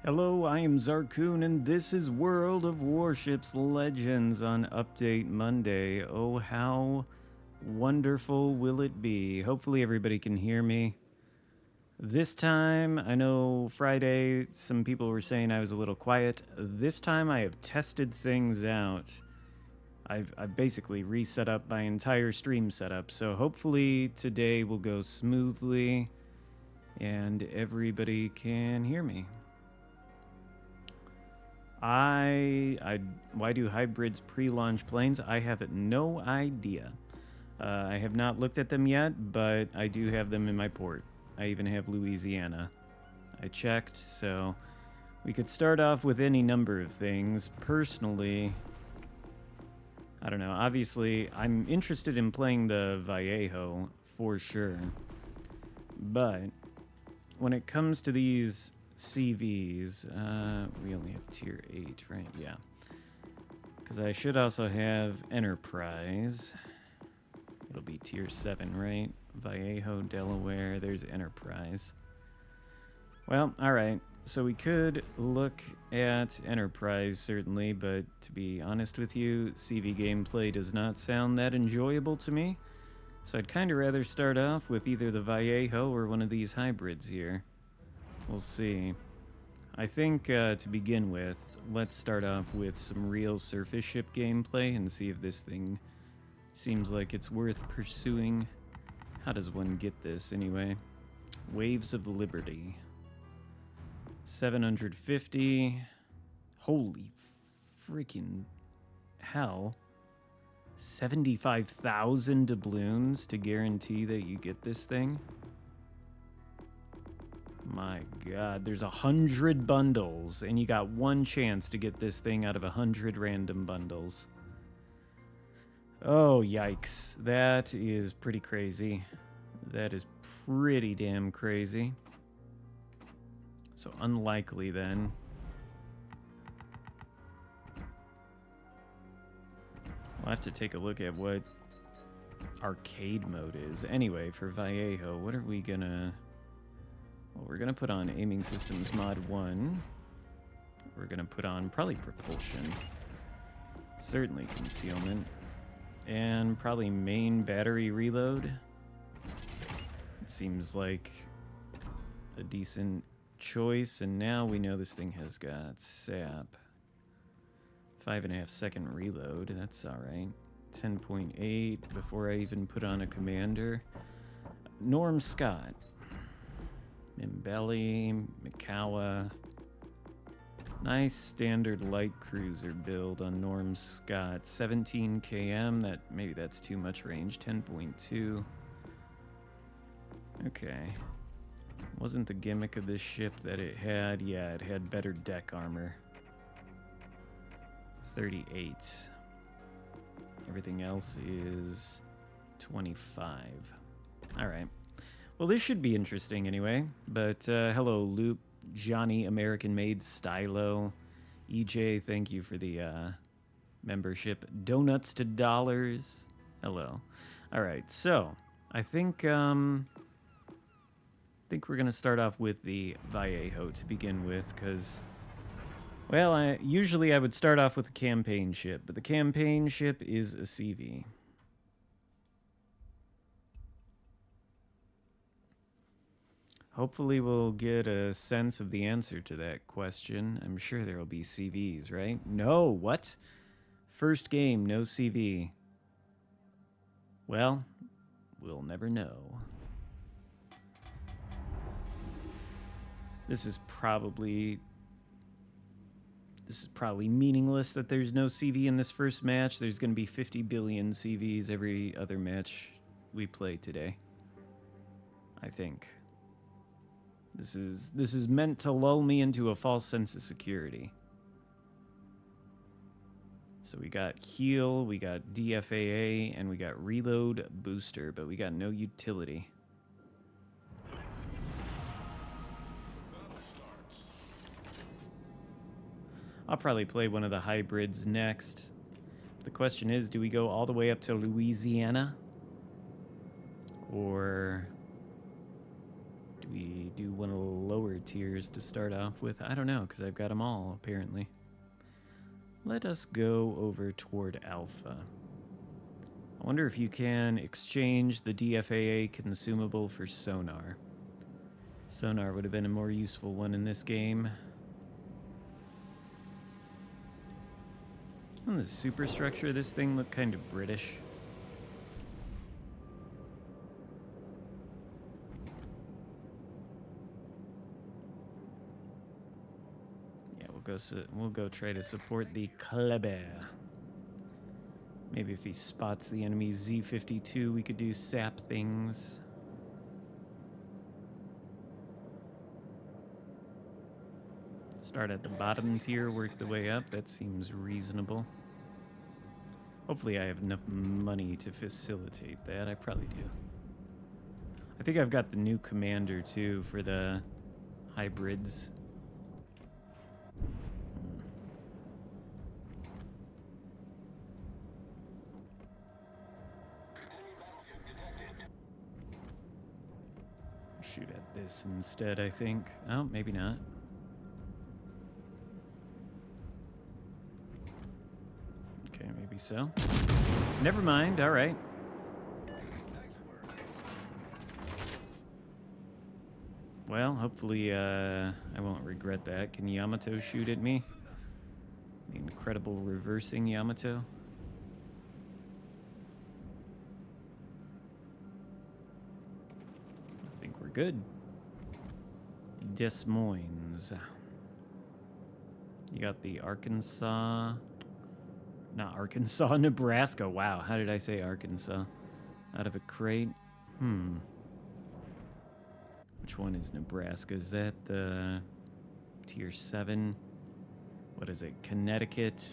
Hello, I am Xarkun, and this is World of Warships Legends on Update Monday. Oh, how wonderful will it be? Hopefully everybody can hear me. This time, I know Friday, some people were saying I was a little quiet. This time I have tested things out. I've basically reset up my entire stream setup, so hopefully today will go smoothly and everybody can hear me. Why do hybrids pre-launch planes? I have no idea. I have not looked at them yet, but I do have them in my port. I even have Louisiana. I checked, so we could start off with any number of things. Personally, I don't know. Obviously, I'm interested in playing the Vallejo for sure. But when it comes to these CVs, we only have tier 8, right? Yeah. Because I should also have Enterprise. It'll be tier 7, right? Vallejo, Delaware, there's Enterprise. Well, alright. So we could look at Enterprise, certainly, but to be honest with you, CV gameplay does not sound that enjoyable to me. So I'd kind of rather start off with either the Vallejo or one of these hybrids here. We'll see. I think, to begin with, let's start off with some real surface ship gameplay and see if this thing seems like it's worth pursuing. How does one get this, anyway? Waves of Liberty. 750. Holy freaking hell. 75,000 doubloons to guarantee that you get this thing? My god, there's 100 bundles, and you got one chance to get this thing out of 100 random bundles. Oh, yikes. That is pretty crazy. That is pretty damn crazy. So unlikely, then. We'll have to take a look at what arcade mode is. Anyway, for Vallejo, what are we gonna... Well, we're gonna put on Aiming Systems Mod 1. We're gonna put on probably Propulsion. Certainly Concealment. And probably main battery reload. It seems like a decent choice. And now we know this thing has got SAP. 5.5 second reload. That's alright. 10.8 before I even put on a commander. Norm Scott. Mimbelli, Mikawa. Nice standard light cruiser build on Norm Scott. 17 km. Maybe that's too much range. 10.2. Okay. Wasn't the gimmick of this ship that it had? Yeah, it had better deck armor. 38. Everything else is 25. All right. Well, this should be interesting anyway. But hello, Luke, Johnny, American Made, Stylo, EJ, thank you for the membership. Donuts to dollars. Hello. All right, so I think we're gonna start off with the Vallejo to begin with, because, well, usually I would start off with a campaign ship, but the campaign ship is a CV. Hopefully we'll get a sense of the answer to that question. I'm sure there will be CVs, right? No, what? First game, no CV. Well, we'll never know. This is probably meaningless that there's no CV in this first match. There's going to be 50 billion CVs every other match we play today, I think. This is meant to lull me into a false sense of security. So we got heal, we got DFAA, and we got reload booster, but we got no utility. I'll probably play one of the hybrids next. The question is, do we go all the way up to Louisiana? Or we do one of the lower tiers to start off with? I don't know, because I've got them all, apparently. Let us go over toward Alpha. I wonder if you can exchange the DFAA consumable for sonar. Sonar would have been a more useful one in this game. On the superstructure, this thing looked kind of British. Yeah, we'll go try to support the Kleber. Maybe if he spots the enemy Z-52, we could do sap things. Start at the bottom tier, work the way up. That seems reasonable. Hopefully I have enough money to facilitate that. I probably do. I think I've got the new commander, too, for the hybrids. Shoot at this instead, I think. Oh, maybe not. Okay, maybe so. Never mind, all right. Well, hopefully I won't regret that. Can Yamato shoot at me? The incredible reversing Yamato. I think we're good. Des Moines. You got the Arkansas... Not Arkansas, Nebraska. Wow, how did I say Arkansas? Out of a crate? Which one is Nebraska? Is that the tier 7? What is it? Connecticut,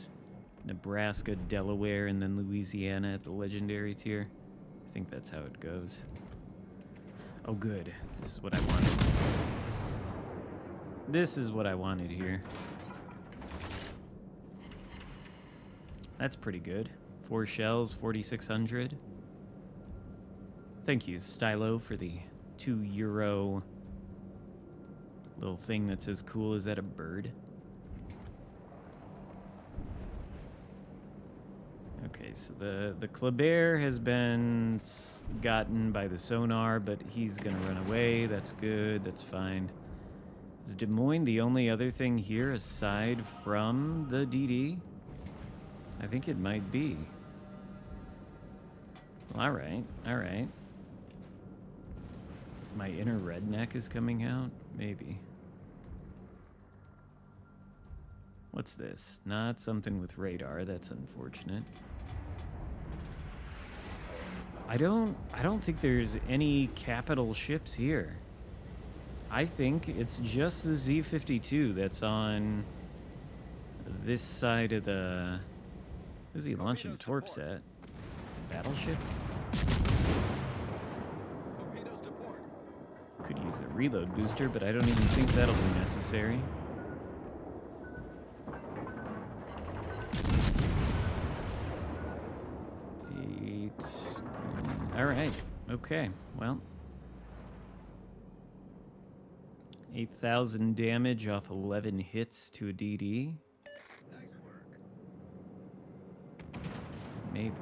Nebraska, Delaware, and then Louisiana at the legendary tier? I think that's how it goes. Oh, good. This is what I wanted. This is what I wanted here. That's pretty good. 4 shells, 4,600. Thank you, Stylo, for the €2 little thing that's as cool. Is that a bird? Okay, so the Kleber has been gotten by the sonar, but he's gonna run away. That's good, that's fine. Is Des Moines the only other thing here aside from the DD? I think it might be. Well, all right, all right. My inner redneck is coming out? Maybe. What's this? Not something with radar. That's unfortunate. I don't think there's any capital ships here. I think it's just the Z-52 that's on this side of the... Who's he launching torps at? Battleship? Could use a reload booster, but I don't even think that'll be necessary. Alright, okay, well. 8,000 damage off 11 hits to a DD. Nice work. Maybe. I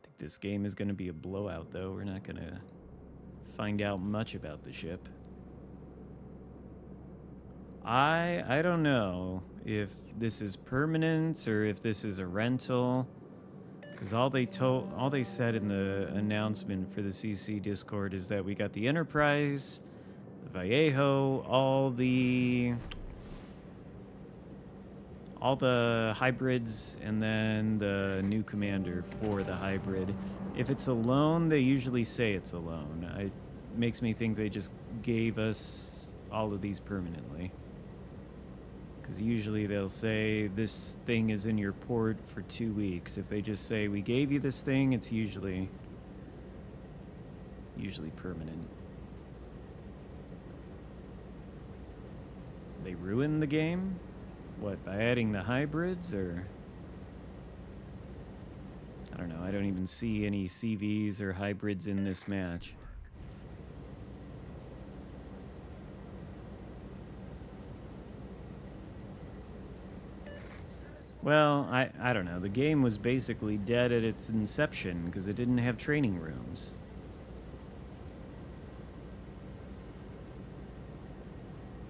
think this game is going to be a blowout, though. We're not going to find out much about the ship. I don't know if this is permanent or if this is a rental. Because all they said in the announcement for the CC Discord is that we got the Enterprise, the Vallejo, all the hybrids, and then the new commander for the hybrid. If it's alone, they usually say it's alone. It makes me think they just gave us all of these permanently. Because usually they'll say this thing is in your port for 2 weeks. If they just say we gave you this thing, it's usually permanent. They ruined the game? What, by adding the hybrids, or? I don't know, I don't even see any CVs or hybrids in this match. Well, I don't know. The game was basically dead at its inception because it didn't have training rooms.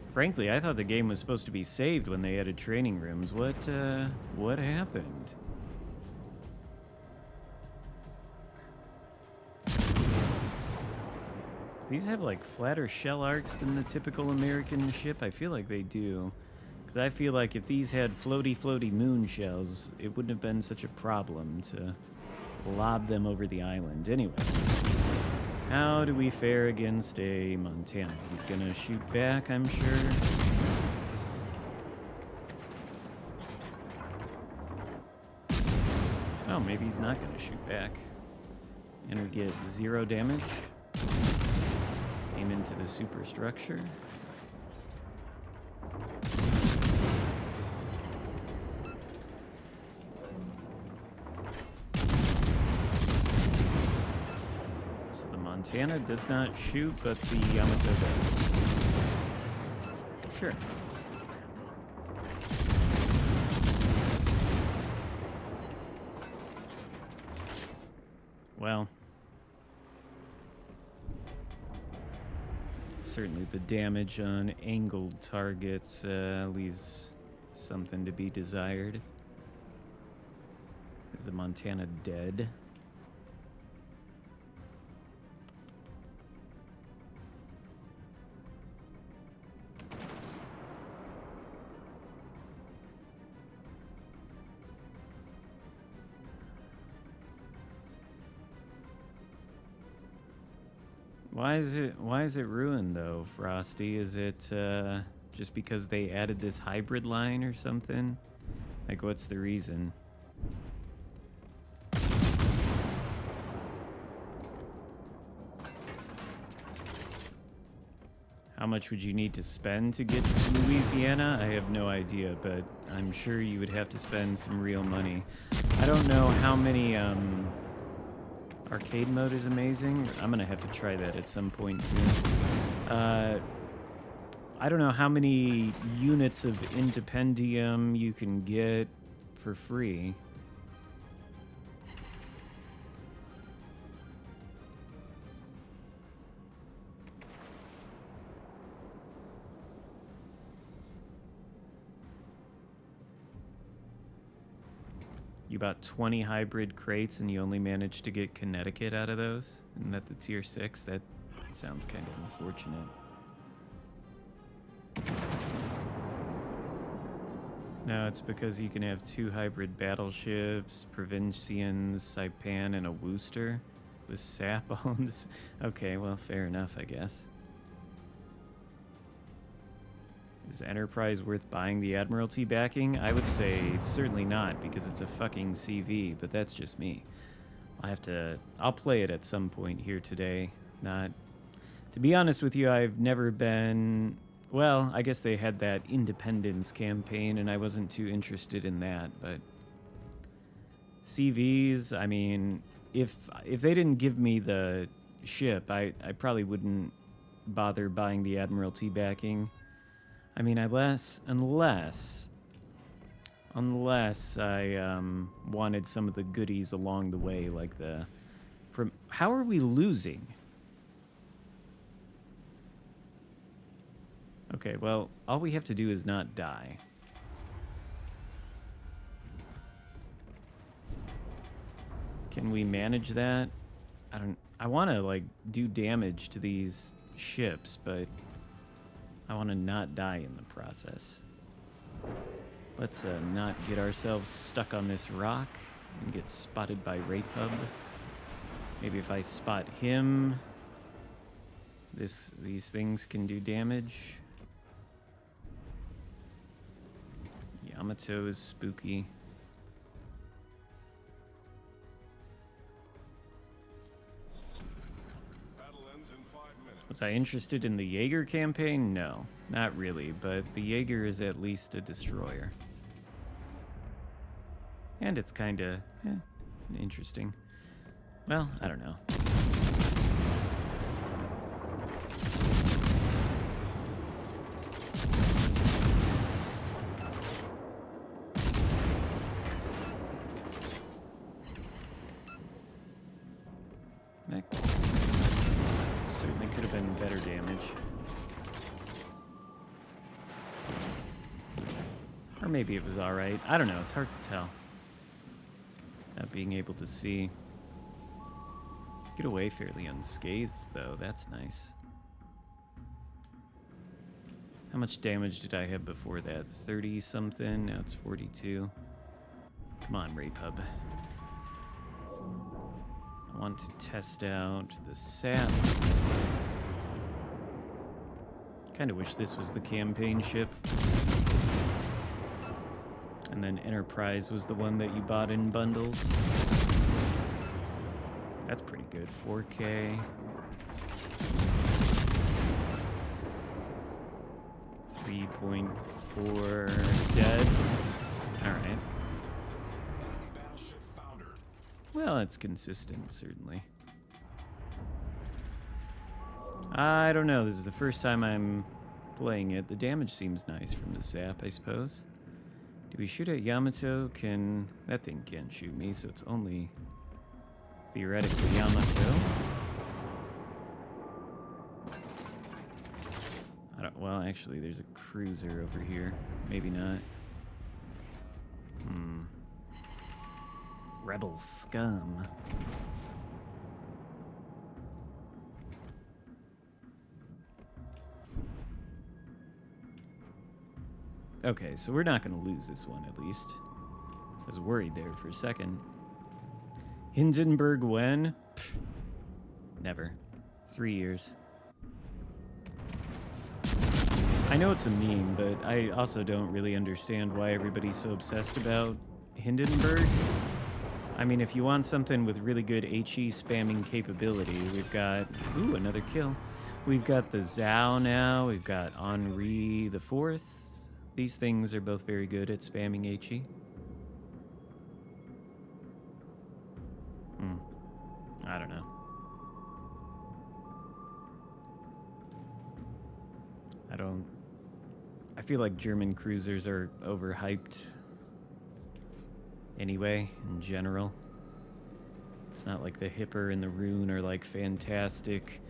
Frankly, I thought the game was supposed to be saved when they added training rooms. What happened? These have like flatter shell arcs than the typical American ship? I feel like they do. Because I feel like if these had floaty moon shells, it wouldn't have been such a problem to lob them over the island. Anyway, how do we fare against a Montana? He's gonna shoot back, I'm sure. Oh, maybe he's not gonna shoot back. And we get 0 damage. Aim into the superstructure. So the Montana does not shoot, but the Yamato does. Sure. Well, certainly the damage on angled targets leaves something to be desired. Is the Montana dead? Why is it ruined though, Frosty? Is it just because they added this hybrid line or something? Like, what's the reason? How much would you need to spend to get to Louisiana? I have no idea, but I'm sure you would have to spend some real money. I don't know how many arcade mode is amazing. I'm gonna have to try that at some point soon. I don't know how many units of Independium you can get for free. You bought 20 hybrid crates and you only managed to get Connecticut out of those? And that the tier 6? That sounds kind of unfortunate. No, it's because you can have 2 hybrid battleships, Provincians, Saipan, and a Wooster with Sapones. Okay, well, fair enough, I guess. Is Enterprise worth buying the Admiralty backing? I would say certainly not, because it's a fucking CV, but that's just me. I'll play it at some point here today. To be honest with you, I've never been, well, I guess they had that Independence campaign, and I wasn't too interested in that, but CVs, I mean, if they didn't give me the ship, I probably wouldn't bother buying the Admiralty backing. I mean, unless I wanted some of the goodies along the way, like how are we losing? Okay, well, all we have to do is not die. Can we manage that? I want to, like, do damage to these ships, but I want to not die in the process. Let's not get ourselves stuck on this rock and get spotted by Raypub. Maybe if I spot him, these things can do damage. Yamato is spooky. Was I interested in the Jaeger campaign? No, not really, but the Jaeger is at least a destroyer. And it's kind of interesting. Well, I don't know. better damage. Or maybe it was alright. I don't know, it's hard to tell. Not being able to see. Get away fairly unscathed, though. That's nice. How much damage did I have before that? 30-something? Now it's 42. Come on, Rapub. I want to test out the sap. Kind of wish this was the campaign ship. And then Enterprise was the one that you bought in bundles. That's pretty good. 4K. 3.4 dead. Alright. Well, it's consistent, certainly. I don't know. This is the first time I'm playing it. The damage seems nice from the sap, I suppose. Do we shoot at Yamato? That thing can't shoot me, so it's only theoretically Yamato. Well, actually, there's a cruiser over here. Maybe not. Rebel scum. Okay, so we're not going to lose this one, at least. I was worried there for a second. Hindenburg when? Pfft, never. 3 years. I know it's a meme, but I also don't really understand why everybody's so obsessed about Hindenburg. I mean, if you want something with really good HE spamming capability, we've got... Ooh, another kill. We've got the Zhao now. We've got Henri the Fourth. These things are both very good at spamming HE. I don't know. I feel like German cruisers are overhyped anyway, in general. It's not like the Hipper and the Rune are like fantastic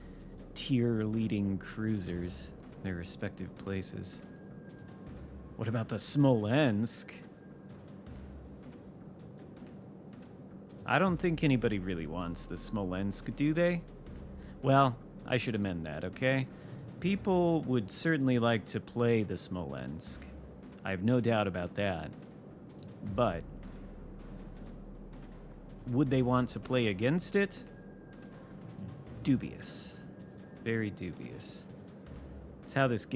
tier-leading cruisers in their respective places. What about the Smolensk? I don't think anybody really wants the Smolensk, do they? Well, I should amend that, okay? People would certainly like to play the Smolensk. I have no doubt about that. But would they want to play against it? Dubious. Very dubious. That's how these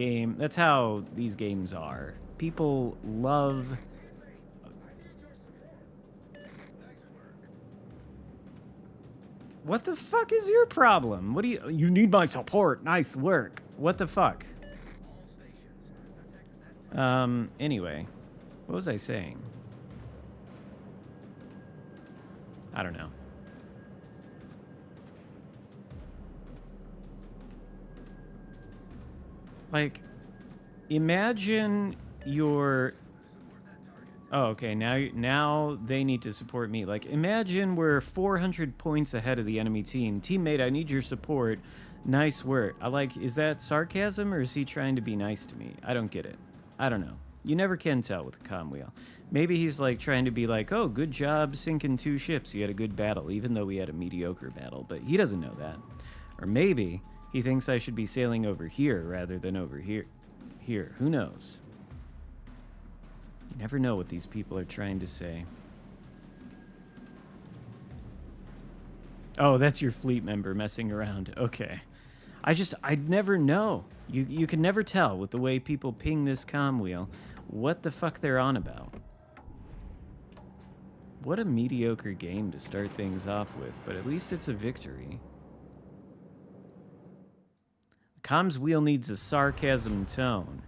games are. People love... What the fuck is your problem? What do you need my support. Nice work. What the fuck? Anyway. What was I saying? I don't know. Like, imagine your... Oh, okay, now they need to support me. Like, imagine we're 400 points ahead of the enemy team. Teammate, I need your support. Nice work. Is that sarcasm, or is he trying to be nice to me? I don't get it. I don't know. You never can tell with the comm wheel. Maybe he's, like, trying to be like, oh, good job sinking 2 ships. You had a good battle, even though we had a mediocre battle. But he doesn't know that. Or maybe he thinks I should be sailing over here rather than over here. Here, who knows? You never know what these people are trying to say. Oh, that's your fleet member messing around. Okay. I'd never know. You can never tell with the way people ping this comm wheel what the fuck they're on about. What a mediocre game to start things off with, but at least it's a victory. The comms wheel needs a sarcasm tone.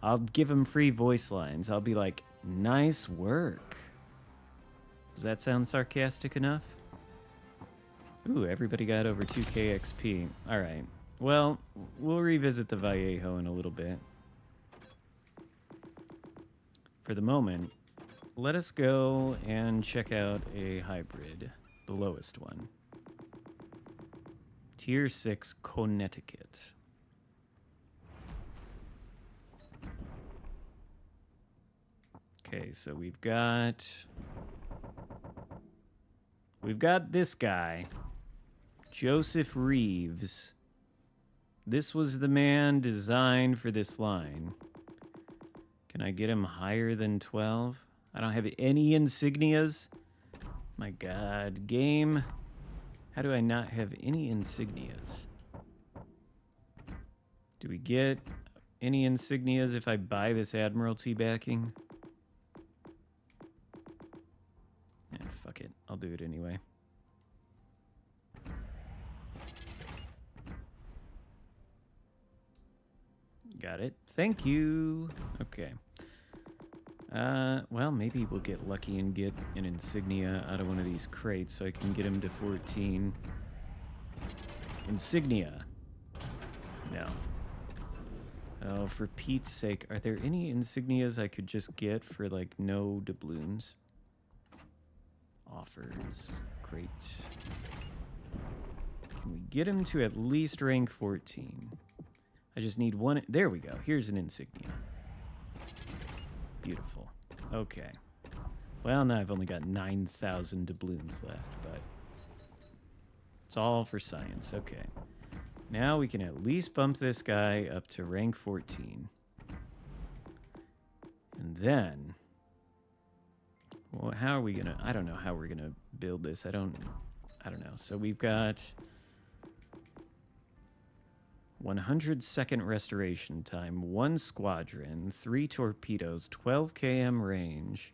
I'll give him free voice lines. I'll be like, nice work. Does that sound sarcastic enough? Ooh, everybody got over 2k XP. All right. Well, we'll revisit the Vallejo in a little bit. For the moment, let us go and check out a hybrid, the lowest one. Tier 6 Connecticut. Okay, so we've got this guy, Joseph Reeves. This was the man designed for this line. Can I get him higher than 12? I don't have any insignias. My God, game. How do I not have any insignias? Do we get any insignias if I buy this Admiralty backing? Fuck it. I'll do it anyway. Got it. Thank you. Okay. Well, maybe we'll get lucky and get an insignia out of one of these crates so I can get him to 14. Insignia. No. Oh, for Pete's sake, are there any insignias I could just get for, like, no doubloons? Offers. Great. Can we get him to at least rank 14? I just need one. There we go. Here's an insignia. Beautiful. Okay. Well, now I've only got 9,000 doubloons left, but it's all for science. Okay. Now we can at least bump this guy up to rank 14. And then, well, how are we gonna? I don't know how we're gonna build this. I don't know. So we've got 100-second restoration time, 1 squadron, 3 torpedoes, 12 km range,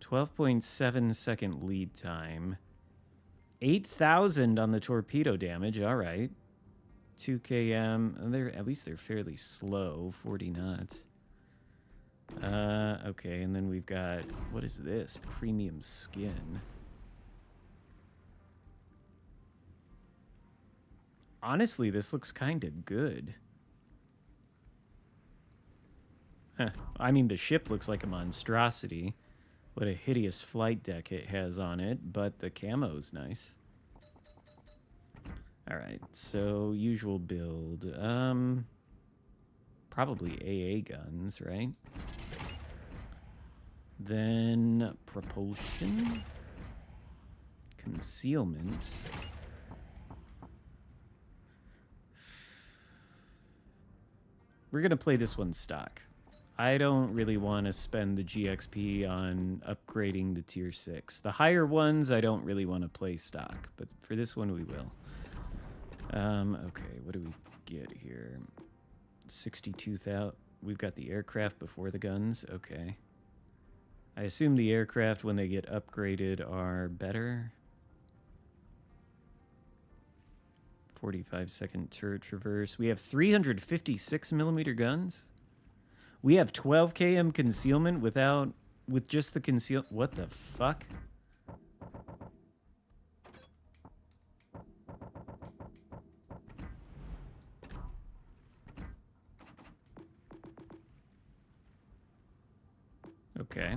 12.7-second lead time, 8,000 on the torpedo damage. All right, 2 km. At least they're fairly slow, 40 knots. Okay, and then we've got, what is this? Premium skin. Honestly, this looks kind of good. Huh. I mean, the ship looks like a monstrosity. What a hideous flight deck it has on it, but the camo's nice. All right, so usual build. Probably AA guns, right? Then propulsion. Concealment. We're going to play this one stock. I don't really want to spend the GXP on upgrading the tier 6. The higher ones, I don't really want to play stock, but for this one, we will. Okay, what do we get here? 62,000. We've got the aircraft before the guns. Okay. I assume the aircraft, when they get upgraded, are better. 45-second turret traverse. We have 356mm guns. We have 12 km concealment with just the conceal. What the fuck? Okay.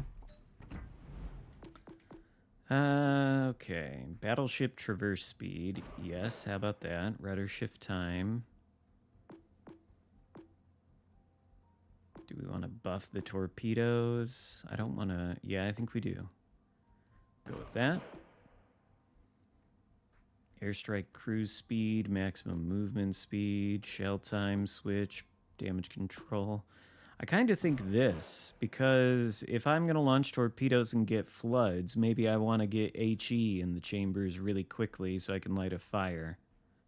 Okay. Battleship traverse speed. Yes, how about that? Rudder shift time. Do we want to buff the torpedoes? I don't want to. Yeah, I think we do. Go with that. Airstrike cruise speed, maximum movement speed, shell time switch, damage control. I kind of think this, because if I'm going to launch torpedoes and get floods, maybe I want to get HE in the chambers really quickly so I can light a fire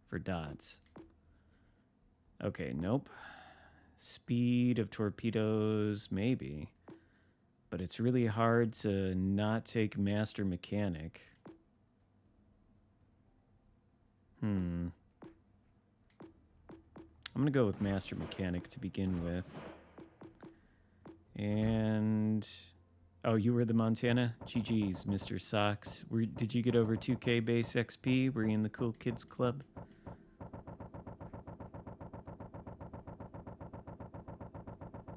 for dots. Okay, nope. Speed of torpedoes, maybe. But it's really hard to not take Master Mechanic. I'm going to go with Master Mechanic to begin with. And... oh, you were the Montana? GG's, Mr. Socks. Did you get over 2K base XP? Were you in the Cool Kids Club?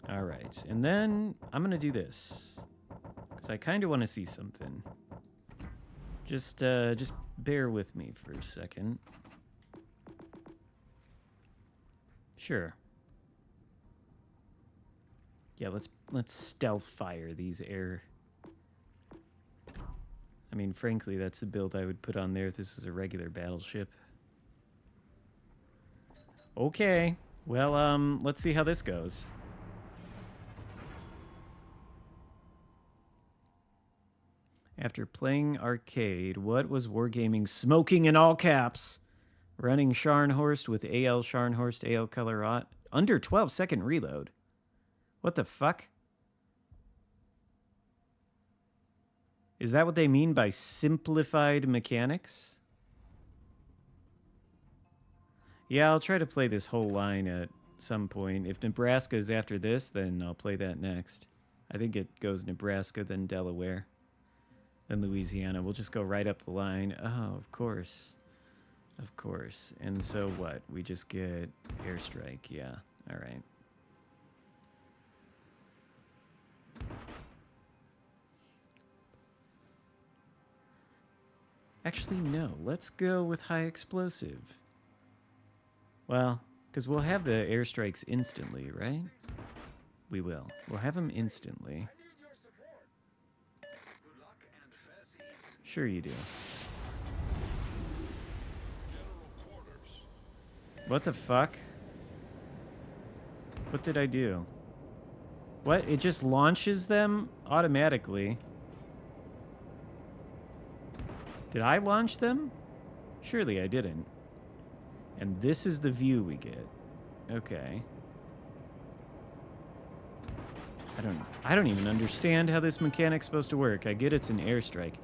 All right, and then I'm going to do this. Because I kind of want to see something. Just bear with me for a second. Sure. Yeah, let's stealth fire these air. I mean, frankly, that's the build I would put on there if this was a regular battleship. Okay. Well, let's see how this goes. After playing arcade, what was Wargaming smoking in all caps? Running Scharnhorst with AL Scharnhorst, AL Colorat. Under 12-second reload. What the fuck? Is that what they mean by simplified mechanics? Yeah, I'll try to play this whole line at some point. If Nebraska is after this, then I'll play that next. I think it goes Nebraska, then Delaware, then Louisiana. We'll just go right up the line. Oh, of course. Of course. And so what? We just get airstrike. Yeah. All right. Actually, no. Let's go with high explosive. Well, because we'll have the airstrikes instantly, right? We will. We'll have them instantly. Sure you do. What the fuck? What did I do? What? It just launches them automatically. Did I launch them? Surely I didn't. And this is the view we get. Okay. I don't even understand how this mechanic's supposed to work. I get it's an airstrike.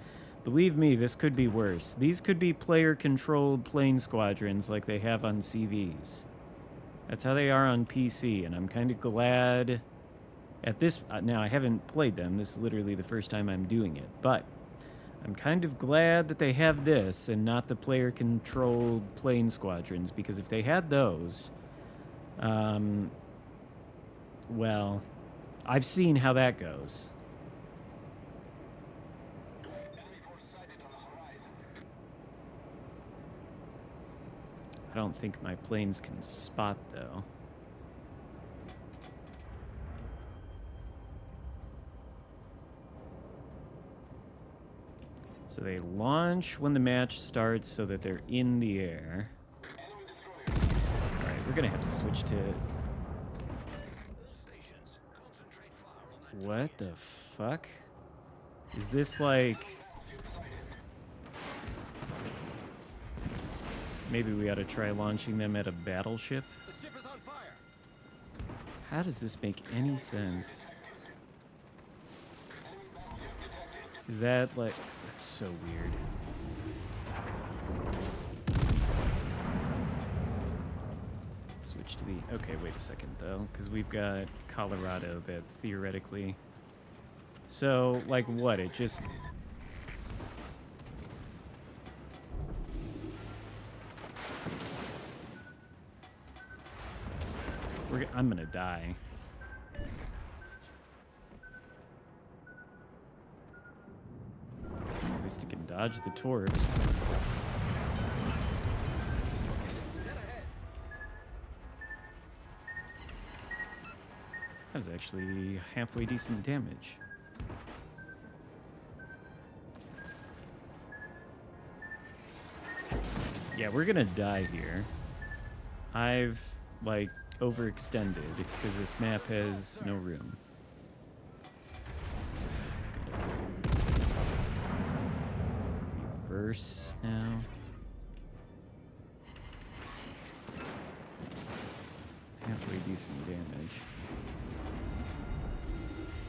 Believe me, this could be worse. These could be player-controlled plane squadrons like they have on CVs. That's how they are on PC, and I'm kind of glad at this... now, I haven't played them. This is literally the first time I'm doing it, but I'm kind of glad that they have this and not the player-controlled plane squadrons, because if they had those, well, I've seen how that goes. I don't think my planes can spot, though. So they launch when the match starts so that they're in the air. Alright, we're gonna have to switch to... What the fuck? Is this like... Maybe we ought to try launching them at a battleship? How does this make any sense? Is that like... That's so weird. Switch to the... Okay, wait a second, though, because we've got Colorado that theoretically... So, like, what? It just... I'm gonna die. At least it can dodge the torps. That was actually halfway decent damage. Yeah, we're gonna die here. I've, like, overextended because this map has no room. Reverse now. Halfway decent damage.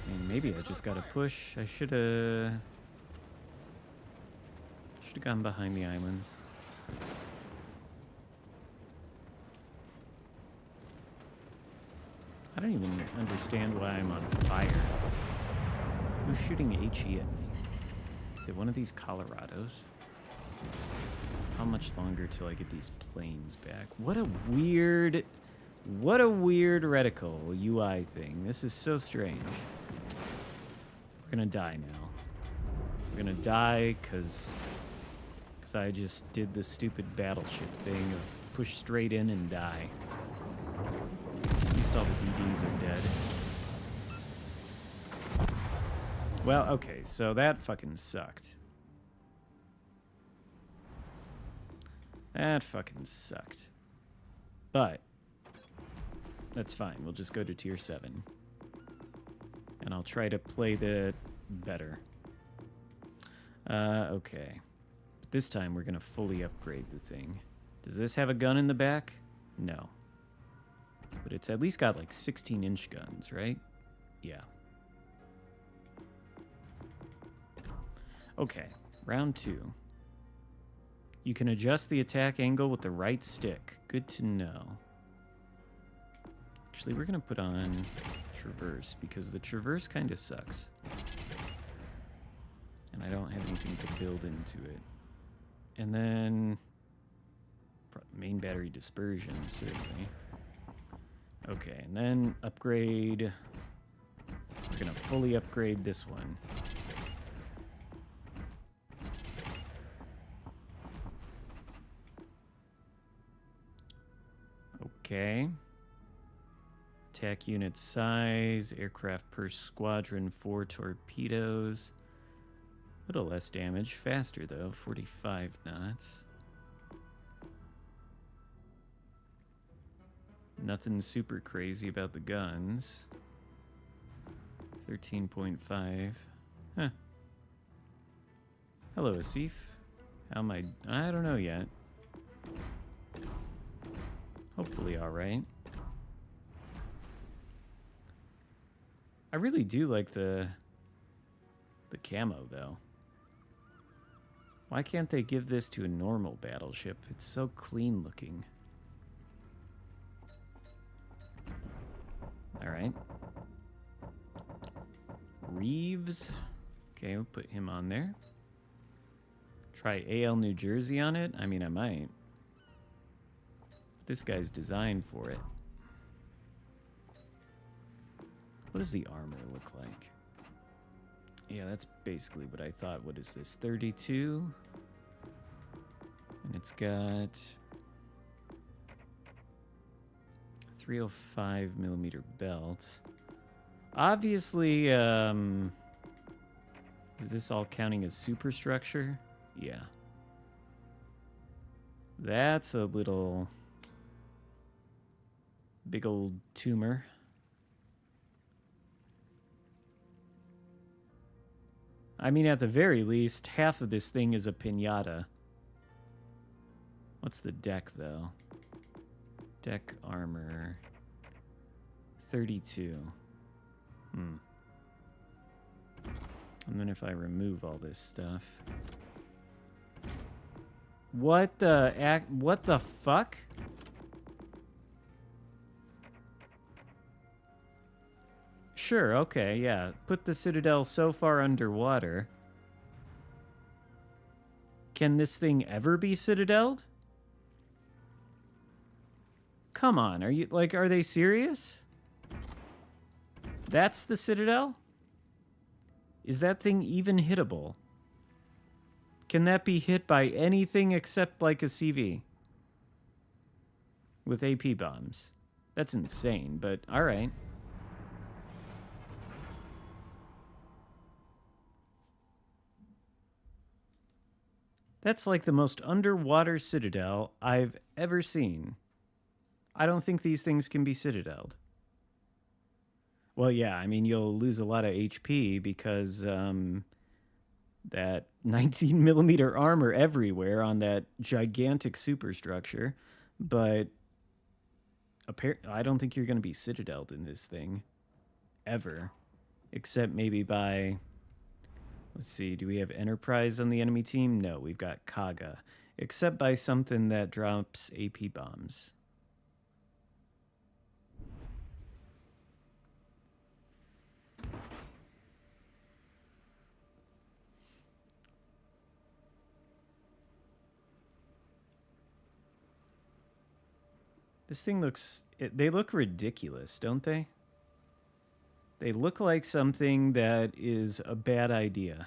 I mean, maybe I just gotta push. I should've gone behind the islands. I don't even understand why I'm on fire. Who's shooting HE at me? Is it one of these Colorados? How much longer till I get these planes back? What a weird reticle UI thing. This is so strange. We're gonna die now. We're gonna die because I just did the stupid battleship thing of push straight in and die. At least all the DDs are dead. Well, okay, so that fucking sucked. That fucking sucked. But that's fine. We'll just go to tier 7. And I'll try to play the better. Okay. But this time we're going to fully upgrade the thing. Does this have a gun in the back? No. But it's at least got like 16-inch guns, right? Yeah. Okay. Round 2. You can adjust the attack angle with the right stick. Good to know. Actually, we're going to put on Traverse because the Traverse kind of sucks. And I don't have anything to build into it. And then main battery dispersion, certainly. Okay, and then upgrade. We're going to fully upgrade this one. Okay. Attack unit size, aircraft per squadron, 4 torpedoes. A little less damage, faster though, 45 knots. Nothing super crazy about the guns. 13.5. Huh. Hello, Asif. How am I don't know yet. Hopefully all right. I really do like the camo, though. Why can't they give this to a normal battleship? It's so clean looking. All right. Reeves. Okay, we'll put him on there. Try AL New Jersey on it? I mean, I might. This guy's designed for it. What does the armor look like? Yeah, that's basically what I thought. What is this? 32? And it's got 305 millimeter belt. Obviously, is this all counting as superstructure? Yeah. That's a little big old tumor. I mean, at the very least, half of this thing is a piñata. What's the deck, though? Deck armor. 32. And then if I remove all this stuff... What the fuck? Sure, okay, yeah. Put the Citadel so far underwater. Can this thing ever be Citadeled? Come on, are they serious? That's the Citadel? Is that thing even hittable? Can that be hit by anything except like a CV? With AP bombs. That's insane, but alright. That's like the most underwater Citadel I've ever seen. I don't think these things can be Citadeled. Well, yeah, I mean, you'll lose a lot of HP because that 19 millimeter armor everywhere on that gigantic superstructure. But I don't think you're going to be Citadeled in this thing. Ever. Except maybe by... Let's see, do we have Enterprise on the enemy team? No, we've got Kaga. Except by something that drops AP bombs. This thing looks... They look ridiculous, don't they? They look like something that is a bad idea.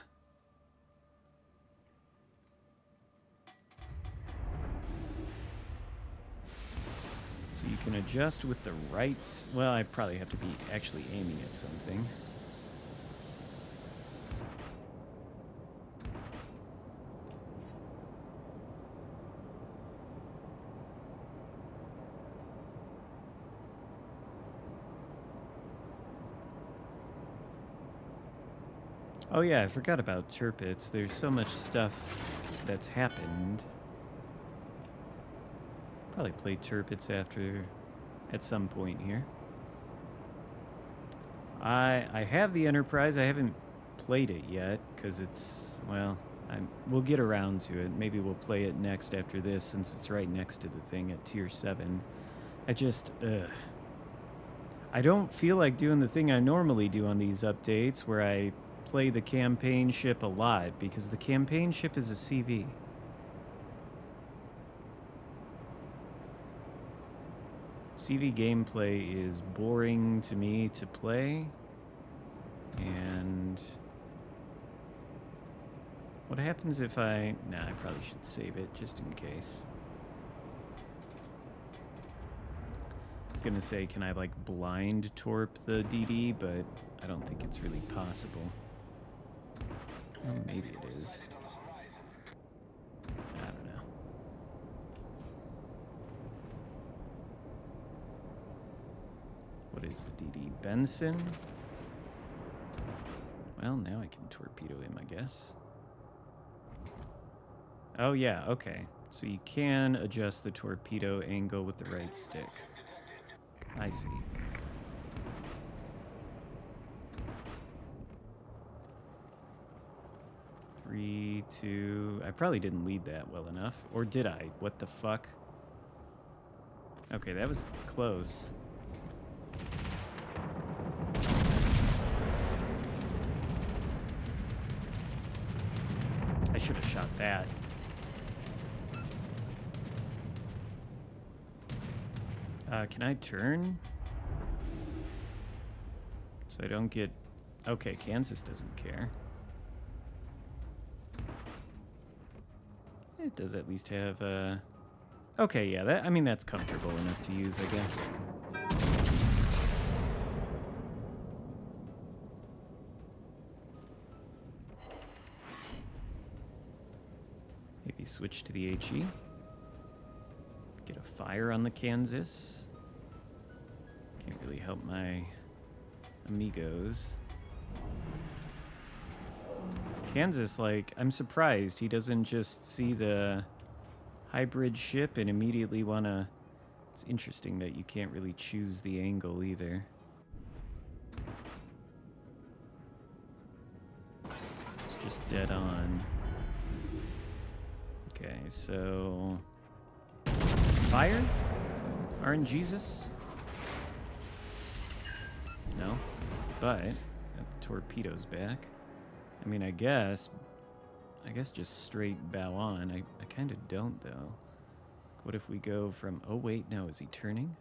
So you can adjust with the rights. Well, I probably have to be actually aiming at something. Oh yeah, I forgot about turpits. There's so much stuff that's happened. Probably play turpits at some point here. I have the Enterprise. I haven't played it yet because it's, well, we'll get around to it. Maybe we'll play it next after this since it's right next to the thing at tier 7. I don't feel like doing the thing I normally do on these updates where I play the campaign ship a lot because the campaign ship is a CV. CV gameplay is boring to me to play, and what happens if I... Nah, I probably should save it just in case. I was gonna say, can I like blind torp the DD, but I don't think it's really possible. Well, maybe it is. I don't know. What is the DD? Benson? Well, now I can torpedo him, I guess. Oh, yeah, okay. So you can adjust the torpedo angle with the right stick. I see. Three, two... I probably didn't lead that well enough. Or did I? What the fuck? Okay, that was close. I should have shot that. Can I turn? So I don't get... Okay, Kansas doesn't care. It does at least have... Okay, yeah, that, I mean, that's comfortable enough to use, I guess. Maybe switch to the HE. Get a fire on the Kansas. Can't really help my amigos. Kansas, like, I'm surprised he doesn't just see the hybrid ship and immediately want to... It's interesting that you can't really choose the angle either. It's just dead on. Okay, so... Fire? RNGesus? No. But, the torpedo's back. I mean, I guess just straight bow on. I kind of don't, though. What if we go from... Oh, wait, no. Is he turning?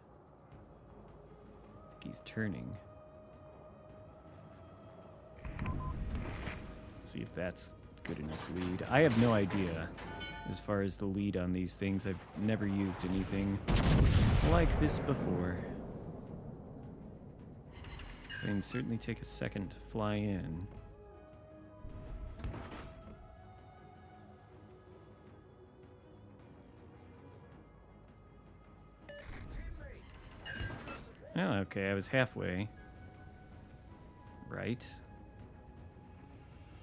I think he's turning. See if that's good enough lead. I have no idea as far as the lead on these things. I've never used anything like this before. I can certainly take a second to fly in. Oh, okay, I was halfway. Right.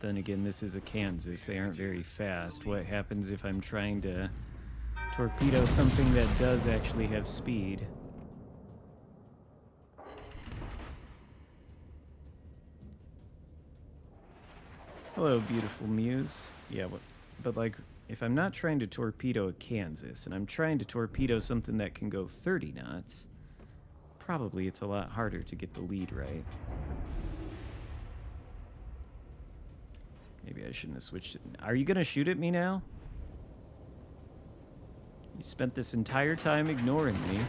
Then again, this is a Kansas. They aren't very fast. What happens if I'm trying to torpedo something that does actually have speed? Hello, beautiful muse. Yeah, but like, if I'm not trying to torpedo a Kansas, and I'm trying to torpedo something that can go 30 knots, probably it's a lot harder to get the lead right. Maybe I shouldn't have switched it. Are you gonna shoot at me now? You spent this entire time ignoring me.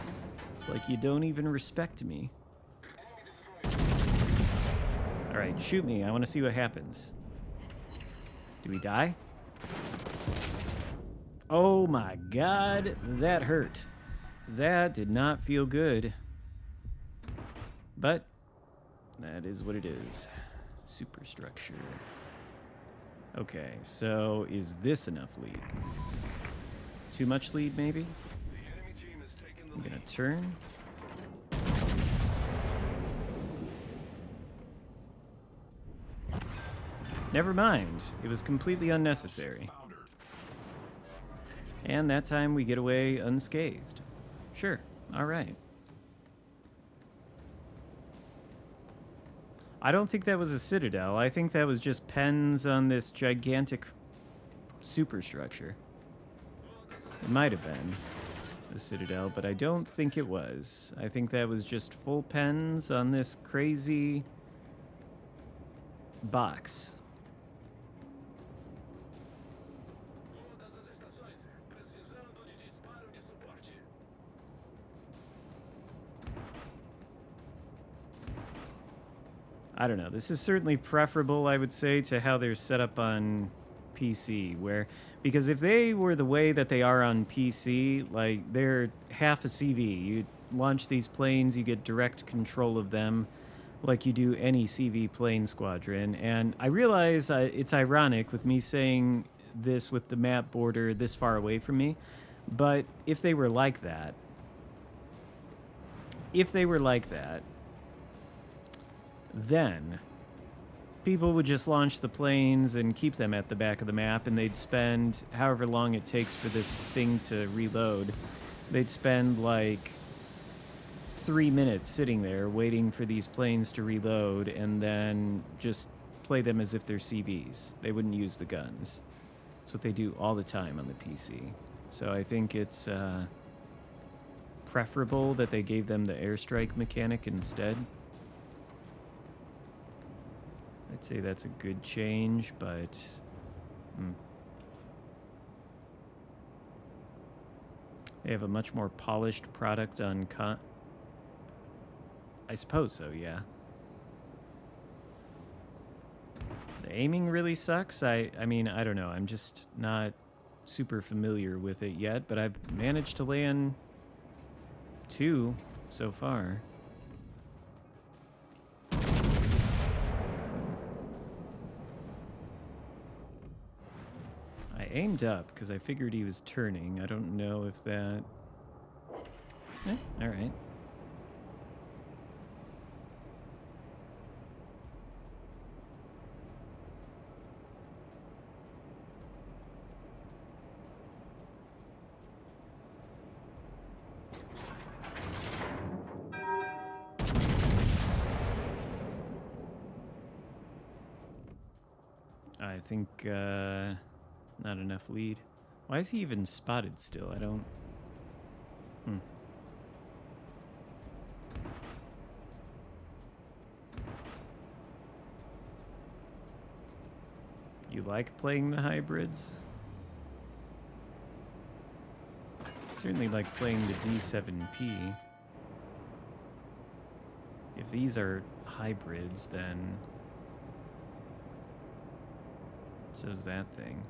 It's like you don't even respect me. Alright, shoot me. I want to see what happens. Do we die? Oh my god, that hurt. That did not feel good. But that is what it is. Superstructure. Okay, so is this enough lead? Too much lead, maybe? I'm gonna turn. Never mind. It was completely unnecessary. And that time we get away unscathed. Sure. All right. I don't think that was a citadel. I think that was just pens on this gigantic superstructure. It might have been a citadel, but I don't think it was. I think that was just full pens on this crazy box. I don't know. This is certainly preferable, I would say, to how they're set up on PC, because if they were the way that they are on PC, like, they're half a CV. You launch these planes, you get direct control of them like you do any CV plane squadron. And I realize it's ironic with me saying this with the map border this far away from me, but if they were like that, then people would just launch the planes and keep them at the back of the map, and they'd spend however long it takes for this thing to reload. They'd spend like 3 minutes sitting there waiting for these planes to reload and then just play them as if they're CVs. They wouldn't use the guns. That's what they do all the time on the PC. So I think it's preferable that they gave them the airstrike mechanic instead. I'd say that's a good change, but they have a much more polished product on I suppose so, yeah. The aiming really sucks. I mean, I don't know. I'm just not super familiar with it yet, but I've managed to land 2 so far. I aimed up because I figured he was turning. I don't know if that... all right. I think not enough lead. Why is he even spotted still? I don't... You like playing the hybrids? Certainly like playing the D7P. If these are hybrids, then so's that thing.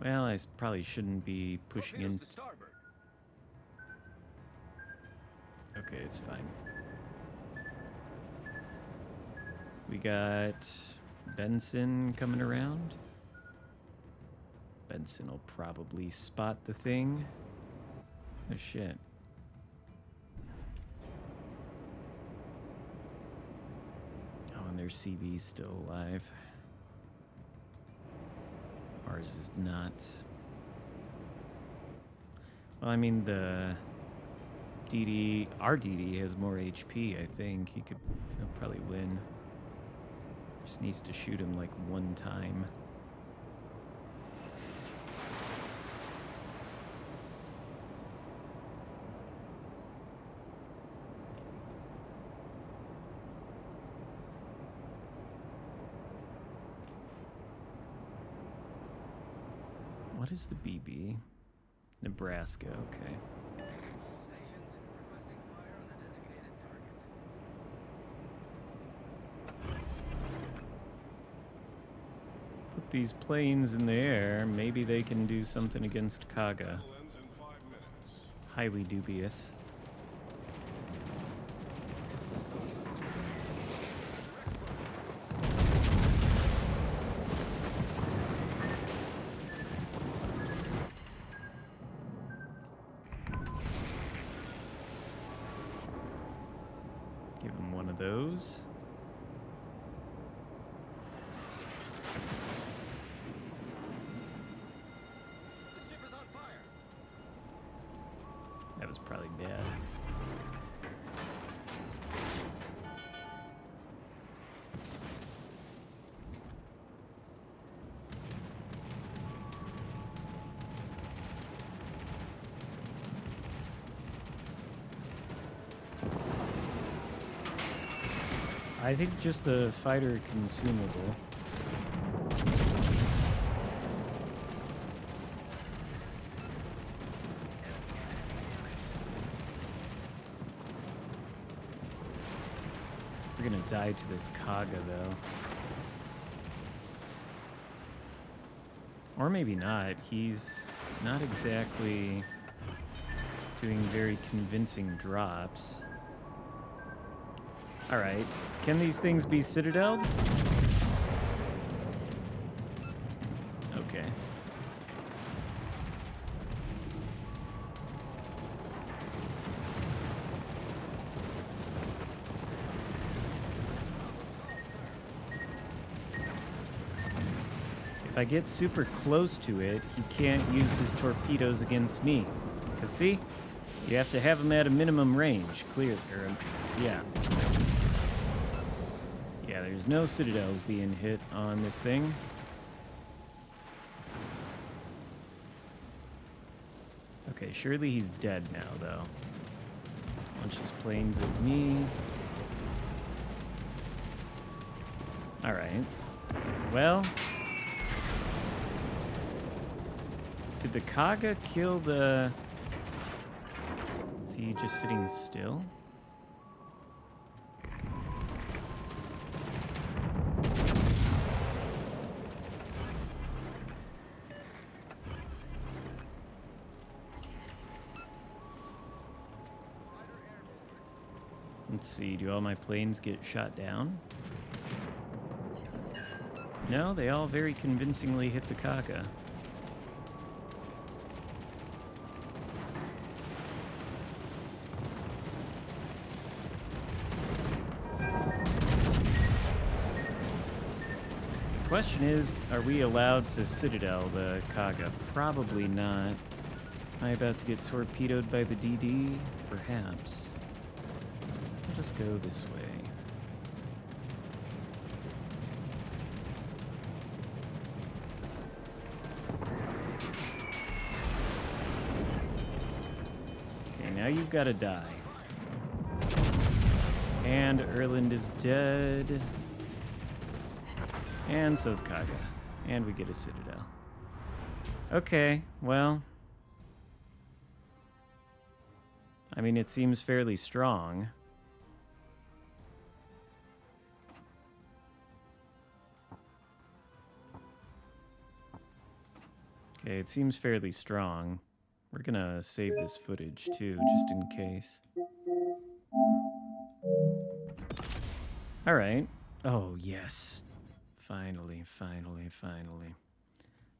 Well, I probably shouldn't be pushing in. Okay, it's fine. We got Benson coming around. Benson will probably spot the thing. Oh shit. Oh, and their CV's still alive. Ours is not. Well, I mean, the DD, our DD has more HP, I think. He'll probably win. Just needs to shoot him like one time. What is the BB? Nebraska, okay. Put these planes in the air, maybe they can do something against Kaga. Highly dubious. Give him one of those. probably bad. I think just the fighter consumable. We're gonna die to this Kaga, though. Or maybe not. He's not exactly doing very convincing drops. Alright. Can these things be citadeled? Okay. If I get super close to it, he can't use his torpedoes against me. Because see? You have to have them at a minimum range. Clear. Yeah. Yeah, there's no citadels being hit on this thing. Okay, surely he's dead now, though. Launch his planes at me. Alright. Well... did the Kaga kill the... is he just sitting still? Let's see, do all my planes get shot down? No, they all very convincingly hit the Kaga. The question is, are we allowed to citadel the Kaga? Probably not. Am I about to get torpedoed by the DD? Perhaps. Let us go this way. Okay, now you've got to die. And Erland is dead. And so's Kaga. And we get a citadel. Okay, well... I mean, it seems fairly strong. Okay, it seems fairly strong. We're gonna save this footage too, just in case. Alright. Oh, yes. Finally, finally, finally.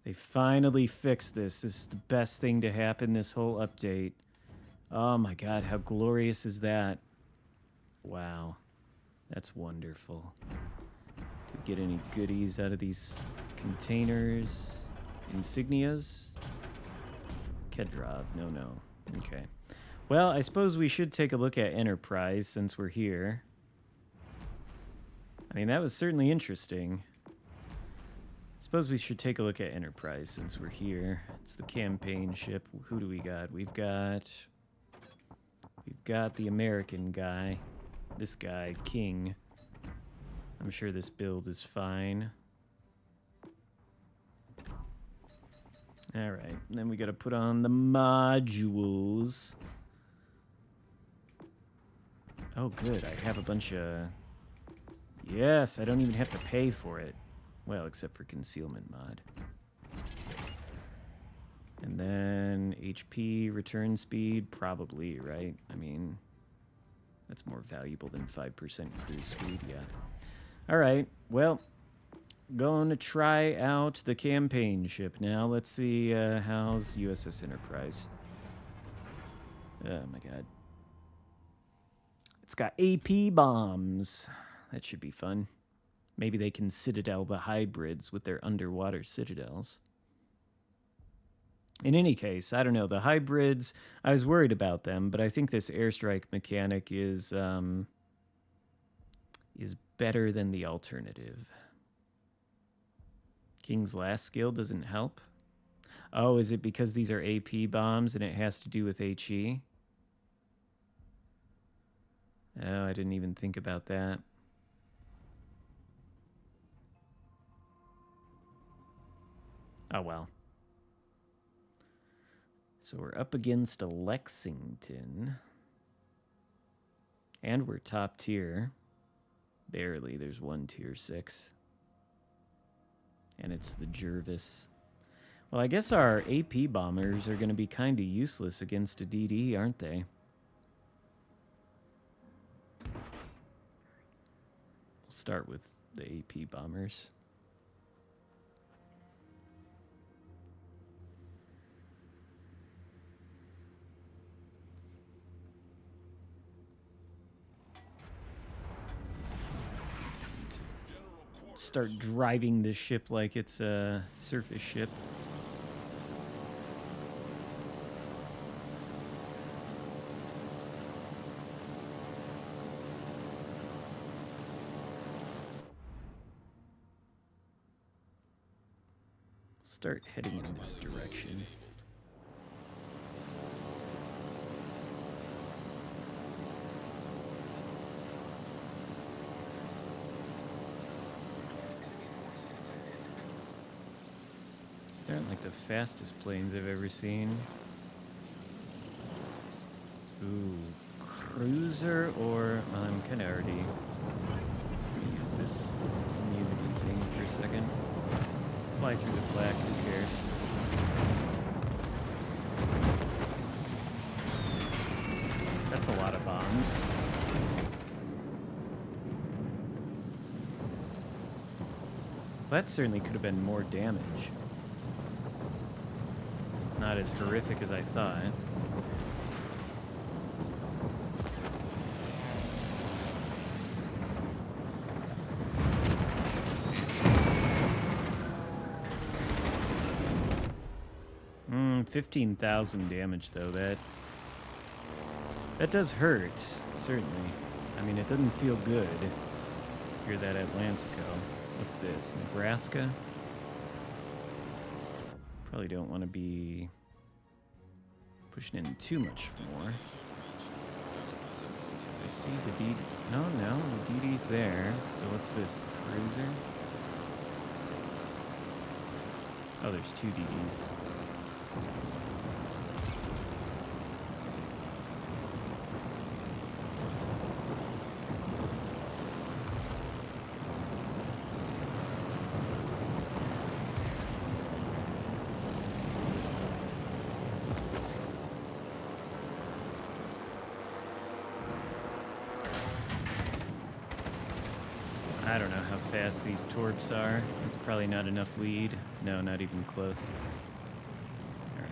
They finally fixed this. This is the best thing to happen this whole update. Oh my god, how glorious is that? Wow. That's wonderful. Do we get any goodies out of these containers? Insignias? Kedrov, no. Okay. Well, I suppose we should take a look at Enterprise since we're here. I mean, that was certainly interesting. Suppose we should take a look at Enterprise since we're here. It's the campaign ship. Who do we got? We've got the American guy. This guy, King. I'm sure this build is fine. Alright, and then we gotta put on the modules. Oh good, I have a bunch of... Yes, I don't even have to pay for it. Well, except for concealment mod. And then HP, return speed, probably, right? I mean, that's more valuable than 5% cruise speed, yeah. Alright, well... Going to try out the campaign ship now. Let's see how's USS Enterprise. Oh my god. It's got AP bombs. That should be fun. Maybe they can citadel the hybrids with their underwater citadels. In any case, I don't know. The hybrids, I was worried about them, but I think this airstrike mechanic is better than the alternative. King's last skill doesn't help. Oh, is it because these are AP bombs and it has to do with HE? Oh, I didn't even think about that. Oh, well. So we're up against a Lexington. And we're top tier. Barely. There's one tier 6. And it's the Jervis. Well, I guess our AP bombers are going to be kind of useless against a DD, aren't they? We'll start with the AP bombers. Start driving this ship like it's a surface ship. Start heading in this direction. These aren't like the fastest planes I've ever seen. Ooh, cruiser or I'm kind of already use this immunity thing for a second. Fly through the flak, who cares? That's a lot of bombs. That certainly could have been more damage. Not as horrific as I thought. 15,000 damage, though. That does hurt, certainly. I mean, it doesn't feel good. Hear that Atlantico. What's this? Nebraska? Probably don't want to be pushing in too much more. I see the DD. No, the DD's there. So what's this? Cruiser? Oh, there's 2 DDs. I don't know how fast these torps are. It's probably not enough lead. No, not even close. All right.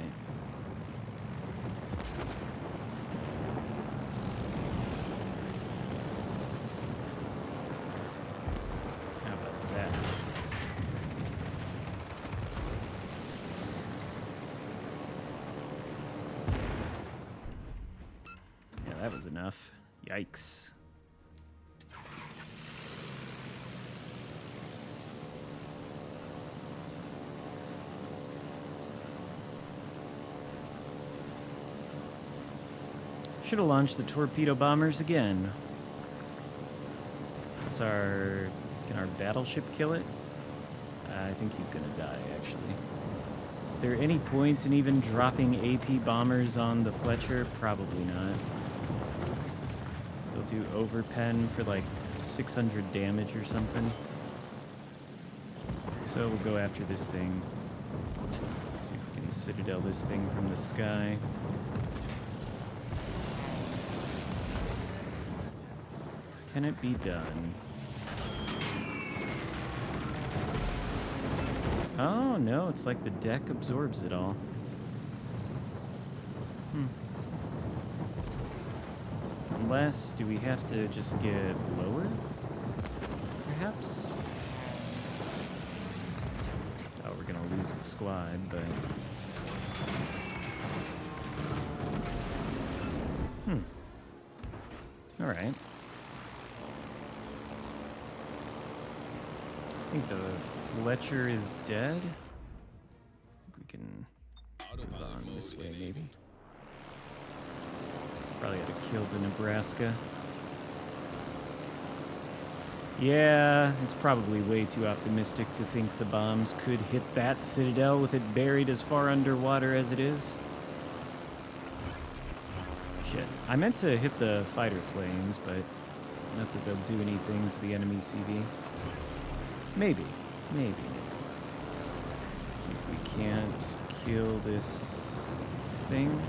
How about that? Yeah, that was enough. Yikes. Should have launched the torpedo bombers again. Can our battleship kill it? I think he's gonna die, actually. Is there any point in even dropping AP bombers on the Fletcher? Probably not. They'll do overpen for like 600 damage or something. So we'll go after this thing. See if we can citadel this thing from the sky. Can it be done? Oh, no, it's like the deck absorbs it all. Unless, do we have to just get lower? Perhaps? Oh, we're gonna lose the squad, but Alright. I think the Fletcher is dead. I think we can move on this way, maybe. Probably had to kill the Nebraska. Yeah, it's probably way too optimistic to think the bombs could hit that citadel with it buried as far underwater as it is. Shit. I meant to hit the fighter planes, but not that they'll do anything to the enemy CV. Maybe. Maybe. Let's see if we can't kill this thing.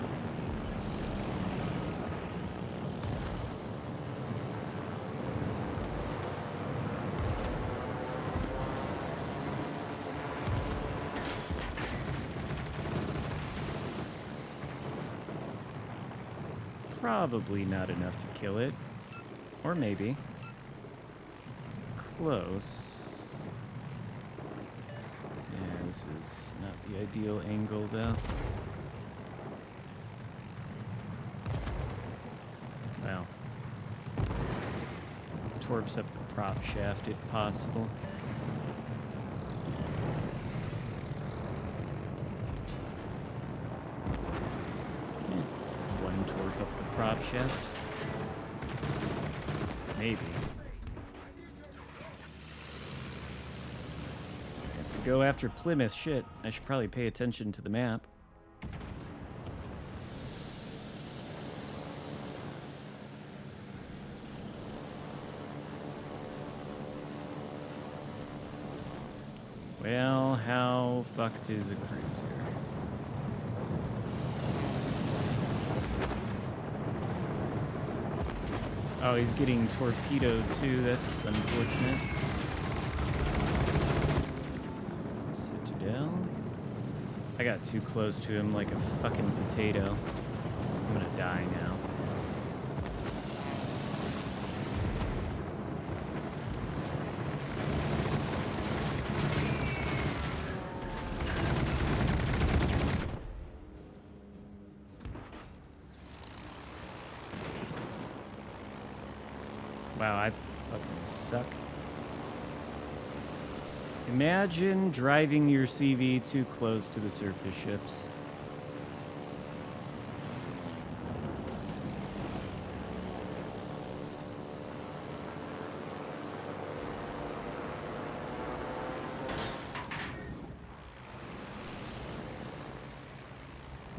Probably not enough to kill it. Or maybe. Close. Yeah, this is not the ideal angle, though. Well. Torps up the prop shaft if possible. Torque up the prop shaft. Maybe. Have to go after Plymouth. Shit. I should probably pay attention to the map. Well, how fucked is a cruiser? Oh, he's getting torpedoed too. That's unfortunate. Citadel. I got too close to him like a fucking potato. I'm gonna die now. Wow, I fucking suck. Imagine driving your CV too close to the surface ships.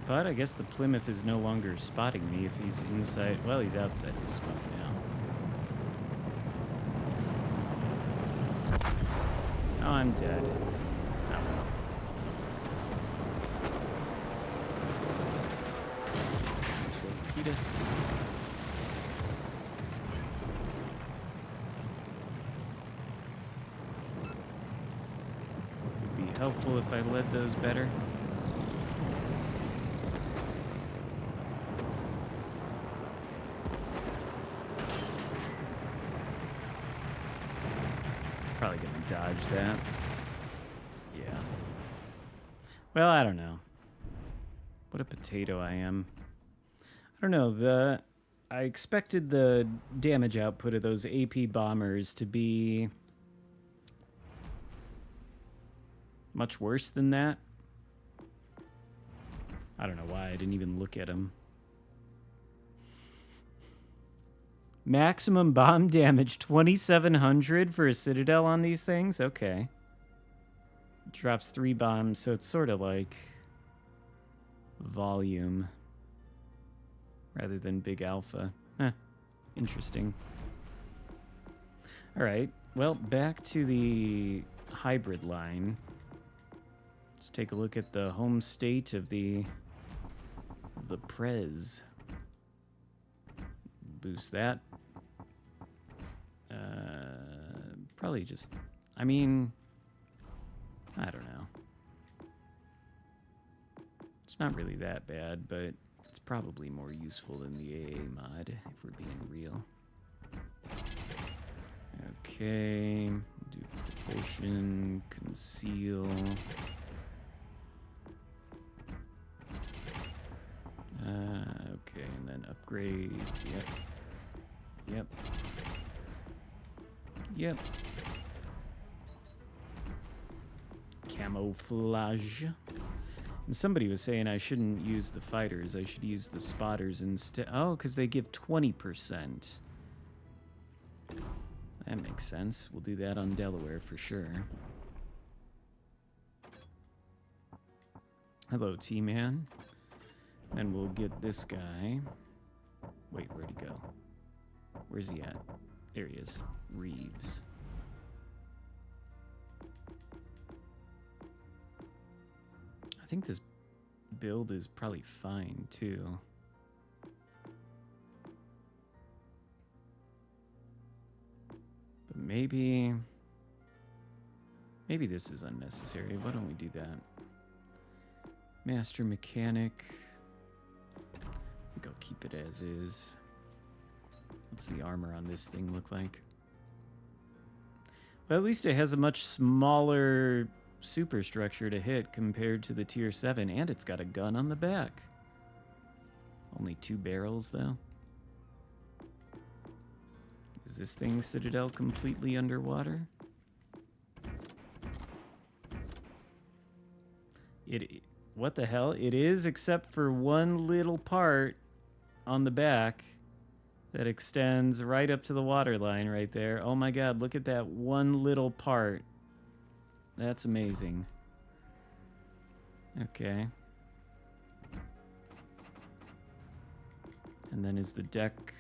But I guess the Plymouth is no longer spotting me if he's inside. Well, he's outside his spot now. Oh, I'm dead. Oh well. Some torpedoes. Would be helpful if I led those better. Probably gonna dodge that. Yeah. Well, I don't know. What a potato I am. I don't know. I expected the damage output of those AP bombers to be much worse than that. I don't know why I didn't even look at them. Maximum bomb damage, 2,700 for a Citadel on these things? Okay. Drops 3 bombs, so it's sort of like volume rather than big alpha. Interesting. All right, well, back to the hybrid line. Let's take a look at the home state of the Prez. Boost that. Probably just, I mean, I don't know. It's not really that bad, but it's probably more useful than the AA mod, if we're being real. Okay, duplication, conceal. Okay, and then upgrades, yep. Yep. Yep. Camouflage. And somebody was saying I shouldn't use the fighters. I should use the spotters instead. Oh, because they give 20%. That makes sense. We'll do that on Delaware for sure. Hello, T-Man. And we'll get this guy. Wait, where'd he go? Where's he at? There he is. Reeves. I think this build is probably fine, too. But maybe this is unnecessary. Why don't we do that? Master Mechanic. I think I'll keep it as is. What's the armor on this thing look like? Well, at least it has a much smaller superstructure to hit compared to the tier 7, and it's got a gun on the back. Only 2 barrels, though. Is this thing's Citadel completely underwater? What the hell? It is, except for one little part on the back that extends right up to the water line right there. Oh my god, look at that one little part. That's amazing. Okay. And then is the deck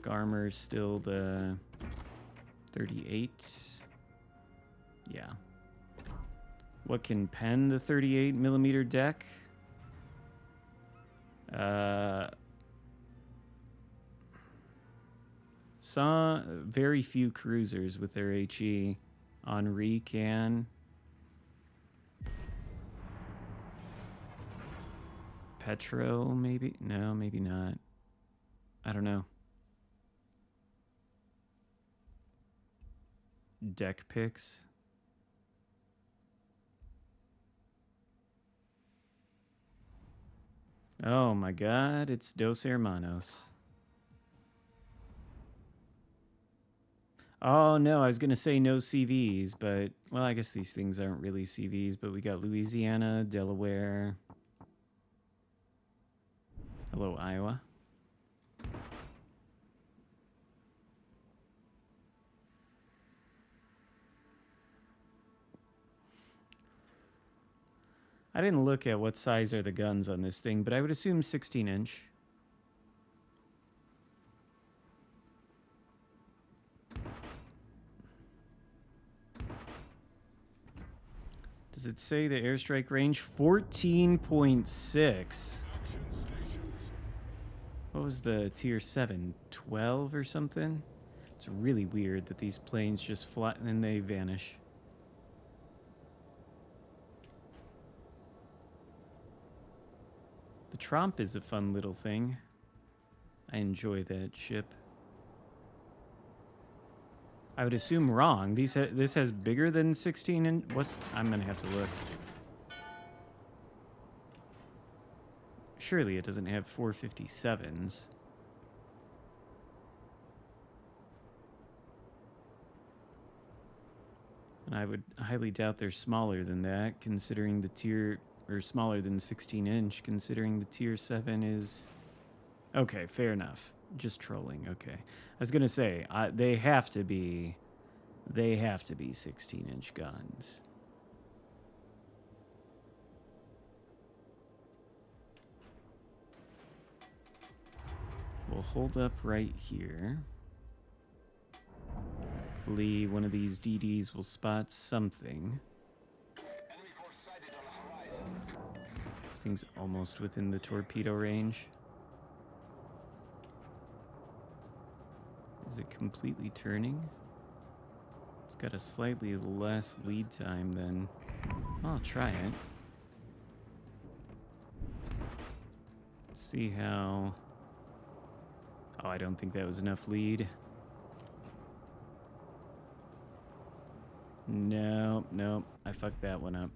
armor still the 38? Yeah. What can pen the 38 millimeter deck? Saw very few cruisers with their HE. Henri can. Petro, maybe? No, maybe not. I don't know. Deck picks. Oh my god, it's Dos Hermanos. Oh no, I was gonna say no CVs, but, well, I guess these things aren't really CVs, but we got Louisiana, Delaware. Hello, Iowa. I didn't look at what size are the guns on this thing, but I would assume 16-inch. Does it say the airstrike range? 14.6. What was the tier 7? 12 or something? It's really weird that these planes just fly and then they vanish. The Tromp is a fun little thing. I enjoy that ship. I would assume wrong. This has bigger than 16 and what? I'm gonna have to look. Surely it doesn't have 457s. And I would highly doubt they're smaller than that, considering the tier, or smaller than 16-inch, considering the tier 7 is... Okay, fair enough. Just trolling, okay. I was gonna say, they have to be 16-inch guns. We'll hold up right here. Hopefully one of these DDs will spot something. This thing's almost within the torpedo range. Is it completely turning? It's got a slightly less lead time than... I'll try it. See how... Oh, I don't think that was enough lead. No, no, I fucked that one up.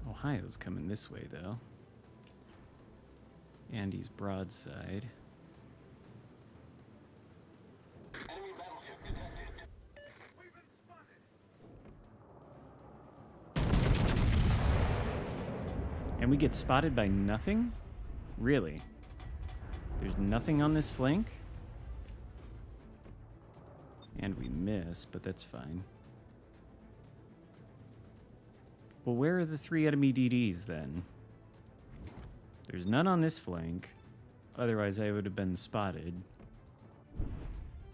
Ohio's coming this way, though. Andy's broadside. Enemy battleship detected. We've been spotted. And we get spotted by nothing? Really? There's nothing on this flank? And we miss, but that's fine. Well, where are the 3 enemy DDs then? There's none on this flank. Otherwise, I would have been spotted.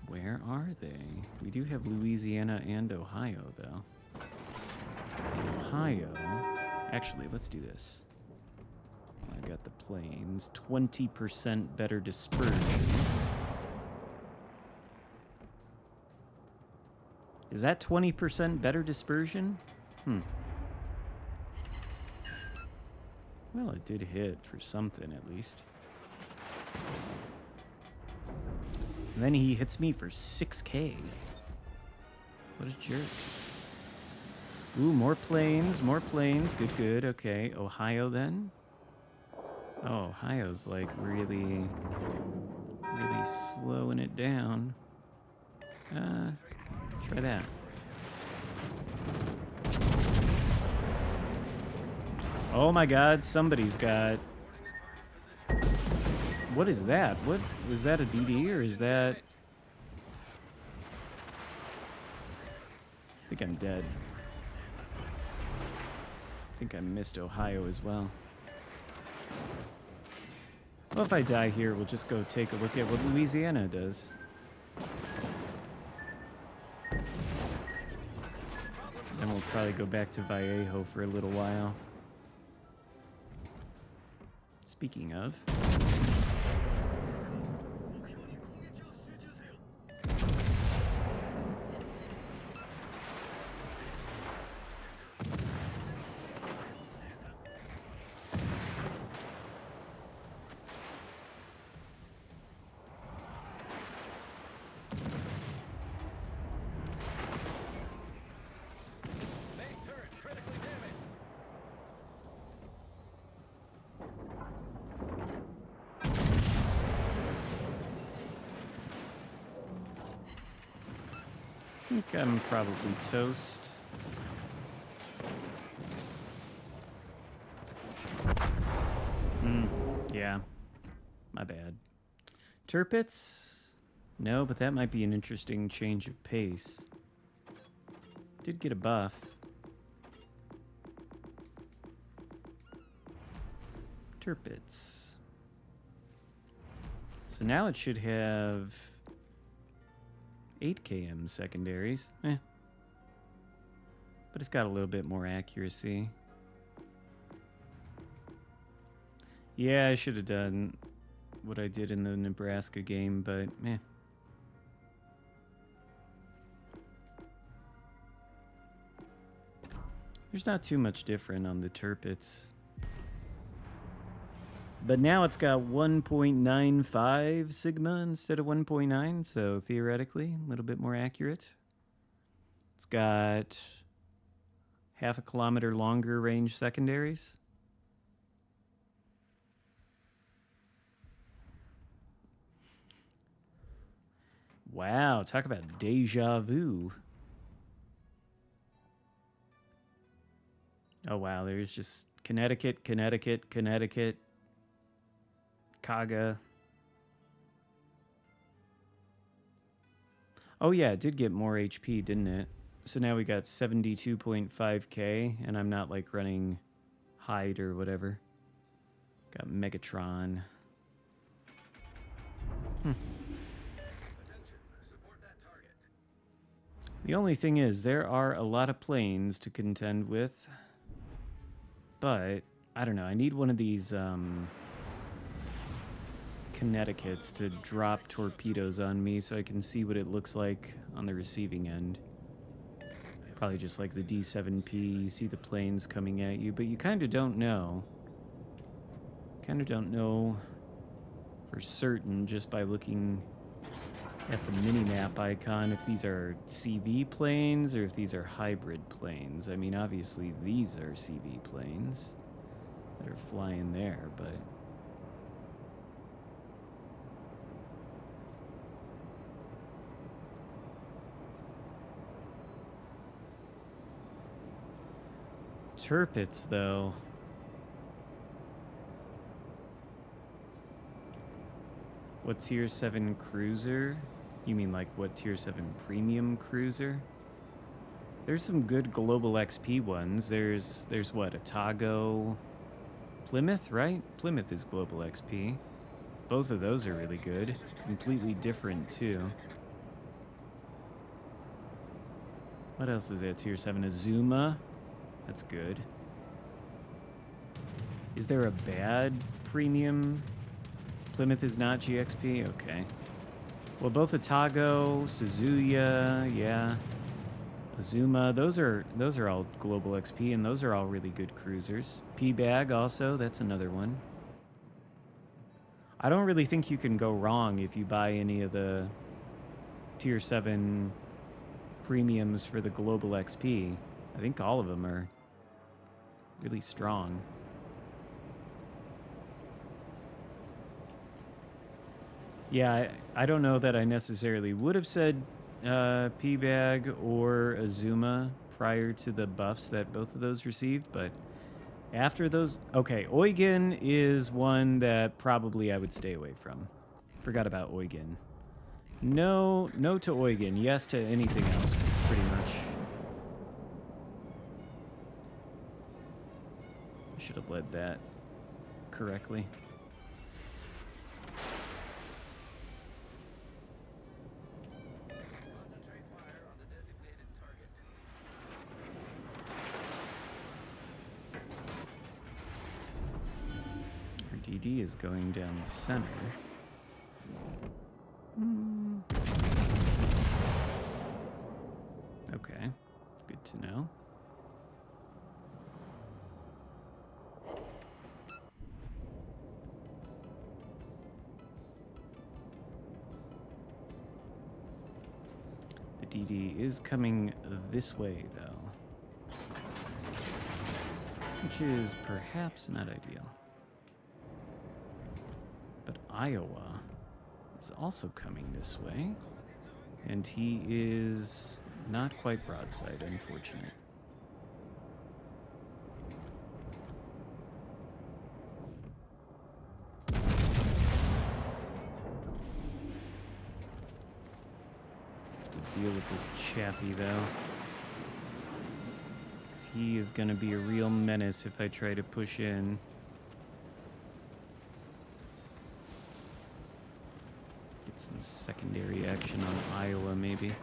Where are they? We do have Louisiana and Ohio, though. Ohio... Actually, let's do this. I got the planes. 20% better dispersion. Is that 20% better dispersion? Well, it did hit for something, at least. And then he hits me for 6K. What a jerk. Ooh, more planes, more planes. Good, good. Okay, Ohio then. Oh, Ohio's like really slowing it down. Try that. Oh my god, somebody's got... What is that? What was that, a DD or is that... I think I'm dead. I think I missed Ohio as well. Well, if I die here, we'll just go take a look at what Louisiana does. Then we'll probably go back to Vallejo for a little while. Speaking of... I think I'm probably toast. Yeah. My bad. Tirpitz? No, but that might be an interesting change of pace. Did get a buff. Tirpitz. So now it should have 8 km secondaries. But it's got a little bit more accuracy. Yeah, I should have done what I did in the Nebraska game, but there's not too much different on the Tirpitz. But now it's got 1.95 sigma instead of 1.9, so theoretically a little bit more accurate. It's got half a kilometer longer range secondaries. Wow, talk about deja vu. Oh wow, there's just Connecticut, Connecticut, Connecticut. Kaga. Oh yeah, it did get more HP, didn't it? So now we got 72.5k, and I'm not like running Hyde or whatever. Got Megatron. The only thing is, there are a lot of planes to contend with. But, I don't know, I need one of these, Connecticut's to drop torpedoes on me so I can see what it looks like on the receiving end. Probably just like the D7P, you see the planes coming at you, but you kind of don't know. Kind of don't know for certain just by looking at the mini-map icon if these are CV planes or if these are hybrid planes. I mean, obviously these are CV planes that are flying there, but Turpits, though. What tier 7 cruiser? You mean like what tier 7 premium cruiser? There's some good global XP ones. There's what, Otago, Plymouth, right? Plymouth is global XP. Both of those are really good. Completely different too. What else is at tier 7? Azuma. That's good. Is there a bad premium? Plymouth is not GXP? Okay. Well, both Otago, Suzuya, yeah. Azuma, those are all global XP, and those are all really good cruisers. P-Bag also, that's another one. I don't really think you can go wrong if you buy any of the tier 7 premiums for the global XP. I think all of them are really strong. Yeah, I don't know that I necessarily would have said P-Bag or Azuma prior to the buffs that both of those received, but after those... Okay, Eugen is one that probably I would stay away from. Forgot about Eugen. No to Eugen. Yes to anything else, pretty much. I should have led that correctly. DD is going down the center. Okay, good to know. The DD is coming this way, though, which is perhaps not ideal. But Iowa is also coming this way, and he is not quite broadside, unfortunate. Have to deal with this chappie, though, because he is going to be a real menace if I try to push in. Some secondary action on Iowa, maybe.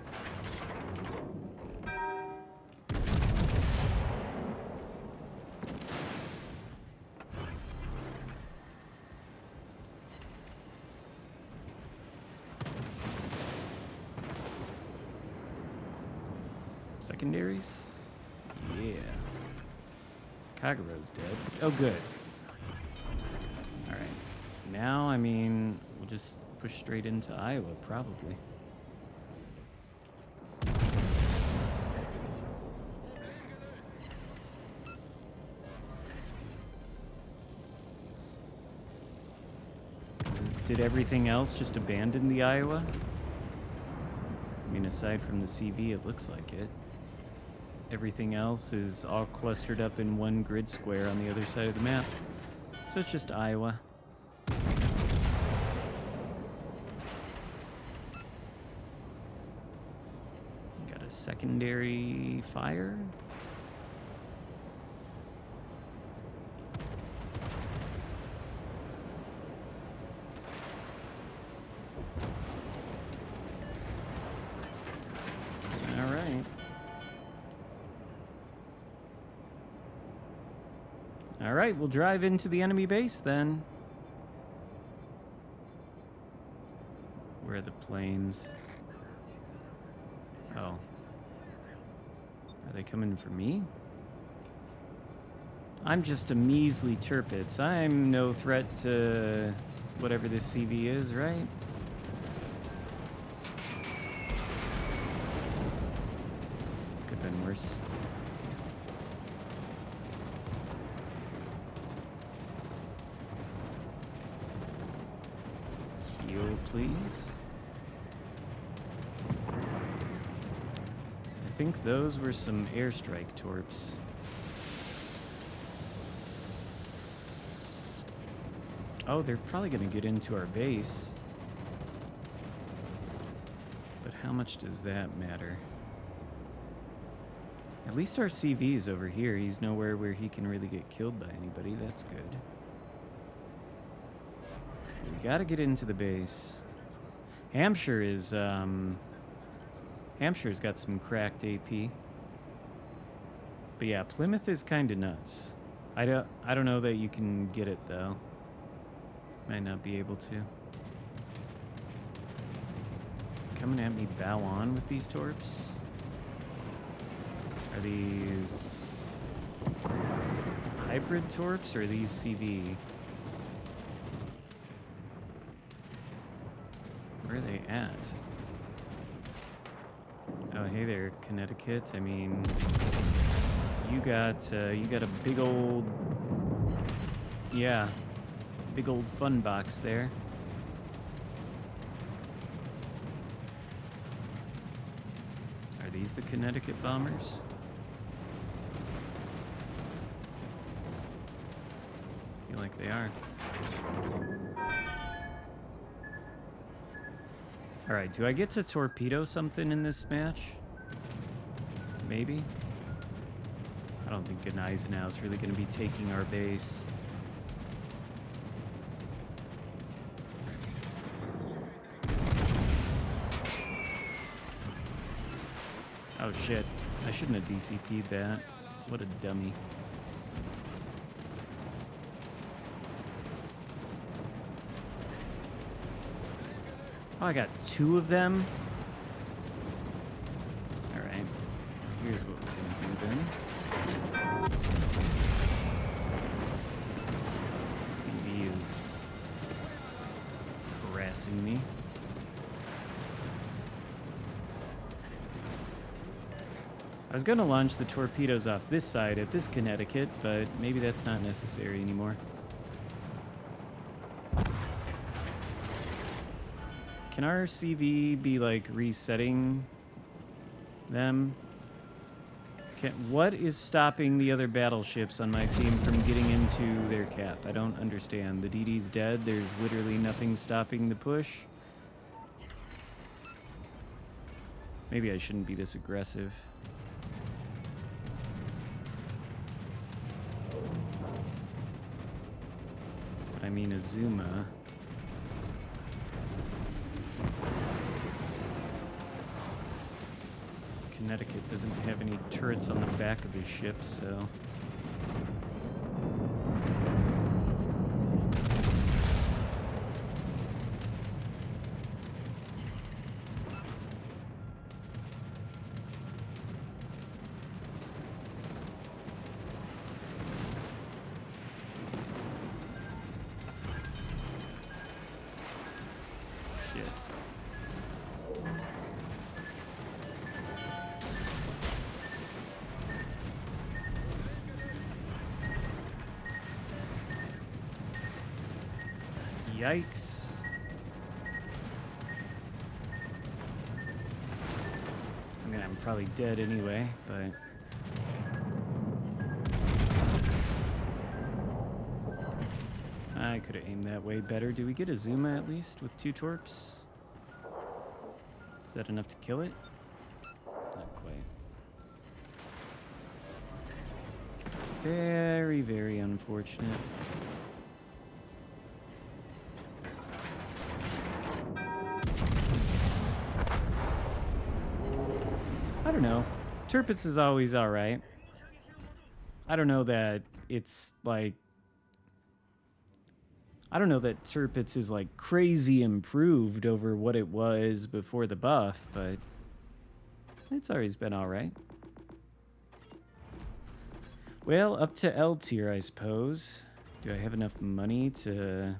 Secondaries? Yeah. Kagaro's dead. Oh, good. Alright. Now, I mean, we'll just push straight into Iowa, probably. Did everything else just abandon the Iowa? I mean, aside from the CV, it looks like it. Everything else is all clustered up in one grid square on the other side of the map. So it's just Iowa. Secondary fire. All right. All right, we'll drive into the enemy base then. Where are the planes? Oh. Are they coming for me? I'm just a measly Turpits. I'm no threat to whatever this CV is, right? Could have been worse. Heal, please. I think those were some airstrike torps. Oh, they're probably going to get into our base. But how much does that matter? At least our CV is over here. He's nowhere where he can really get killed by anybody. That's good. We got to get into the base. Hampshire is, Hampshire's got some cracked AP. But yeah, Plymouth is kind of nuts. I don't know that you can get it, though. Might not be able to. Coming at me bow on with these torps? Are these hybrid torps or are these CV? Where are they at? Oh, hey there, Connecticut. I mean, you got a big old, yeah, big old fun box there. Are these the Connecticut bombers? I feel like they are. All right, do I get to torpedo something in this match? Maybe? I don't think Gneisenau is really going to be taking our base. Oh shit, I shouldn't have DCP'd that. What a dummy. Oh, I got 2 of them? Alright, here's what we're gonna do then. CV is harassing me. I was gonna launch the torpedoes off this side at this Connecticut, but maybe that's not necessary anymore. Can our CV be like resetting them? What is stopping the other battleships on my team from getting into their cap? I don't understand. The DD's dead. There's literally nothing stopping the push. Maybe I shouldn't be this aggressive. I mean, Azuma. Connecticut doesn't have any turrets on the back of his ship, so... Yikes. I mean, I'm probably dead anyway, but... I could have aimed that way better. Do we get a Zuma at least with 2 torps? Is that enough to kill it? Not quite. Very, very unfortunate. I don't know. Tirpitz is always alright. I don't know that it's like... I don't know that Tirpitz is like crazy improved over what it was before the buff, but it's always been alright. Well, up to L tier, I suppose. Do I have enough money to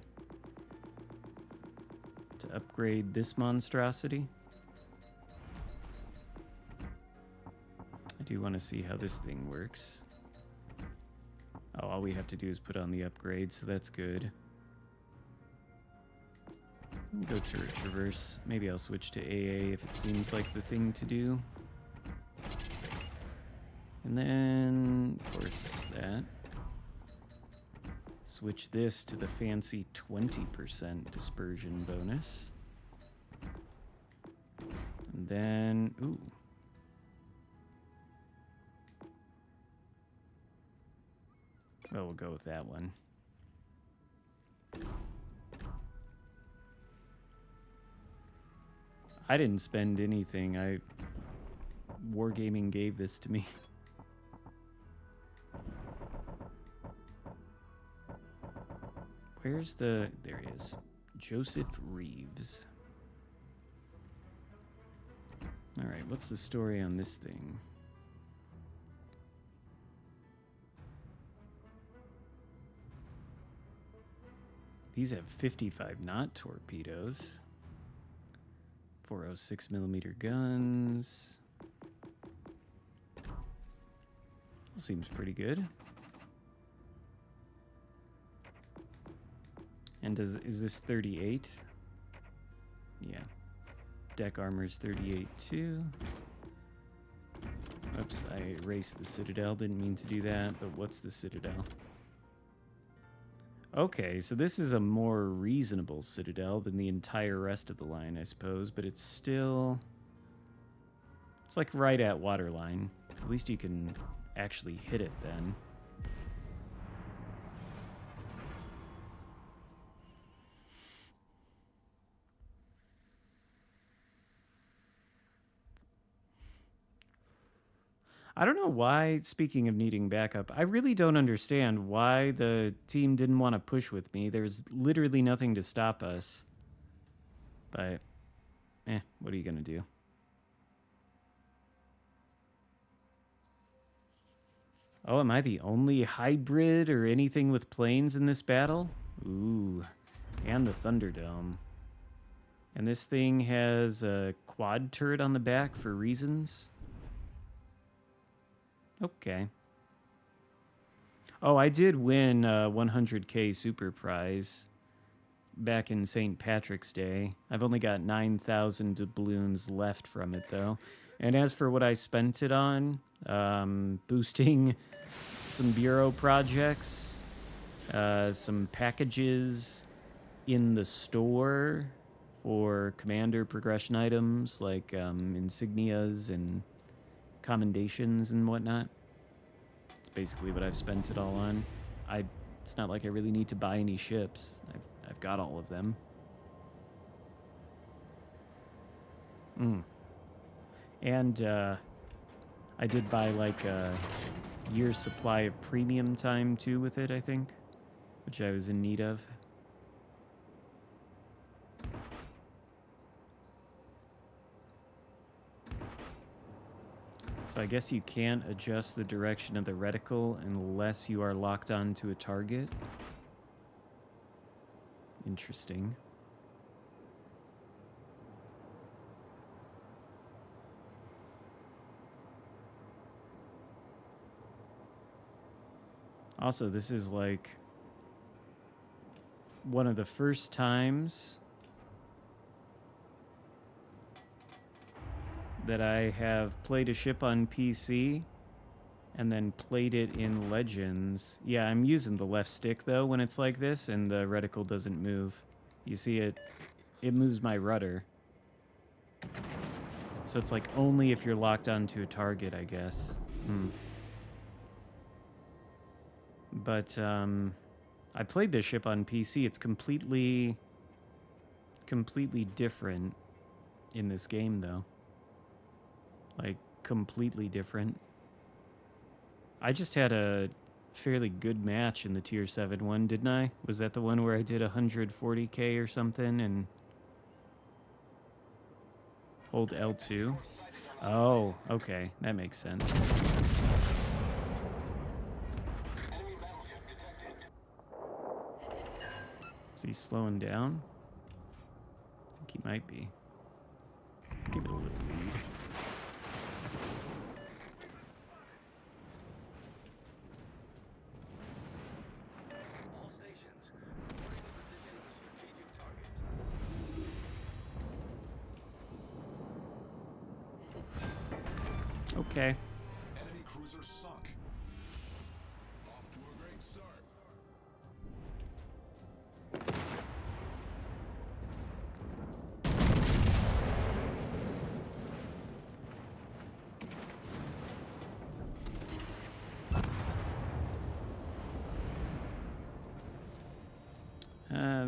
upgrade this monstrosity? I do want to see how this thing works. Oh, all we have to do is put on the upgrade, so that's good. Go turret traverse. Maybe I'll switch to AA if it seems like the thing to do. And then, of course, that. Switch this to the fancy 20% dispersion bonus. And then, ooh. Well, we'll go with that one. I didn't spend anything. Wargaming gave this to me. Where's the... There he is. Joseph Reeves. Alright, what's the story on this thing? These have 55 knot torpedoes. 406 millimeter guns. Seems pretty good. And is this 38? Yeah. Deck armor's 38 too. Oops, I erased the Citadel. Didn't mean to do that, but what's the Citadel? Okay, so this is a more reasonable Citadel than the entire rest of the line, I suppose, but it's still... It's like right at waterline. At least you can actually hit it then. I don't know why, speaking of needing backup, I really don't understand why the team didn't want to push with me. There's literally nothing to stop us. But, what are you going to do? Oh, am I the only hybrid or anything with planes in this battle? Ooh, and the Thunderdome. And this thing has a quad turret on the back for reasons. Okay. Oh, I did win 100K Super Prize back in St. Patrick's Day. I've only got 9,000 doubloons left from it, though. And as for what I spent it on, boosting some bureau projects, some packages in the store for commander progression items like insignias and commendations and whatnot. It's basically what I've spent it all on. It's not like I really need to buy any ships. I've got all of them. And I did buy like a year's supply of premium time too with it, I think, which I was in need of. So I guess you can't adjust the direction of the reticle unless you are locked onto a target. Interesting. Also, this is like one of the first times that I have played a ship on PC and then played it in Legends. Yeah, I'm using the left stick though when it's like this and the reticle doesn't move. You see it moves my rudder. So it's like only if you're locked onto a target, I guess. But I played this ship on PC. It's completely different in this game though. Like, completely different. I just had a fairly good match in the Tier 7 one, didn't I? Was that the one where I did 140k or something and hold L2? Oh, okay. That makes sense. Is he slowing down? I think he might be. Give it a little lead. Okay. Enemy cruiser sunk. Off to a great start.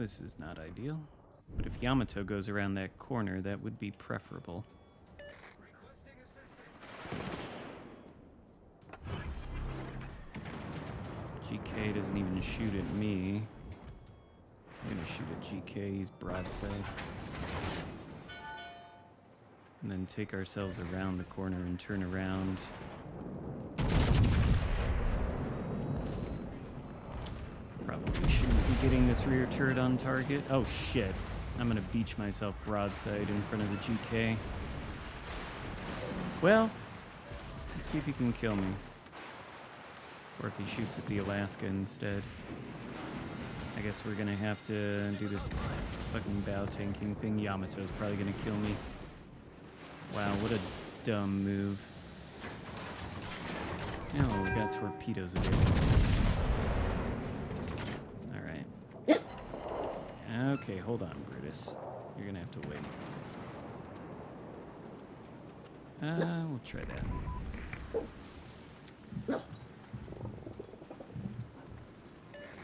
This is not ideal. But if Yamato goes around that corner, that would be preferable. Requesting assistance. GK doesn't even shoot at me. I'm gonna shoot at GK, he's broadside. And then take ourselves around the corner and turn around. Probably shouldn't be getting this rear turret on target. Oh shit. I'm gonna beach myself broadside in front of the GK. Well, let's see if he can kill me. Or if he shoots at the Alaska instead. I guess we're gonna have to do this fucking bow tanking thing. Yamato's probably gonna kill me. Wow, what a dumb move. Oh, we got torpedoes available. Alright. Okay, hold on, Brutus. You're gonna have to wait. We'll try that.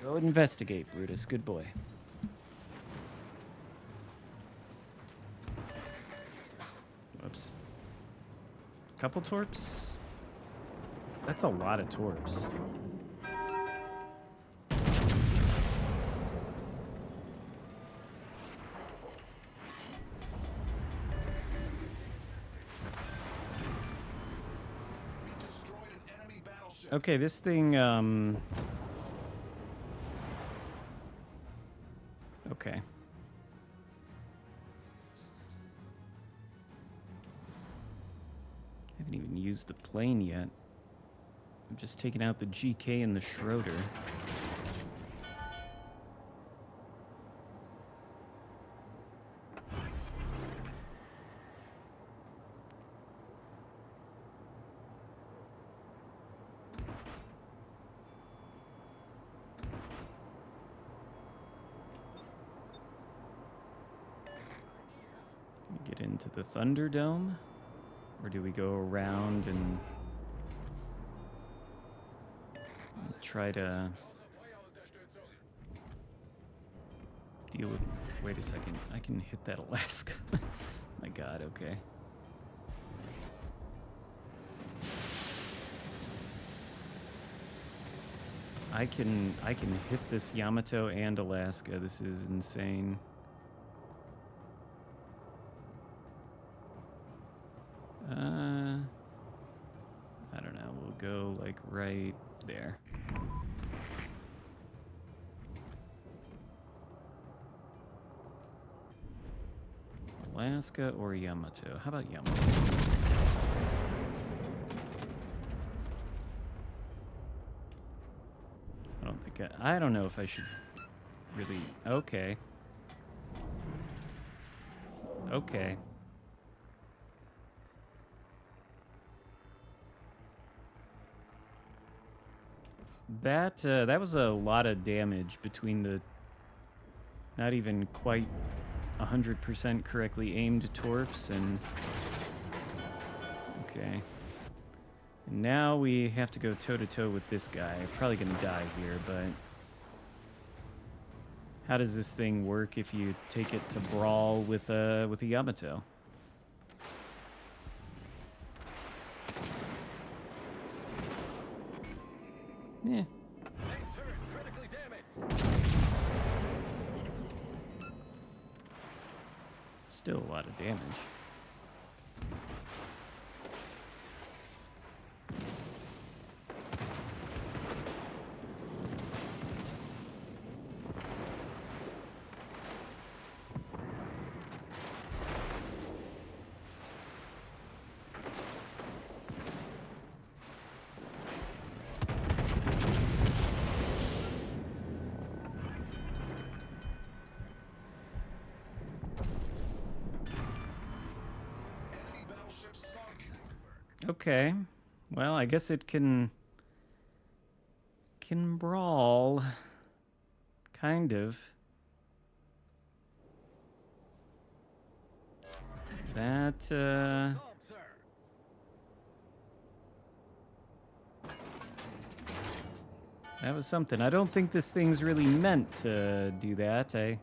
Go investigate, Brutus. Good boy. Whoops. Couple torps? That's a lot of torps. Okay, this thing, okay. Haven't even used the plane yet. I'm just taking out the GK and the Schroeder. Get into the Thunderdome? Or do we go around and try to deal with... Wait a second. I can hit that Alaska. My god, okay. I can hit this Yamato and Alaska. This is insane. I don't know. We'll go like right there. Alaska or Yamato? How about Yamato? I don't think I don't know if I should really... Okay. Okay. That was a lot of damage between the not even quite 100% correctly aimed torps and... Okay. And now we have to go toe-to-toe with this guy. Probably gonna die here, but... How does this thing work if you take it to brawl with a Yamato? Yeah. Still a lot of damage. Okay. Well, I guess it can brawl. Kind of. That, That was something. I don't think this thing's really meant to do that. I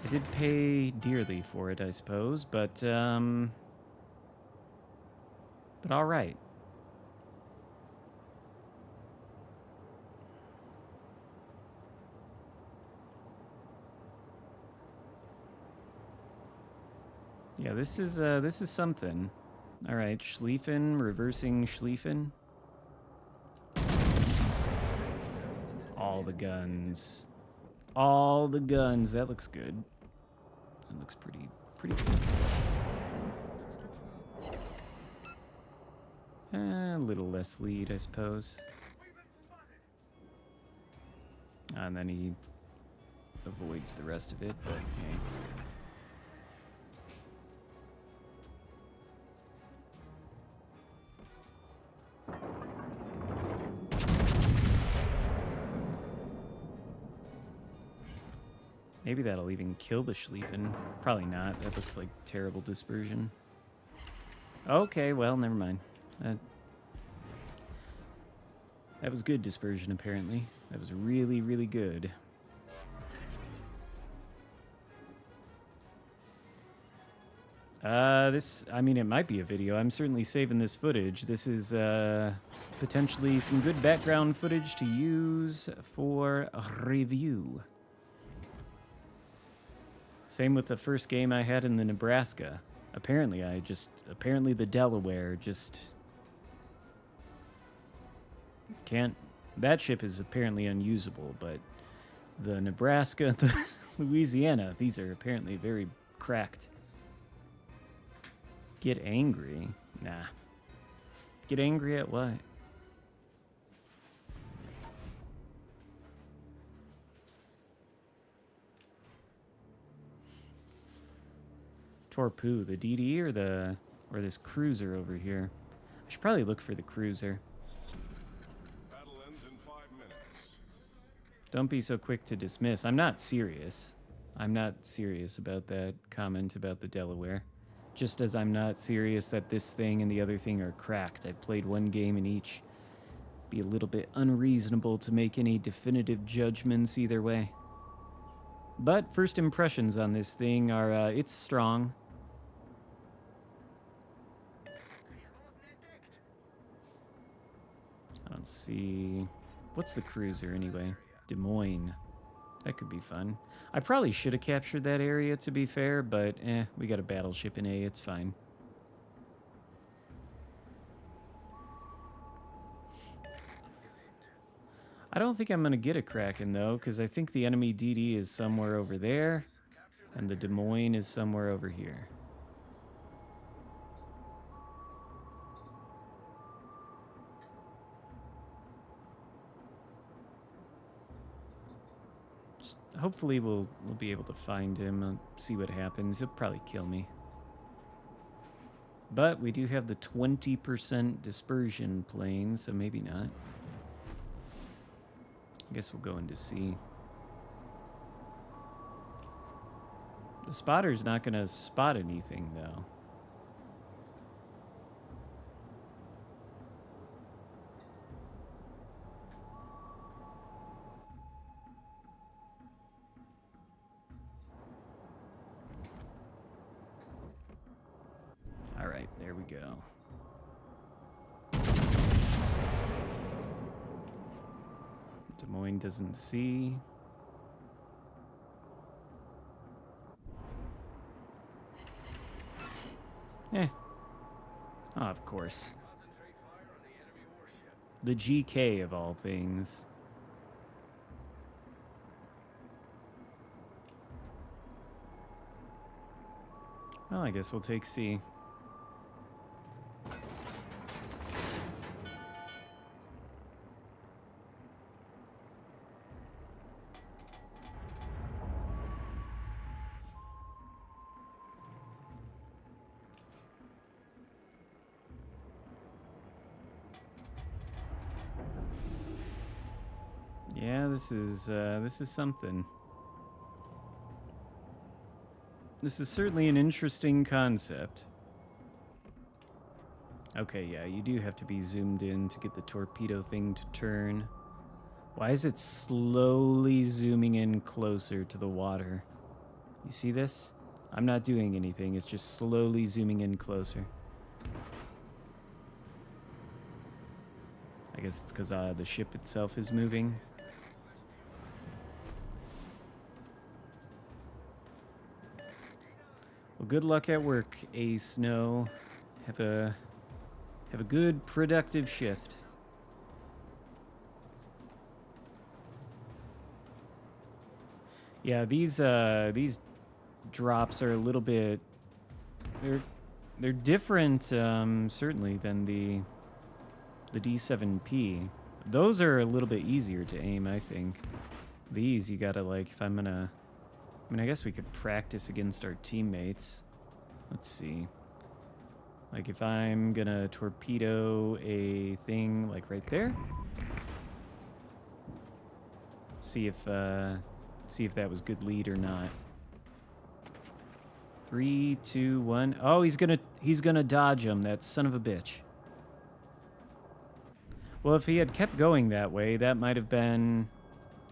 did pay dearly for it, I suppose, but all right. Yeah, this is something. All right, Schlieffen, reversing Schlieffen. All the guns. All the guns. That looks good. That looks pretty good. A little less lead, I suppose. And then he avoids the rest of it, but hey. Maybe that'll even kill the Schlieffen. Probably not. That looks like terrible dispersion. Okay, well, never mind. That was good dispersion, apparently. That was really, really good. I mean, it might be a video. I'm certainly saving this footage. This is, potentially some good background footage to use for a review. Same with the first game I had in the Nebraska. Apparently the Delaware just can't, that ship is apparently unusable, but the Nebraska, the Louisiana, these are apparently very cracked. Get angry? Nah. Get angry at what? Torpu, the DD or this cruiser over here? I should probably look for the cruiser. Battle ends in 5 minutes. Don't be so quick to dismiss. I'm not serious. I'm not serious about that comment about the Delaware. Just as I'm not serious that this thing and the other thing are cracked. I've played one game in each. Be a little bit unreasonable to make any definitive judgments either way. But first impressions on this thing are, it's strong. I don't see... What's the cruiser anyway? Des Moines. That could be fun. I probably should have captured that area, to be fair, but we got a battleship in A, it's fine. I don't think I'm going to get a Kraken, though, because I think the enemy DD is somewhere over there, and the Des Moines is somewhere over here. Hopefully we'll be able to find him and see what happens. He'll probably kill me. But we do have the 20% dispersion plane, so maybe not. I guess we'll go into C. The spotter's not going to spot anything, though. All right, there we go. Des Moines doesn't see. Oh, of course. Concentrate fire on the enemy warship. The GK of all things. Well, I guess we'll take C. Yeah, this is something. This is certainly an interesting concept. Okay, yeah, you do have to be zoomed in to get the torpedo thing to turn. Why is it slowly zooming in closer to the water? You see this? I'm not doing anything. It's just slowly zooming in closer. I guess it's because the ship itself is moving. Well, good luck at work, A Snow. Have a good productive shift. Yeah, these drops are a little bit. They're different, certainly, than the D7P. Those are a little bit easier to aim, I think. These you gotta like. If I'm gonna, I mean, I guess we could practice against our teammates. Let's see. Like if I'm gonna torpedo a thing like right there. See if that was good lead or not. 3, 2, 1. Oh, he's gonna dodge him. That son of a bitch. Well, if he had kept going that way, that might have been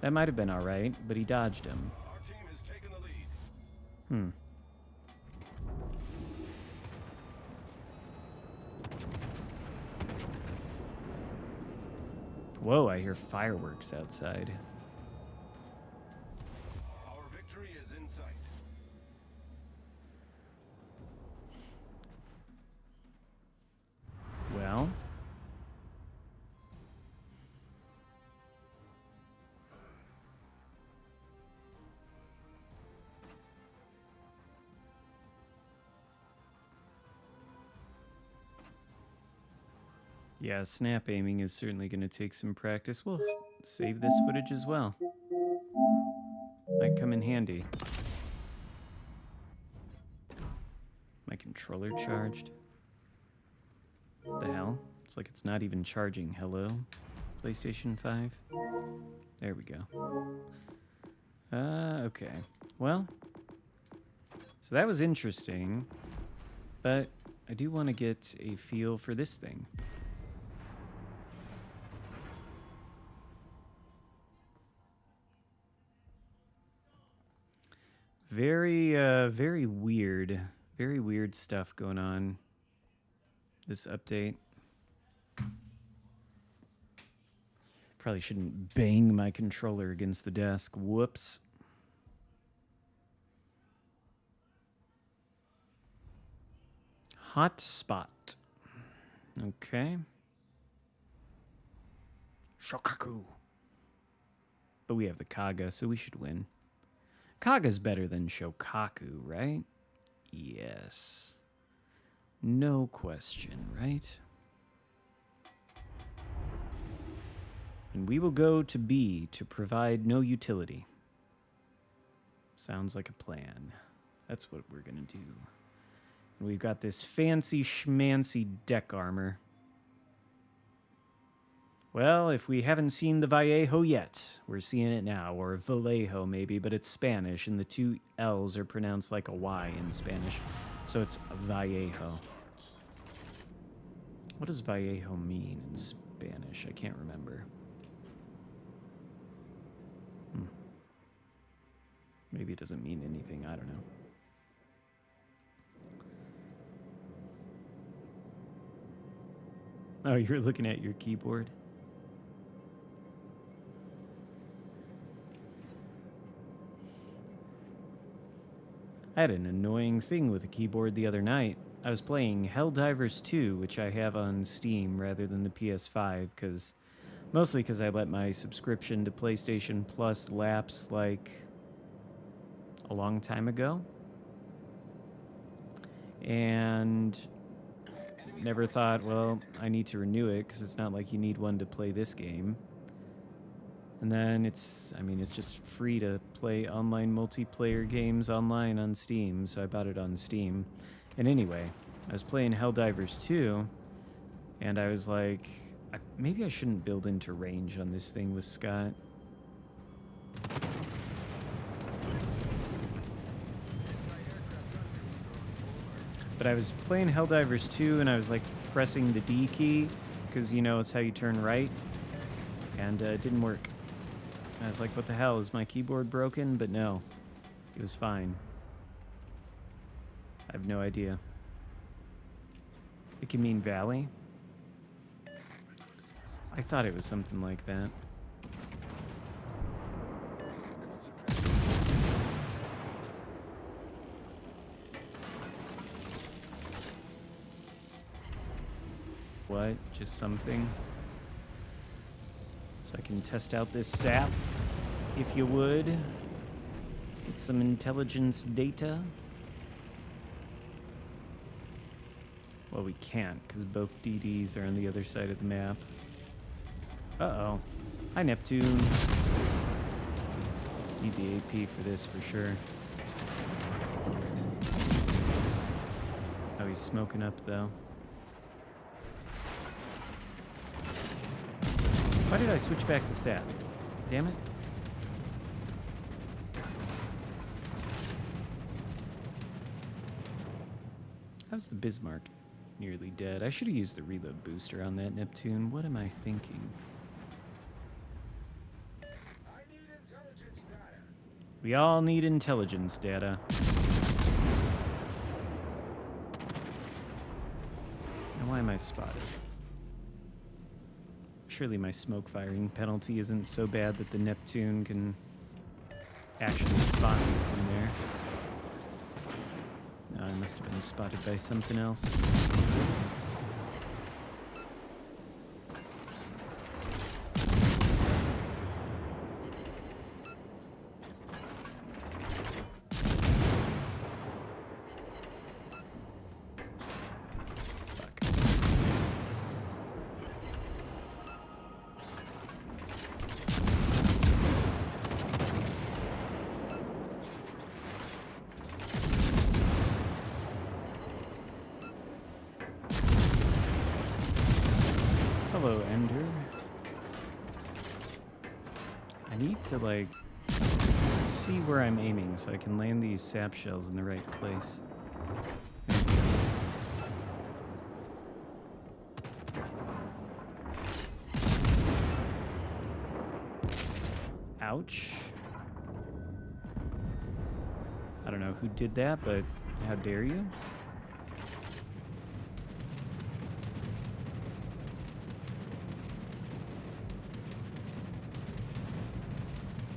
all right. But he dodged him. Our team has taken the lead. Whoa! I hear fireworks outside. Our victory is in sight. Well. Yeah, snap aiming is certainly going to take some practice. We'll save this footage as well. Might come in handy. My controller charged. What the hell? It's like it's not even charging. Hello? PlayStation 5? There we go. Okay. Well, so that was interesting, but I do want to get a feel for this thing. Very weird stuff going on. This update. Probably shouldn't bang my controller against the desk. Whoops. Hotspot. Okay. Shokaku. But we have the Kaga, so we should win. Kaga's better than Shokaku, right? Yes. No question, right? And we will go to B to provide no utility. Sounds like a plan. That's what we're gonna do. And we've got this fancy schmancy deck armor. Well, if we haven't seen the Vallejo yet, we're seeing it now, or Vallejo maybe, but it's Spanish, and the two L's are pronounced like a Y in Spanish, so it's Vallejo. What does Vallejo mean in Spanish? I can't remember. Maybe it doesn't mean anything, I don't know. Oh, you're looking at your keyboard? I had an annoying thing with a keyboard the other night. I was playing Helldivers 2, which I have on Steam rather than the PS5, mostly because I let my subscription to PlayStation Plus lapse like a long time ago. And never thought, well, I need to renew it because it's not like you need one to play this game. And then it's just free to play online multiplayer games online on Steam, so I bought it on Steam. And anyway, I was playing Helldivers 2, and I was like, maybe I shouldn't build into range on this thing with Scott. But I was playing Helldivers 2, and I was like pressing the D key, because, you know, it's how you turn right, and it didn't work. I was like, what the hell? Is my keyboard broken? But no, it was fine. I have no idea. It can mean valley. I thought it was something like that. What? Just something? So I can test out this sap, if you would. Get some intelligence data. Well, we can't, because both DDs are on the other side of the map. Uh-oh. Hi, Neptune. Need the AP for this, for sure. Oh, he's smoking up, though. Why did I switch back to sap? Damn it. How's the Bismarck nearly dead? I should have used the reload booster on that Neptune. What am I thinking? I need intelligence data. We all need intelligence data. Now, why am I spotted? Surely my smoke firing penalty isn't so bad that the Neptune can actually spot me from there. No, I must have been spotted by something else. Hello, Ender. I need to, like, see where I'm aiming so I can land these sap shells in the right place. Ouch. I don't know who did that, but how dare you?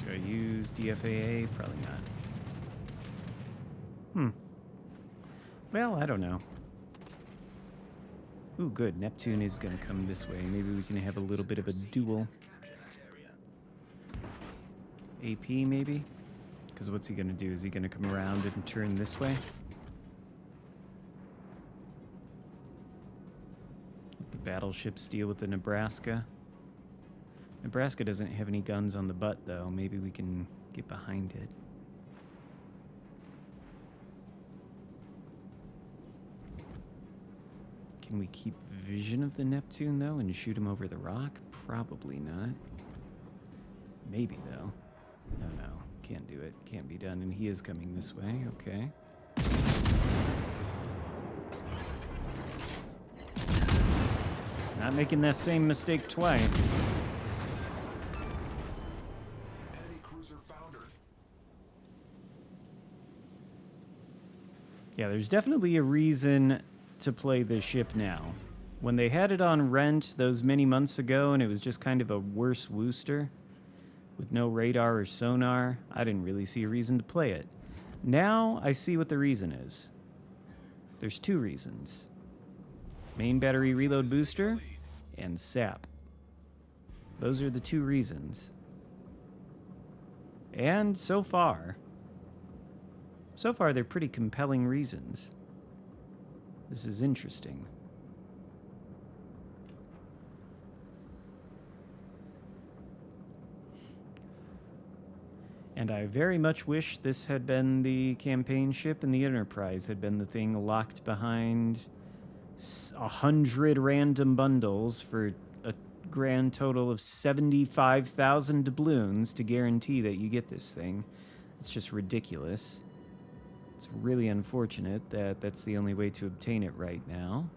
Do I use DFAA? Probably not. Well, I don't know. Ooh, good. Neptune is gonna come this way. Maybe we can have a little bit of a duel. AP, maybe? Because what's he gonna do? Is he gonna come around and turn this way? Let the battleships deal with the Nebraska. Nebraska doesn't have any guns on the butt, though. Maybe we can get behind it. Can we keep vision of the Neptune, though, and shoot him over the rock? Probably not. Maybe, though. No, can't do it. Can't be done, and he is coming this way. Okay. Not making that same mistake twice. Enemy cruiser foundered. Yeah, there's definitely a reason to play this ship now. When they had it on rent those many months ago and it was just kind of a worse Wooster with no radar or sonar, I didn't really see a reason to play it. Now I see what the reason is. There's two reasons. Main battery reload booster and sap. Those are the two reasons. And so far they're pretty compelling reasons. This is interesting. And I very much wish this had been the campaign ship and the Enterprise had been the thing locked behind 100 random bundles for a grand total of 75,000 doubloons to guarantee that you get this thing. It's just ridiculous. It's really unfortunate that that's the only way to obtain it right now.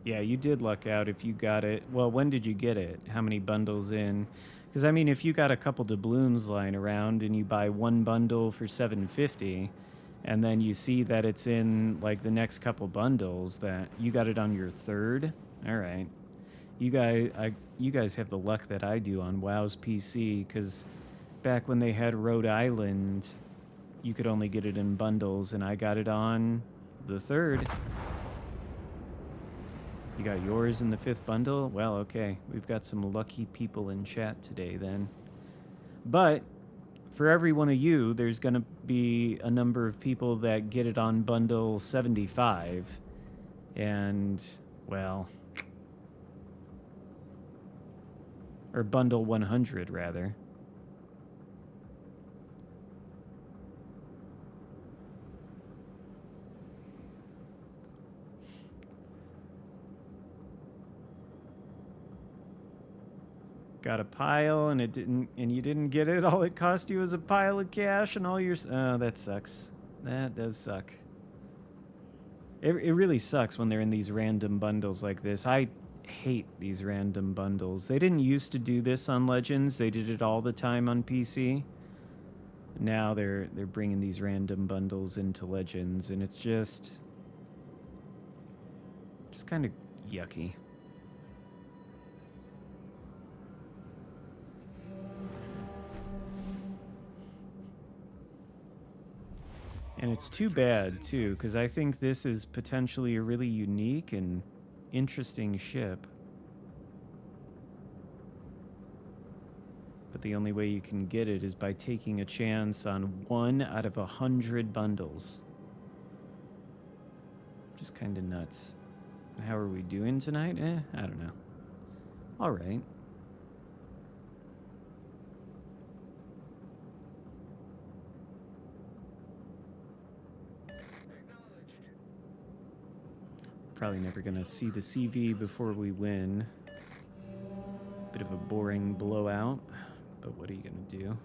Yeah, you did luck out if you got it. Well, when did you get it? How many bundles in? Because I mean, if you got a couple doubloons lying around and you buy one bundle for 750, and then you see that it's in like the next couple bundles, that you got it on your third. All right, you guys have the luck that I do on WoW's PC. Because back when they had Rhode Island, you could only get it in bundles, and I got it on the third. You got yours in the 5th bundle? Well, okay. We've got some lucky people in chat today then. But for every one of you, there's going to be a number of people that get it on bundle 75. And, well, or bundle 100 rather. Got a pile and you didn't get it. All it cost you was a pile of cash and all your. Oh, that sucks. That does suck. It really sucks when they're in these random bundles like this. I hate these random bundles. They didn't used to do this on Legends. They did it all the time on PC. Now they're bringing these random bundles into Legends, and it's just kind of yucky. And it's too bad, too, because I think this is potentially a really unique and interesting ship. But the only way you can get it is by taking a chance on 1 out of 100 bundles. Just kind of nuts. How are we doing tonight? I don't know. All right. Probably never gonna see the CV before we win. Bit of a boring blowout, but what are you gonna do?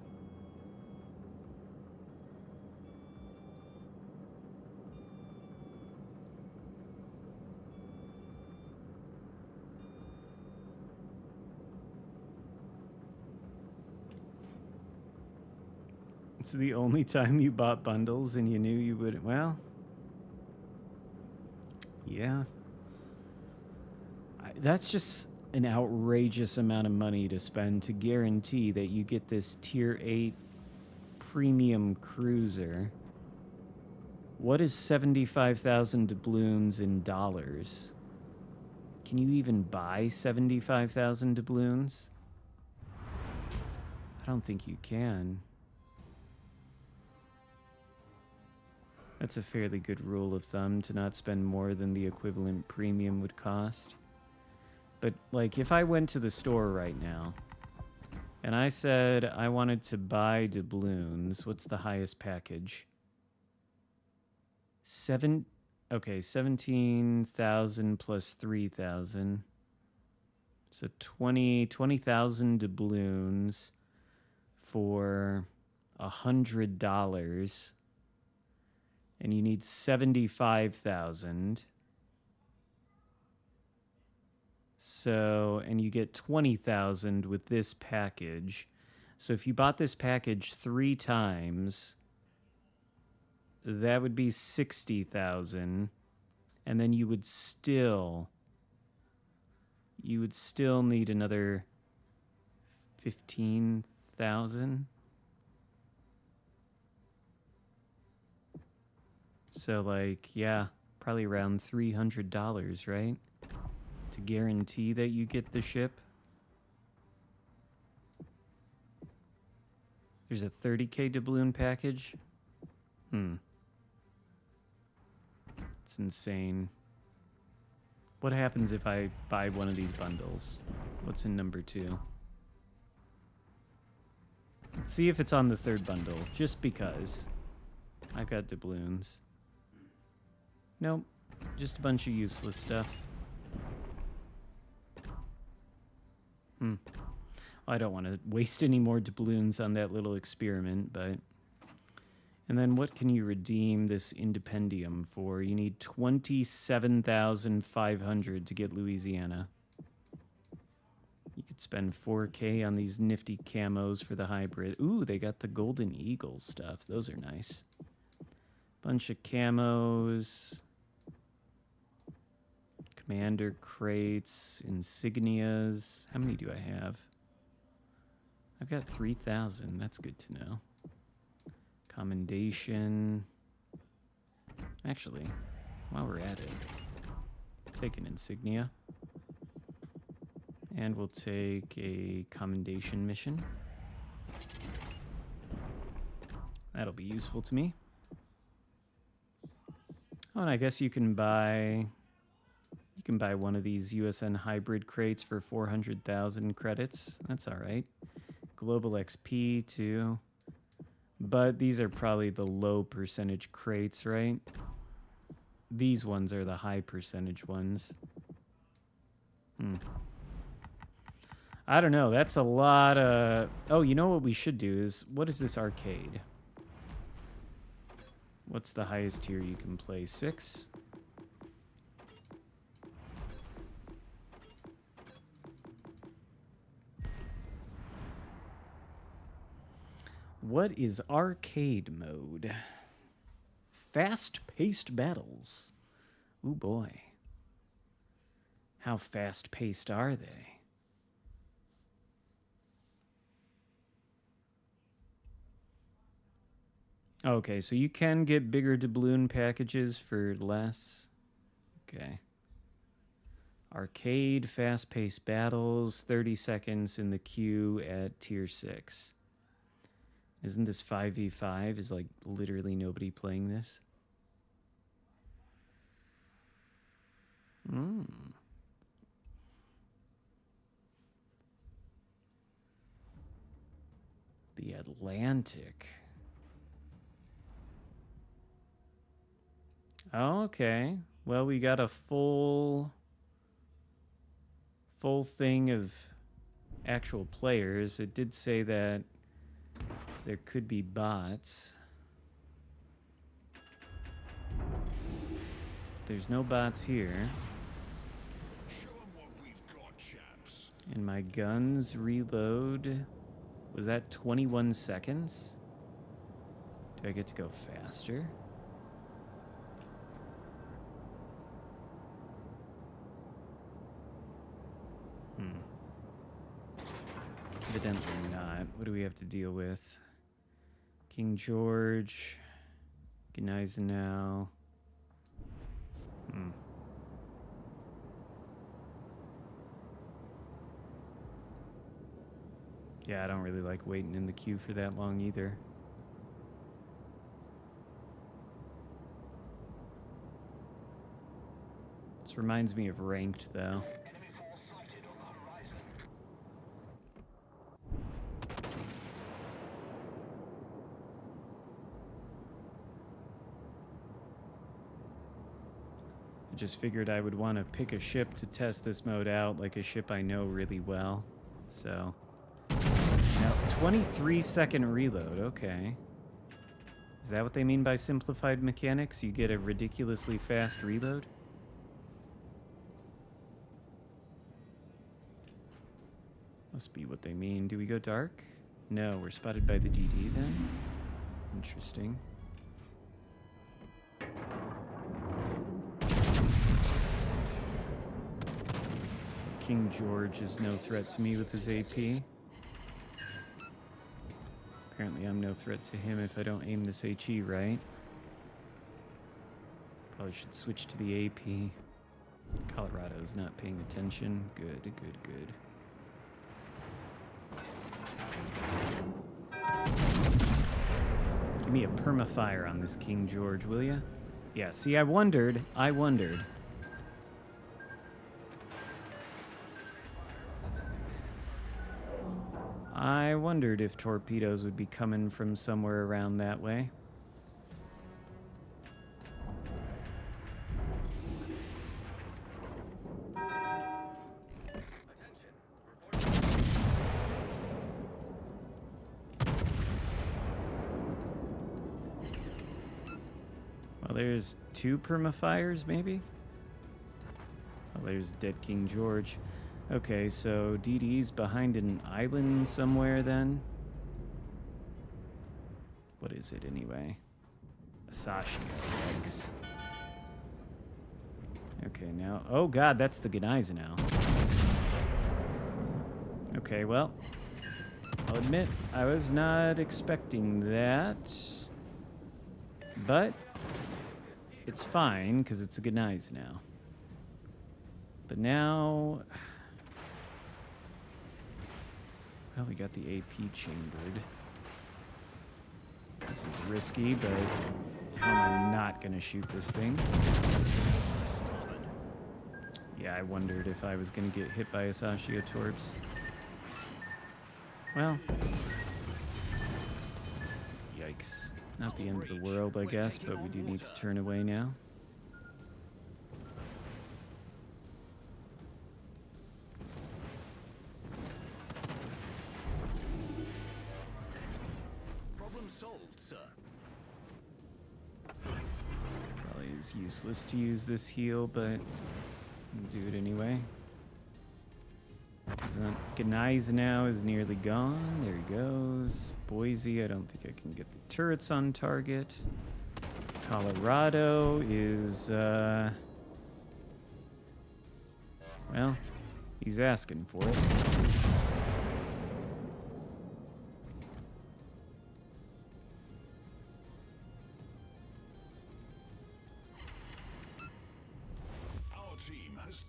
It's the only time you bought bundles and you knew you would. Well, yeah. That's just an outrageous amount of money to spend to guarantee that you get this tier 8 premium cruiser. What is 75,000 doubloons in dollars? Can you even buy 75,000 doubloons? I don't think you can. That's a fairly good rule of thumb, to not spend more than the equivalent premium would cost. But, like, if I went to the store right now, and I said I wanted to buy doubloons, what's the highest package? 17,000 plus 3,000. So 20,000 doubloons for $100. And you need 75,000. So, and you get 20,000 with this package. So if you bought this package 3 times, that would be 60,000. And then you would still need another 15,000. So, like, yeah, probably around $300, right? To guarantee that you get the ship. There's a 30k doubloon package. It's insane. What happens if I buy one of these bundles? What's in number 2? Let's see if it's on the 3rd bundle, just because. I've got doubloons. Nope, just a bunch of useless stuff. Well, I don't want to waste any more doubloons on that little experiment, but... And then what can you redeem this Independium for? You need 27,500 to get Louisiana. You could spend 4K on these nifty camos for the hybrid. Ooh, they got the Golden Eagle stuff. Those are nice. Bunch of camos. Commander crates, insignias. How many do I have? I've got 3,000. That's good to know. Commendation. Actually, while we're at it, take an insignia. And we'll take a commendation mission. That'll be useful to me. Oh, and I guess you can buy one of these USN hybrid crates for 400,000 credits. That's all right. Global XP too. But these are probably the low percentage crates, right? These ones are the high percentage ones. I don't know. That's a lot of... Oh, you know what we should do is... What is this arcade? What's the highest tier you can play? 6? What is arcade mode? Fast-paced battles. Ooh, boy. How fast-paced are they? Okay, so you can get bigger doubloon packages for less. Okay. Arcade, fast-paced battles, 30 seconds in the queue at tier 6. Isn't this 5v5? Is like literally nobody playing this? The Atlantic. Oh, okay. Well, we got a full thing of actual players. It did say that there could be bots. There's no bots here. Show 'em what we've got, chaps. And my guns reload. Was that 21 seconds? Do I get to go faster? Evidently not. What do we have to deal with? King George. Gneisenau. Yeah, I don't really like waiting in the queue for that long either. This reminds me of ranked, though. Just figured I would want to pick a ship to test this mode out, like a ship I know really well. So, now 23-second reload. Okay, is that what they mean by simplified mechanics? You get a ridiculously fast reload? Must be what they mean. Do we go dark? No, we're spotted by the DD then. Interesting. King George is no threat to me with his AP. Apparently I'm no threat to him if I don't aim this HE right. Probably should switch to the AP. Colorado's not paying attention. Good, good, good. Give me a permafire on this King George, will ya? Yeah, see, I wondered. I wondered if torpedoes would be coming from somewhere around that way. there's 2 permafires, maybe? Oh, there's dead King George. Okay, so DD's behind an island somewhere then. What is it anyway? Asashio, yikes. Okay, now... Oh god, that's the Gneisenau now. Okay, well... I'll admit, I was not expecting that. But... it's fine, because it's a Gneisenau now. But now... Well, we got the AP chambered. This is risky, but how am I not going to shoot this thing? Yeah, I wondered if I was going to get hit by Asashio Torps. Well. Yikes. Not the end of the world, I guess, but we do need to turn away now. It's useless to use this heal, but I'll do it anyway. Gneisenau is nearly gone. There he goes. Boise, I don't think I can get the turrets on target. Colorado is, well, he's asking for it.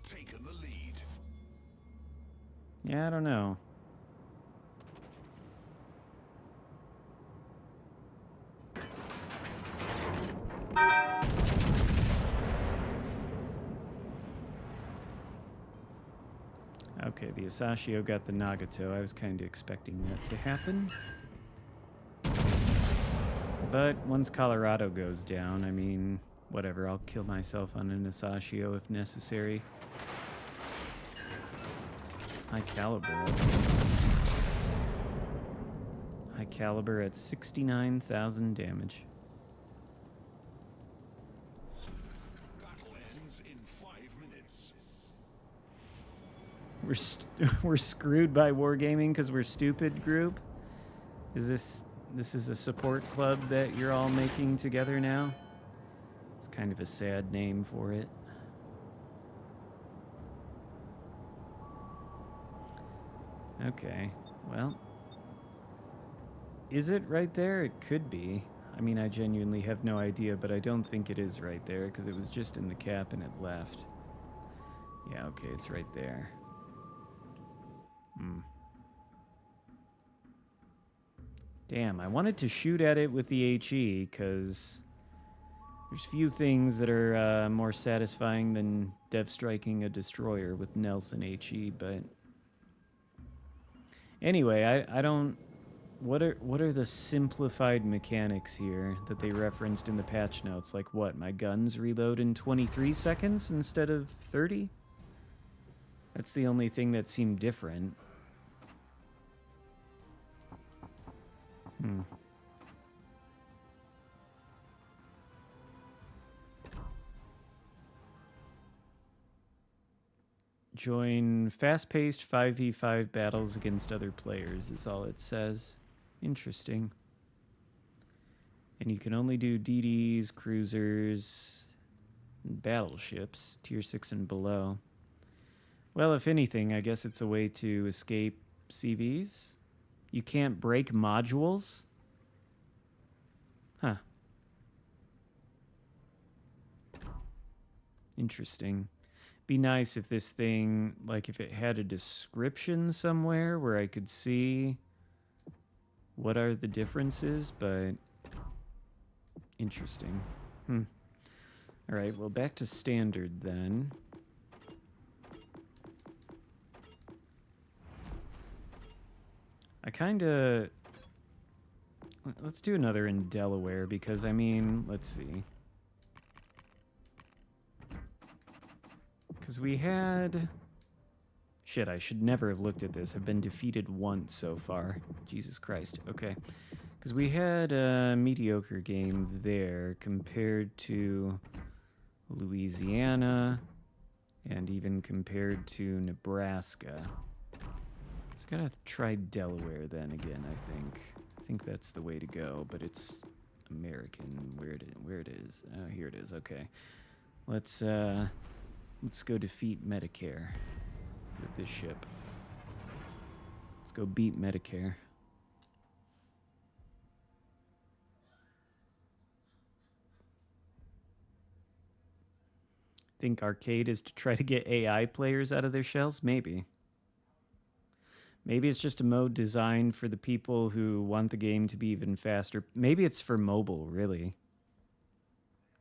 Taken the lead. Yeah, I don't know. Okay, the Asashio got the Nagato. I was kind of expecting that to happen. But once Colorado goes down, I mean, whatever, I'll kill myself on an Asashio if necessary. High caliber. High caliber at 69,000 damage. Battle ends in 5 minutes. We're screwed by wargaming because we're stupid, group? Is this is a support club that you're all making together now? It's kind of a sad name for it. Okay, well, is it right there? It could be. I mean, I genuinely have no idea, but I don't think it is right there because it was just in the cap and it left. Yeah, okay, it's right there. Damn, I wanted to shoot at it with the HE because there's few things that are more satisfying than dev striking a destroyer with Nelson HE, but anyway, I don't... What are the simplified mechanics here that they referenced in the patch notes? Like what, my guns reload in 23 seconds instead of 30? That's the only thing that seemed different. Join fast-paced 5v5 battles against other players is all it says. Interesting. And you can only do DDs, cruisers, and battleships, tier 6 and below. Well, if anything, I guess it's a way to escape CVs. You can't break modules? Huh. Interesting. Be nice if this thing, like if it had a description somewhere where I could see what are the differences, but interesting. All right, well, back to standard then. I kind of... Let's do another in Delaware because, I mean, let's see. Because we had... Shit, I should never have looked at this. I've been defeated once so far. Jesus Christ. Okay. Because we had a mediocre game there compared to Louisiana and even compared to Nebraska. So gotta try Delaware then again, I think. I think that's the way to go, but it's American. Where it is. Oh, here it is. Okay. Let's go defeat Medicare with this ship. Let's go beat Medicare. Think arcade is to try to get AI players out of their shells? Maybe. Maybe it's just a mode designed for the people who want the game to be even faster. Maybe it's for mobile, really.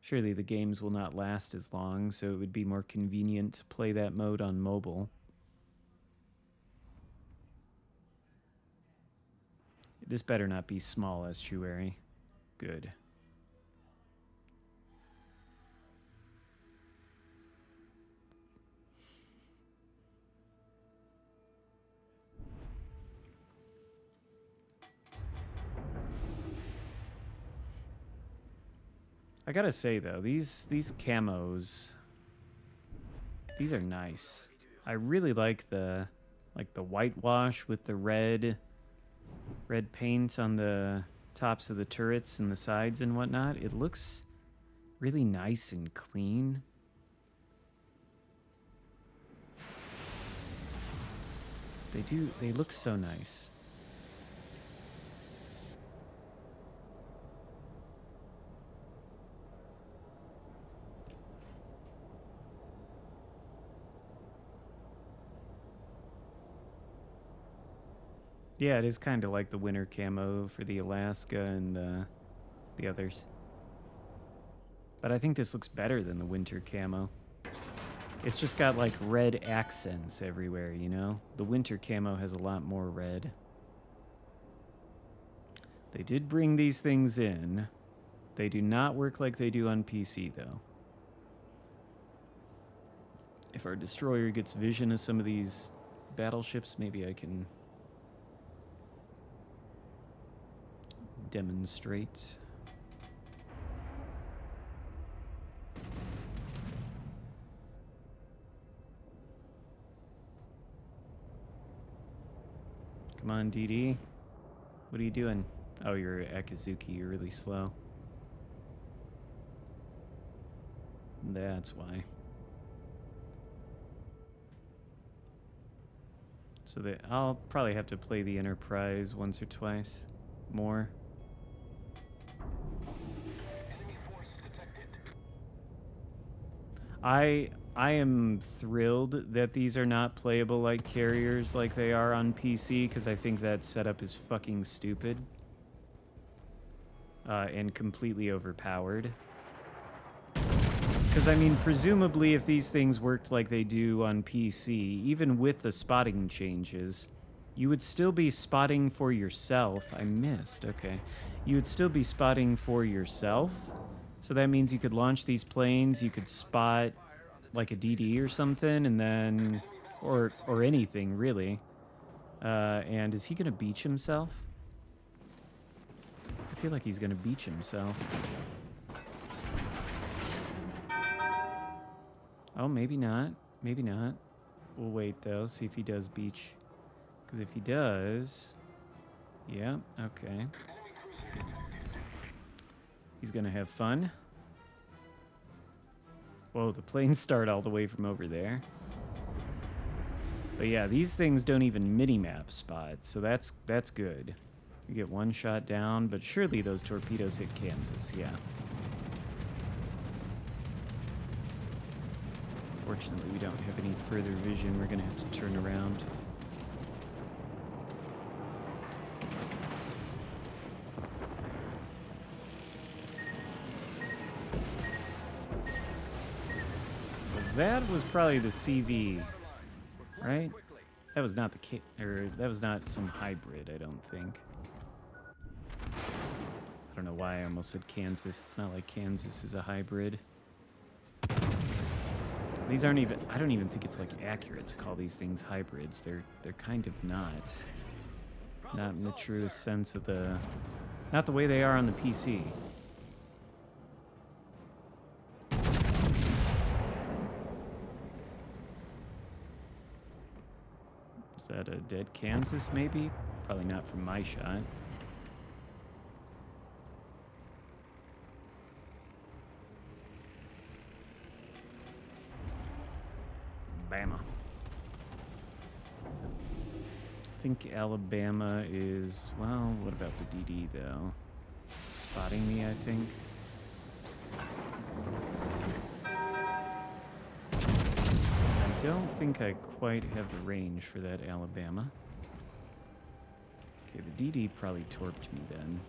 Surely the games will not last as long, so it would be more convenient to play that mode on mobile. This better not be small estuary. Good. I gotta say though, these camos, these are nice. I really like the whitewash with the red paint on the tops of the turrets and the sides and whatnot. It looks really nice and clean. They look so nice. Yeah, it is kind of like the winter camo for the Alaska and the others. But I think this looks better than the winter camo. It's just got like red accents everywhere, you know? The winter camo has a lot more red. They did bring these things in. They do not work like they do on PC, though. If our destroyer gets vision of some of these battleships, maybe I can demonstrate. Come on, DD. What are you doing? Oh, you're Akizuki. You're really slow. That's why. So I'll probably have to play the Enterprise once or twice more. Enemy force detected. I am thrilled that these are not playable like carriers like they are on PC, because I think that setup is fucking stupid and completely overpowered. Because, I mean, presumably if these things worked like they do on PC, even with the spotting changes, you would still be spotting for yourself. I missed, okay. You would still be spotting for yourself. So that means you could launch these planes, you could spot like a DD or something, and then, or anything, really. And is he gonna beach himself? I feel like he's gonna beach himself. Oh, maybe not. Maybe not. We'll wait, though, see if he does beach. Because if he does... Yeah, okay. He's gonna have fun. Whoa, the planes start all the way from over there. But yeah, these things don't even mini-map spot, so that's good. You get one shot down, but surely those torpedoes hit Kansas, yeah. Fortunately, we don't have any further vision. We're gonna have to turn around. Well, that was probably the CV, right? That was not that was not some hybrid, I don't think. I don't know why I almost said Kansas. It's not like Kansas is a hybrid. These aren't even, I don't even think it's like accurate to call these things hybrids. They're kind of not. Not in the truest sense of the Not the way they are on the PC. Is that a dead Kansas, maybe? Probably not from my shot. Bama. I think Alabama is... Well, what about the DD, though? Spotting me, I think. I don't think I quite have the range for that Alabama. Okay, the DD probably torped me then.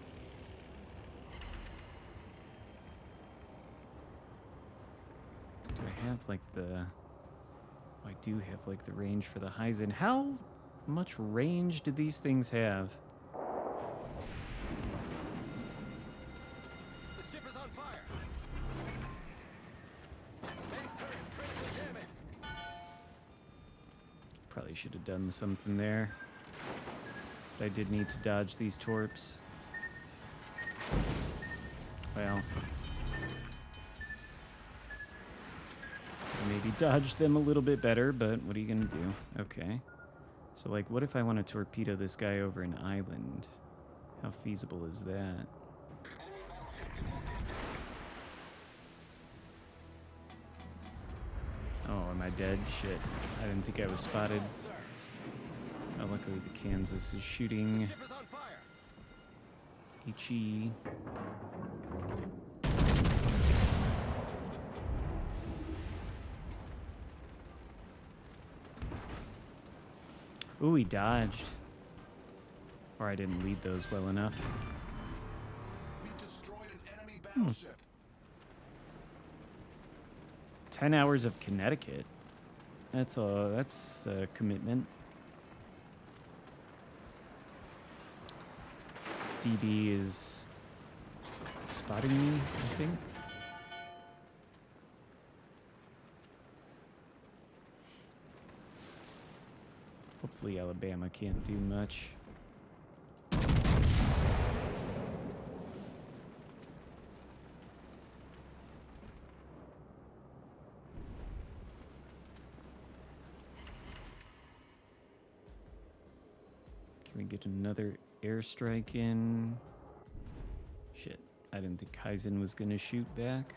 Do I have, like, the... Oh, I do have, like, the range for the Heisen. How much range do these things have? The ship is on fire. Main turret critically damaged. Probably should have done something there. But I did need to dodge these torps. Well... Maybe dodge them a little bit better, but what are you gonna do? Okay. So, like, what if I want to torpedo this guy over an island? How feasible is that? Oh, am I dead? Shit. I didn't think I was spotted. Oh, luckily the Kansas is shooting. Ship is on fire. HE. Ooh, he dodged. Or I didn't lead those well enough. We destroyed an enemy battleship. 10 hours of Connecticut. That's a commitment. This DD is spotting me, I think. Hopefully Alabama can't do much. Can we get another airstrike in? Shit, I didn't think Heisen was gonna shoot back.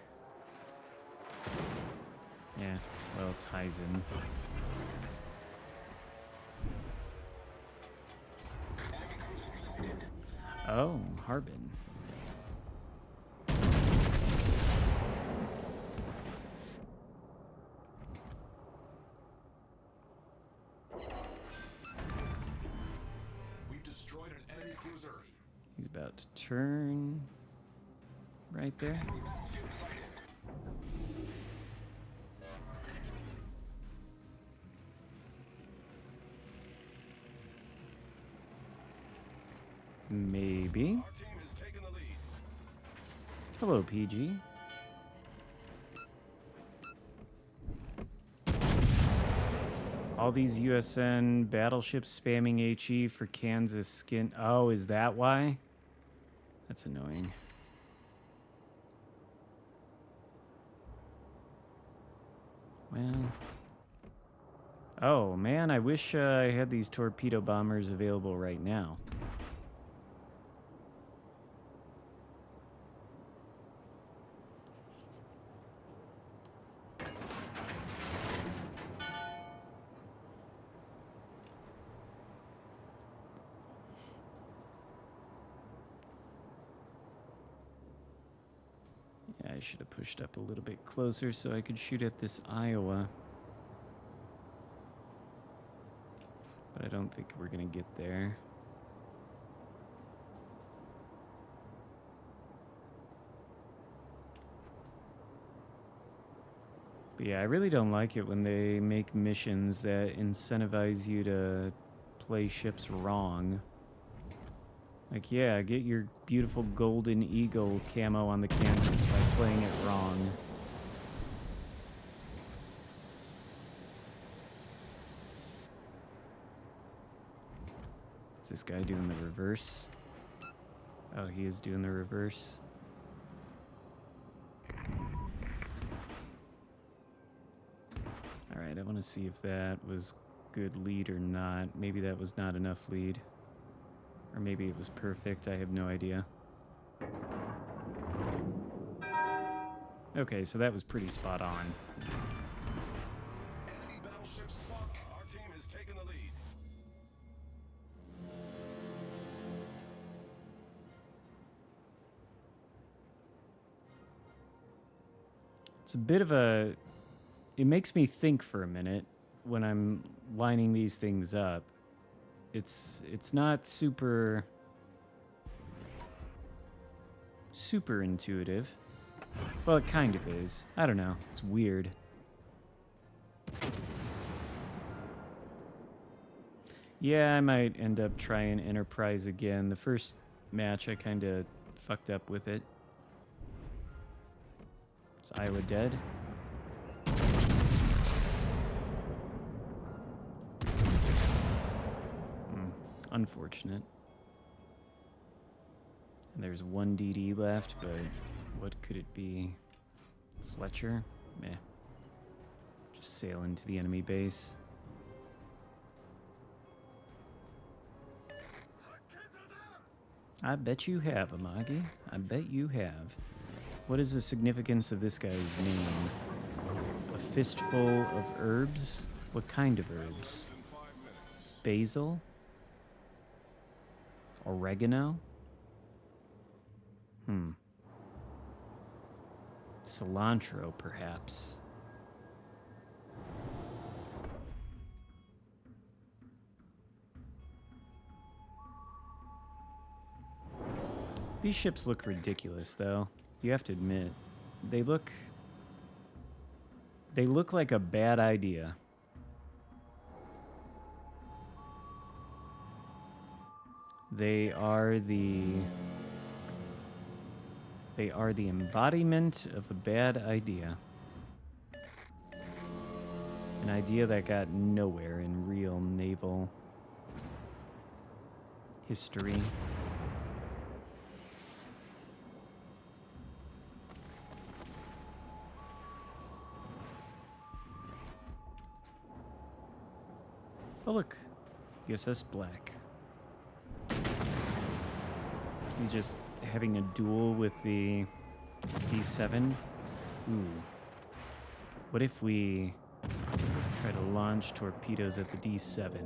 Yeah, well, it's Heisen. Oh, Harbin. We've destroyed an enemy cruiser. He's about to turn right there. Maybe. Our team has taken the lead. Hello, PG. All these USN battleships spamming HE for Kansas skin. Oh, is that why? That's annoying. Well. Oh, man, I wish I had these torpedo bombers available right now. I should have pushed up a little bit closer so I could shoot at this Iowa. But I don't think we're gonna get there. But yeah, I really don't like it when they make missions that incentivize you to play ships wrong. Like, yeah, get your beautiful golden eagle camo on the Kansas by playing it wrong. Is this guy doing the reverse? Oh, he is doing the reverse. Alright, I want to see if that was good lead or not. Maybe that was not enough lead. Or maybe it was perfect. I have no idea. Okay, so that was pretty spot on. Enemy battleships sunk. Our team has taken the lead. It's a bit of a... It makes me think for a minute when I'm lining these things up. It's not super intuitive. Well, it kind of is. I don't know. It's weird. Yeah, I might end up trying Enterprise again. The first match, I kind of fucked up with it. Is Iowa dead? Unfortunate. And there's one DD left, but what could it be? Fletcher? Meh. Just sail into the enemy base. I bet you have, Amagi. I bet you have. What is the significance of this guy's name? A fistful of herbs? What kind of herbs? In 5 minutes. Basil? Oregano? Cilantro, perhaps. These ships look ridiculous, though. You have to admit. They look like a bad idea. They are the embodiment of a bad idea. An idea that got nowhere in real naval history. Oh look, USS Black. He's just having a duel with the D7. Ooh. What if we try to launch torpedoes at the D7?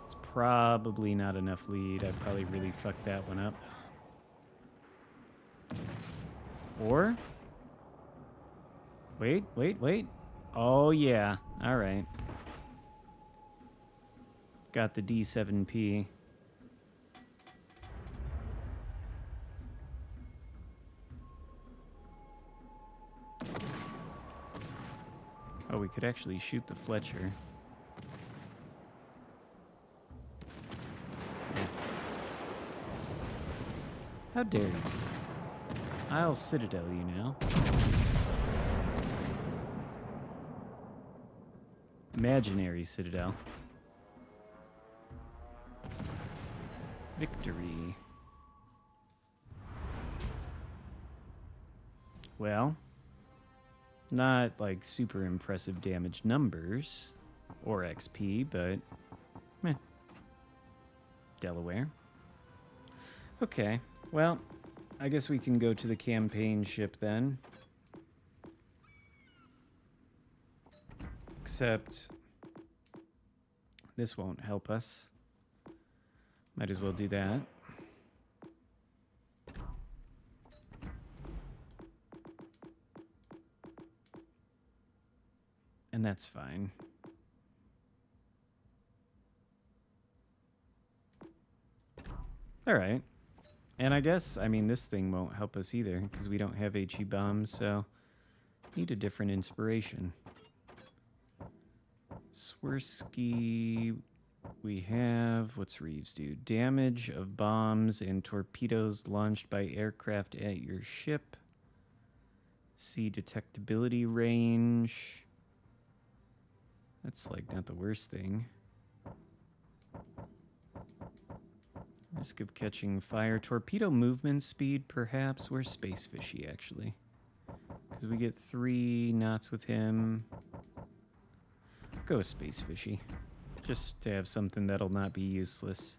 It's probably not enough lead. I probably really fucked that one up. Or? Wait. Oh, yeah. All right. Got the D7P. Oh, we could actually shoot the Fletcher. Yeah. How dare you? I'll Citadel you now. Imaginary Citadel. Victory. Well, not like super impressive damage numbers or XP, but meh. Delaware. Okay, well, I guess we can go to the campaign ship then. Except this won't help us. Might as well do that. And that's fine. All right. And I guess, I mean, this thing won't help us either because we don't have HE bombs, so need a different inspiration. Swirsky, we have, what's Reeves do? Damage of bombs and torpedoes launched by aircraft at your ship. See detectability range. That's like not the worst thing. Risk of catching fire. Torpedo movement speed, perhaps. We're space fishy, actually. Because we get 3 knots with him. Go with space fishy. Just to have something that'll not be useless.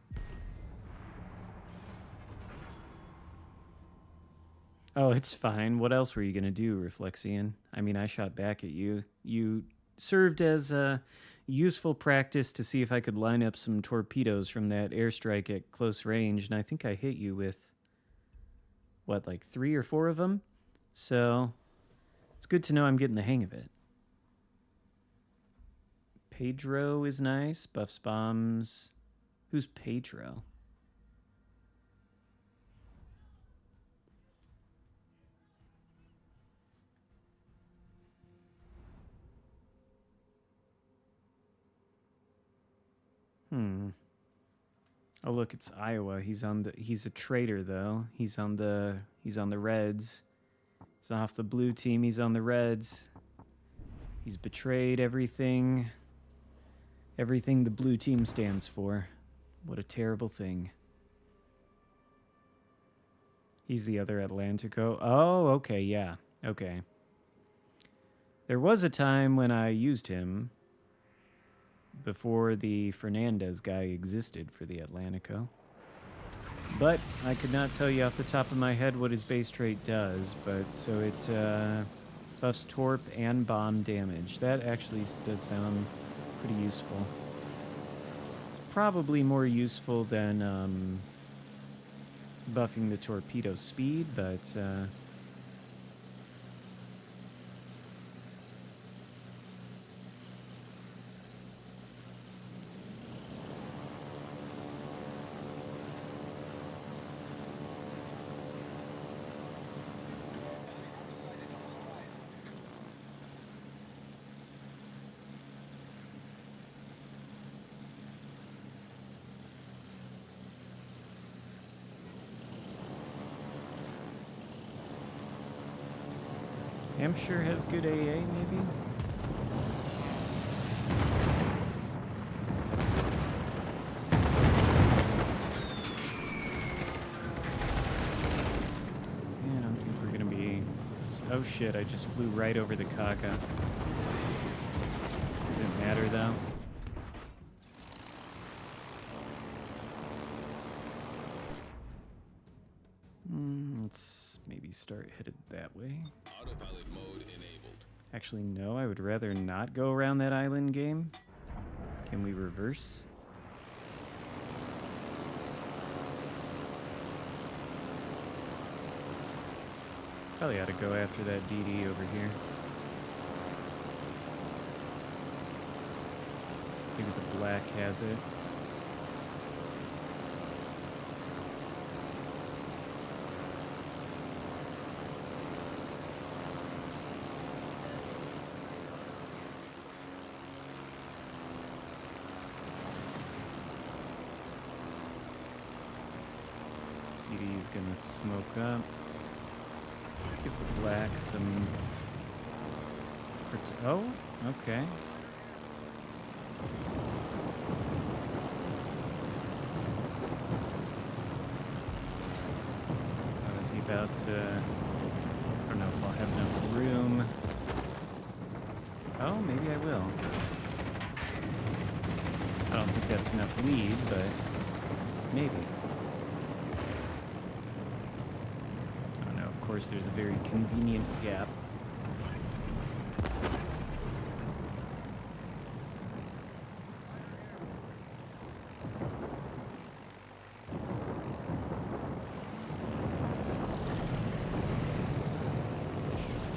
Oh, it's fine. What else were you going to do, Reflexian? I mean, I shot back at you. You served as a useful practice to see if I could line up some torpedoes from that airstrike at close range, and I think I hit you with, what, like 3 or 4 of them? So, it's good to know I'm getting the hang of it. Pedro is nice. Buffs bombs. Who's Pedro? Oh look, it's Iowa. He's a traitor though. He's on the Reds. He's off the blue team, he's on the Reds. He's betrayed everything the blue team stands for. What a terrible thing. He's the other Atlantico. Oh, okay, yeah. Okay. There was a time when I used him before the Fernandez guy existed for the Atlantico. But I could not tell you off the top of my head what his base trait does, but so it buffs torp and bomb damage. That actually does sound pretty useful. Probably more useful than buffing the torpedo speed, but Hampshire has good AA, maybe? Yeah, I don't think we're gonna be... Oh shit, I just flew right over the Kaka. Does it matter though? Let's maybe start headed that way. Autopilot mode enabled. Actually, no, I would rather not go around that island game. Can we reverse? Probably ought to go after that DD over here. Maybe the black has it. DD's gonna smoke up. Give the black some... Oh, okay. Oh, is he about to... I don't know if I'll have enough room. Oh, maybe I will. I don't think that's enough lead, but maybe. Of course, there's a very convenient gap.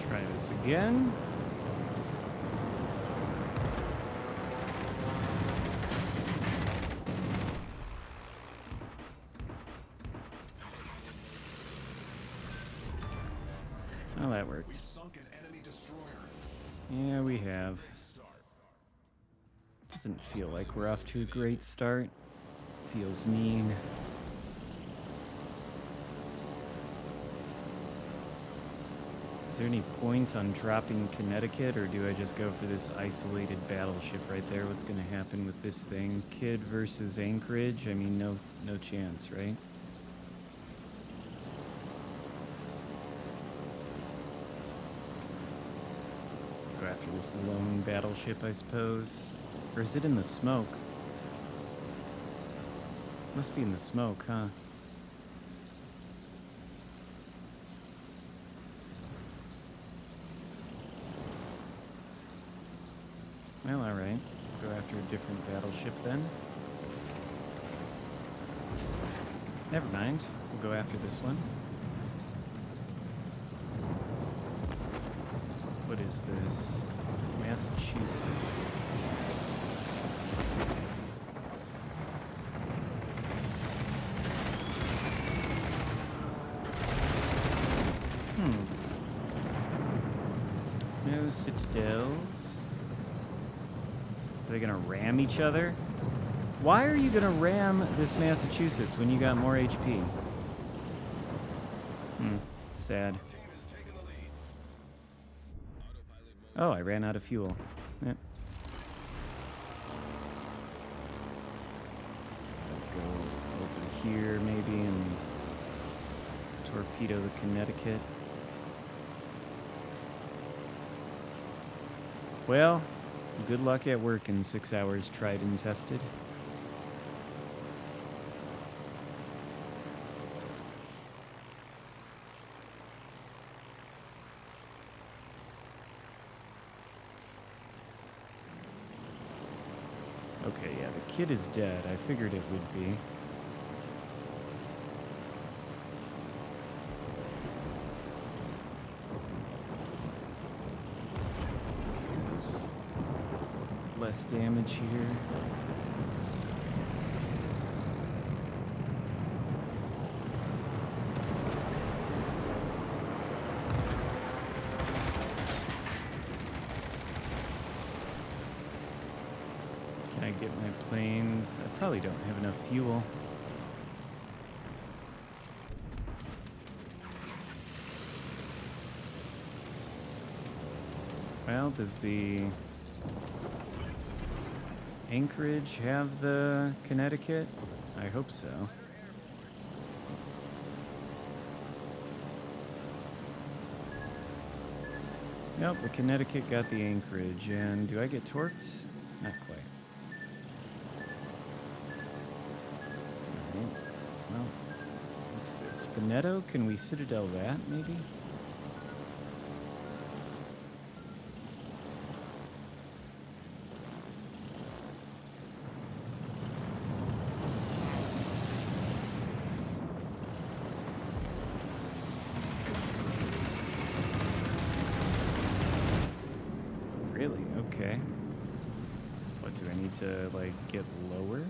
Try this again. Oh, that worked. Yeah, we have. Doesn't feel like we're off to a great start. Feels mean. Is there any point on dropping Connecticut, or do I just go for this isolated battleship right there? What's going to happen with this thing? Kidd versus Anchorage? I mean, no chance, right? Go after this lone battleship, I suppose. Or is it in the smoke? Must be in the smoke, huh? Well, alright. Go after a different battleship then. Never mind. We'll go after this one. What is this? Massachusetts. No citadels. Are they gonna ram each other? Why are you gonna ram this Massachusetts when you got more HP? Sad. Oh, I ran out of fuel. Yep. I'll go over here maybe and torpedo the Connecticut. Well, good luck at work in 6 hours, tried and tested. Okay, yeah, the kid is dead. I figured it would be. There's less damage here. Can I get my planes? I probably don't have enough fuel. Well, does the Anchorage have the Connecticut? I hope so. Nope, the Connecticut got the Anchorage. And do I get torqued? Not quite. Alright. Well, what's this? Veneto? Can we citadel that, maybe? Really? Okay. What, do I need to, like, get lower?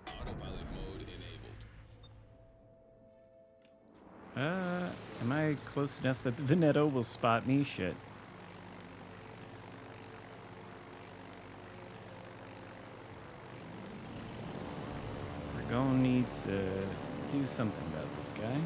Autopilot mode enabled. Am I close enough that the Veneto will spot me? Shit. We're gonna need to do something about this guy.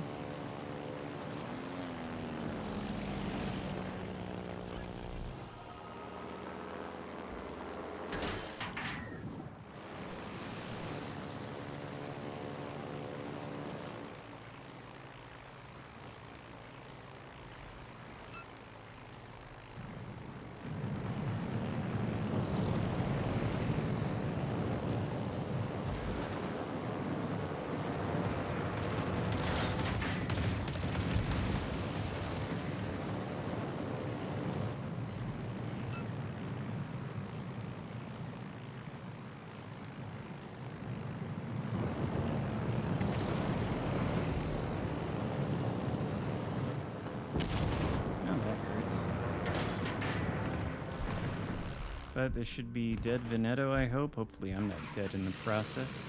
Oh, that hurts. But this should be dead Veneto, I hope. Hopefully I'm not dead in the process.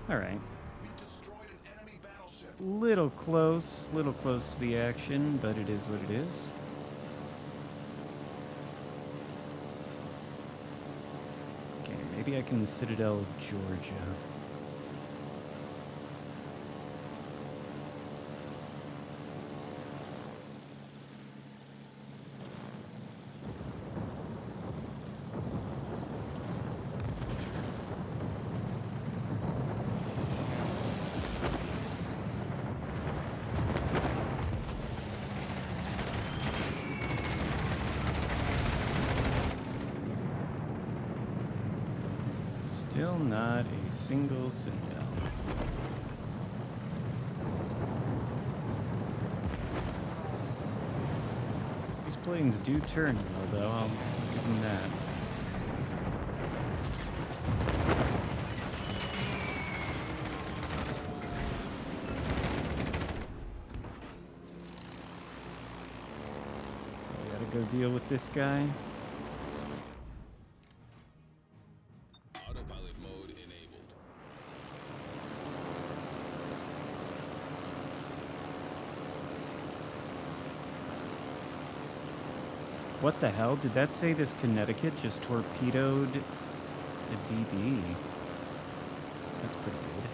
Alright. We've destroyed an enemy battleship. Little close to the action, but it is what it is. Okay, maybe I can Citadel Georgia. Still not a single Citadel. These planes do turn though, I'll give them that. I gotta go deal with this guy. Autopilot mode enabled. What the hell? Did that say this Connecticut just torpedoed a DD? That's pretty good.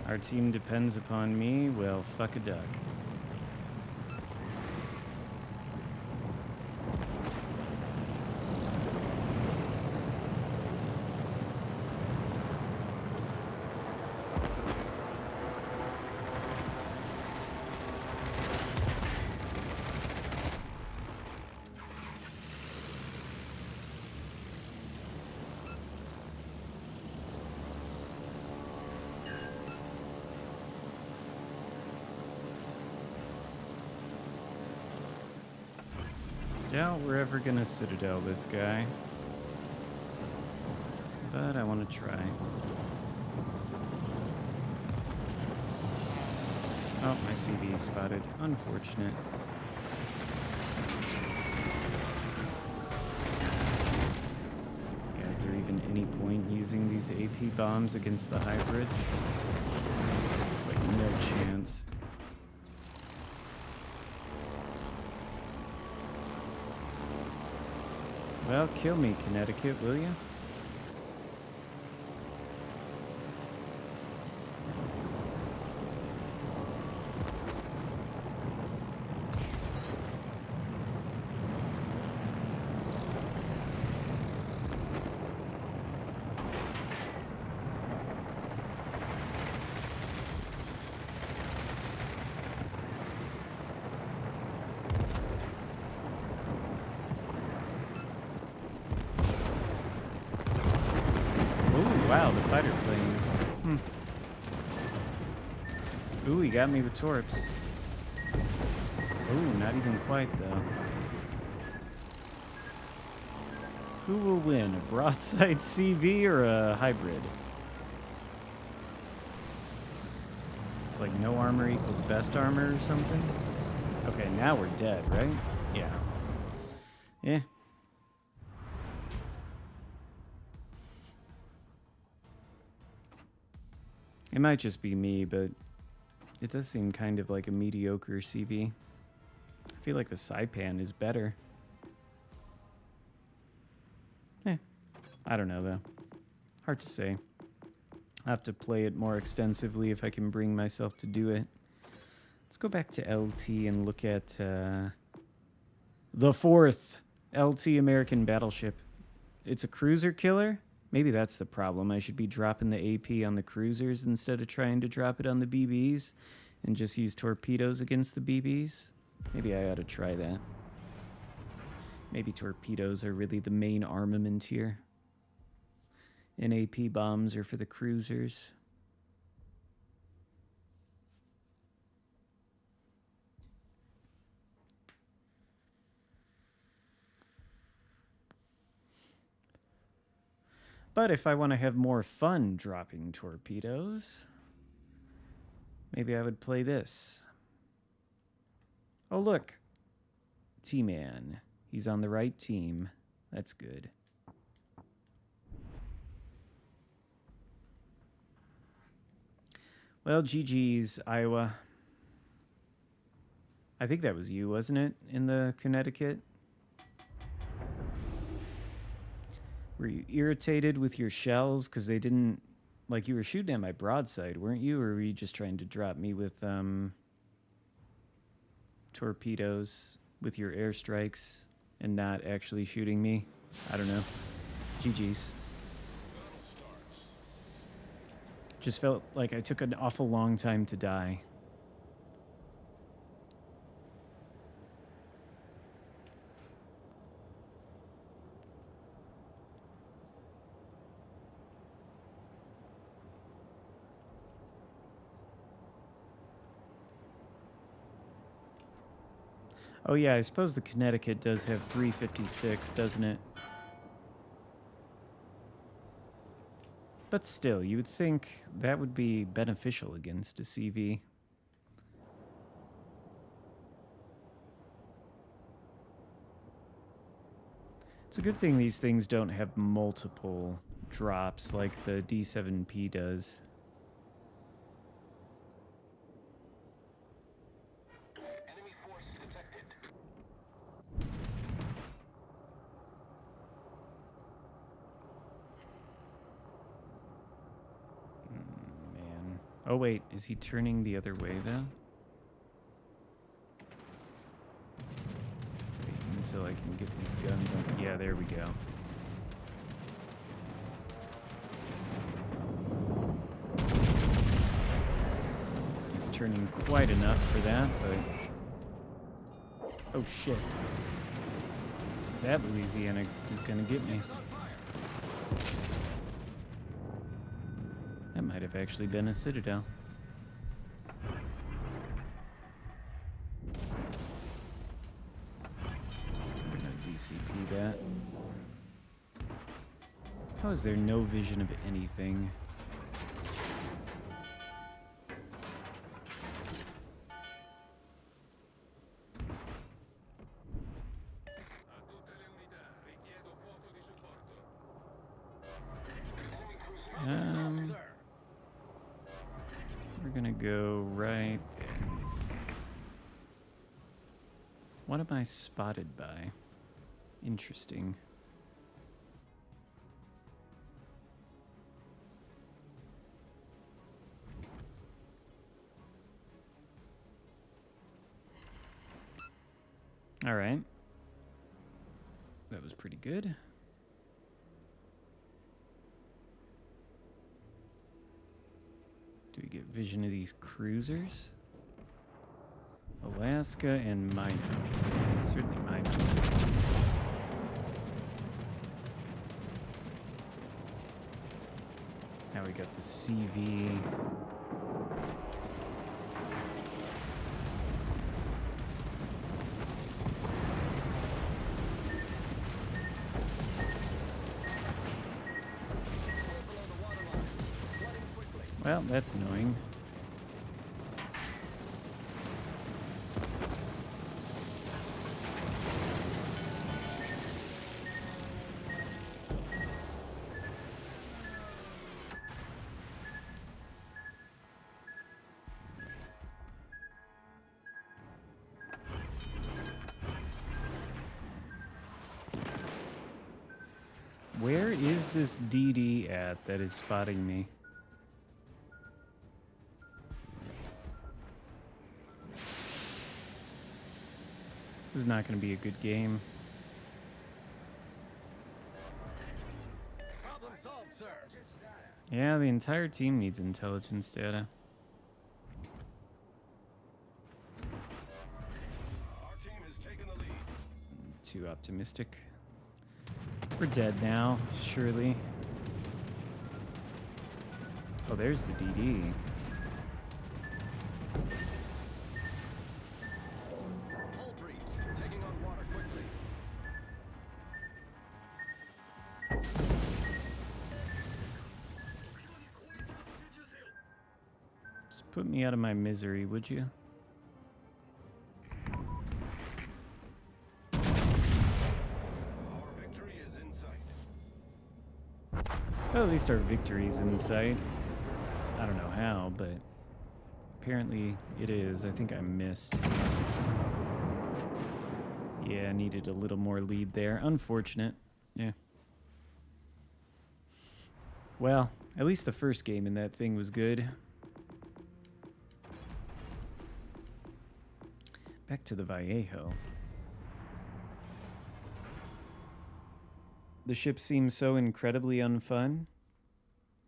Our team depends upon me. Well, fuck a duck. Doubt we're ever gonna Citadel this guy. But I want to try. Oh, my CV is spotted. Unfortunate. Yeah, is there even any point using these AP bombs against the hybrids? It's like no chance. Well, kill me, Connecticut, will you? Wow, the fighter planes. Ooh, he got me with torps. Ooh, not even quite, though. Who will win, a broadside CV or a hybrid? It's like no armor equals best armor or something? Okay, now we're dead, right? Yeah. Yeah. It might just be me, but it does seem kind of like a mediocre CV. I feel like the Saipan is better. I don't know, though. Hard to say. I'll have to play it more extensively if I can bring myself to do it. Let's go back to LT and look at the fourth LT American battleship. It's a cruiser killer? Maybe that's the problem. I should be dropping the AP on the cruisers instead of trying to drop it on the BBs and just use torpedoes against the BBs. Maybe I ought to try that. Maybe torpedoes are really the main armament here. And AP bombs are for the cruisers. But if I want to have more fun dropping torpedoes, maybe I would play this. Oh, look. T-Man. He's on the right team. That's good. Well, GG's, Iowa. I think that was you, wasn't it, in the Connecticut? Were you irritated with your shells because they didn't... Like, you were shooting at my broadside, weren't you? Or were you just trying to drop me with torpedoes with your airstrikes and not actually shooting me? I don't know. GG's. Battle starts. Just felt like I took an awful long time to die. Oh yeah, I suppose the Connecticut does have 356, doesn't it? But still, you would think that would be beneficial against a CV. It's a good thing these things don't have multiple drops like the D7P does. Enemy force detected. Man. Oh wait, is he turning the other way though? Wait until I can get these guns on. Yeah, there we go. He's turning quite enough for that, but... Oh shit. That Louisiana is gonna get me. That might have actually been a Citadel. I'm gonna DCP that. How is there no vision of anything? We're gonna go right there. What am I spotted by? Interesting. All right. That was pretty good. Do we get vision of these cruisers? Alaska and Minot. Certainly Minot. Now we got the CV. Well, that's annoying. Where is this DD at that is spotting me? This is not going to be a good game. Problem solved, sir. Yeah, the entire team needs intelligence data. Our team has taken the lead. Too optimistic. We're dead now, surely. Oh, there's the DD. Hull breach. Taking on water quickly. Put me out of my misery, would you? Our victory is in sight. Well, at least our victory's in sight. I don't know how, but apparently it is. I think I missed. Yeah, I needed a little more lead there. Unfortunate. Yeah. Well, at least the first game in that thing was good. Back to the Vallejo. The ship seems so incredibly unfun.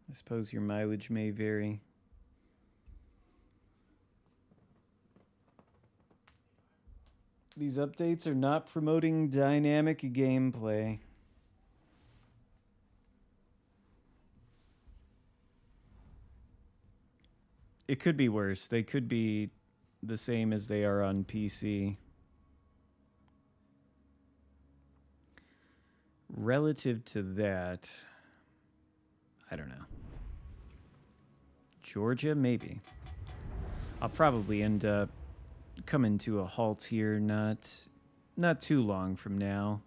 I suppose your mileage may vary. These updates are not promoting dynamic gameplay. It could be worse. They could be the same as they are on PC. Relative to that, I don't know. Georgia, maybe. I'll probably end up coming to a halt here not too long from now.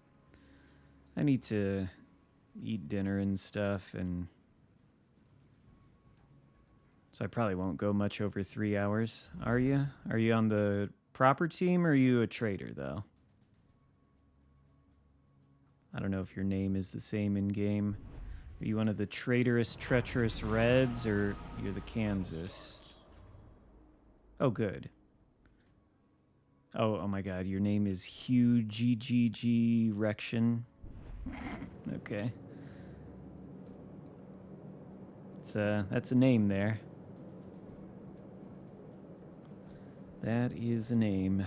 I need to eat dinner and stuff, and so I probably won't go much over 3 hours. Are you? Are you on the proper team, or are you a traitor, though? I don't know if your name is the same in-game. Are you one of the traitorous, treacherous Reds, or you're the Kansas? Oh, good. Oh my god, your name is Hugh GGG Rection. Okay. That's a name there. That is a name.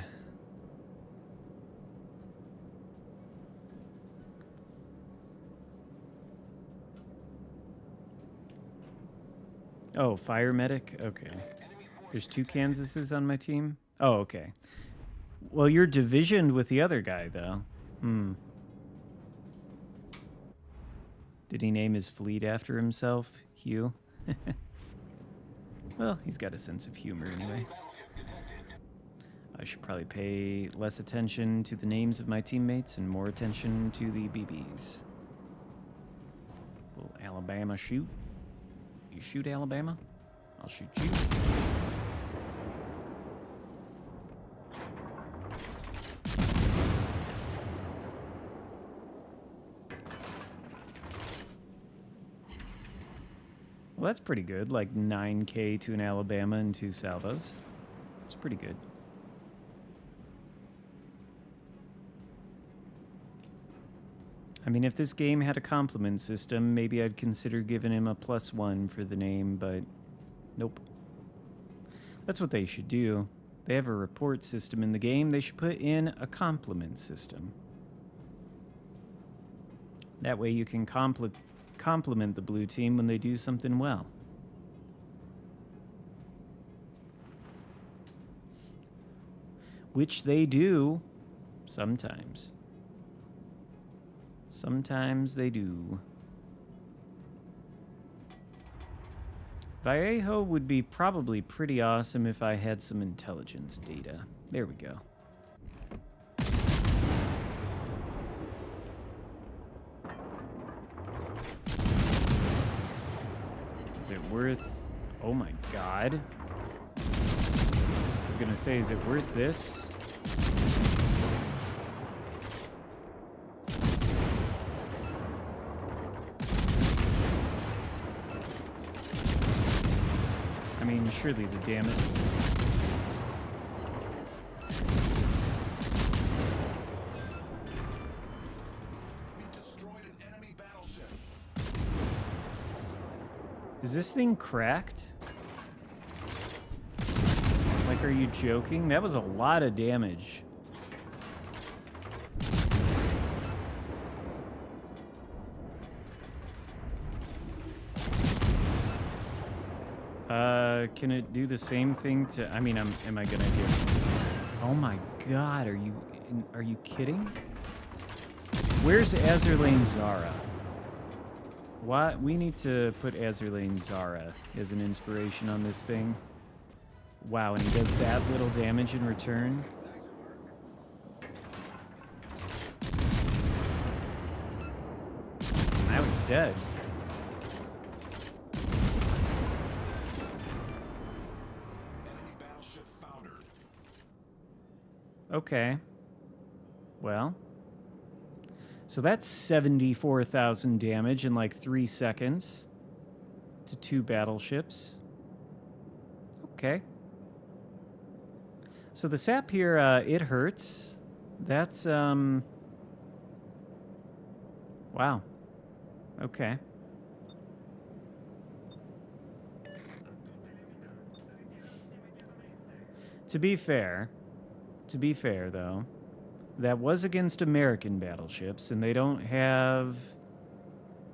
Oh, fire medic? Okay. There's 2 Kansases on my team? Oh, okay. Well, you're divisioned with the other guy, though. Did he name his fleet after himself, Hugh? Well, he's got a sense of humor anyway. I should probably pay less attention to the names of my teammates and more attention to the BBs. Will Alabama shoot? You shoot Alabama? I'll shoot you. Well, that's pretty good. Like 9K to an Alabama and 2 salvos. It's pretty good. I mean, if this game had a compliment system, maybe I'd consider giving him a +1 for the name, but nope. That's what they should do. They have a report system in the game. They should put in a compliment system. That way you can compliment the blue team when they do something well. Which they do sometimes. Sometimes they do. Vallejo would be probably pretty awesome if I had some intelligence data. There we go. Is it worth... Oh my god. I was gonna say, is it worth this? I mean, surely the damage... Is this thing cracked? Like, are you joking? That was a lot of damage. Can it do the same thing to... I mean, am I gonna get... Oh my god, are you kidding? Where's Azurlane Zara? What? We need to put Azurlane Zara as an inspiration on this thing. Wow, and he does that little damage in return. Now he's dead. Enemy battleship foundered. Okay. Well. So that's 74,000 damage in like 3 seconds to 2 battleships. Okay. So the sap here, it hurts. That's, wow. Okay. To be fair, though, that was against American battleships, and they don't have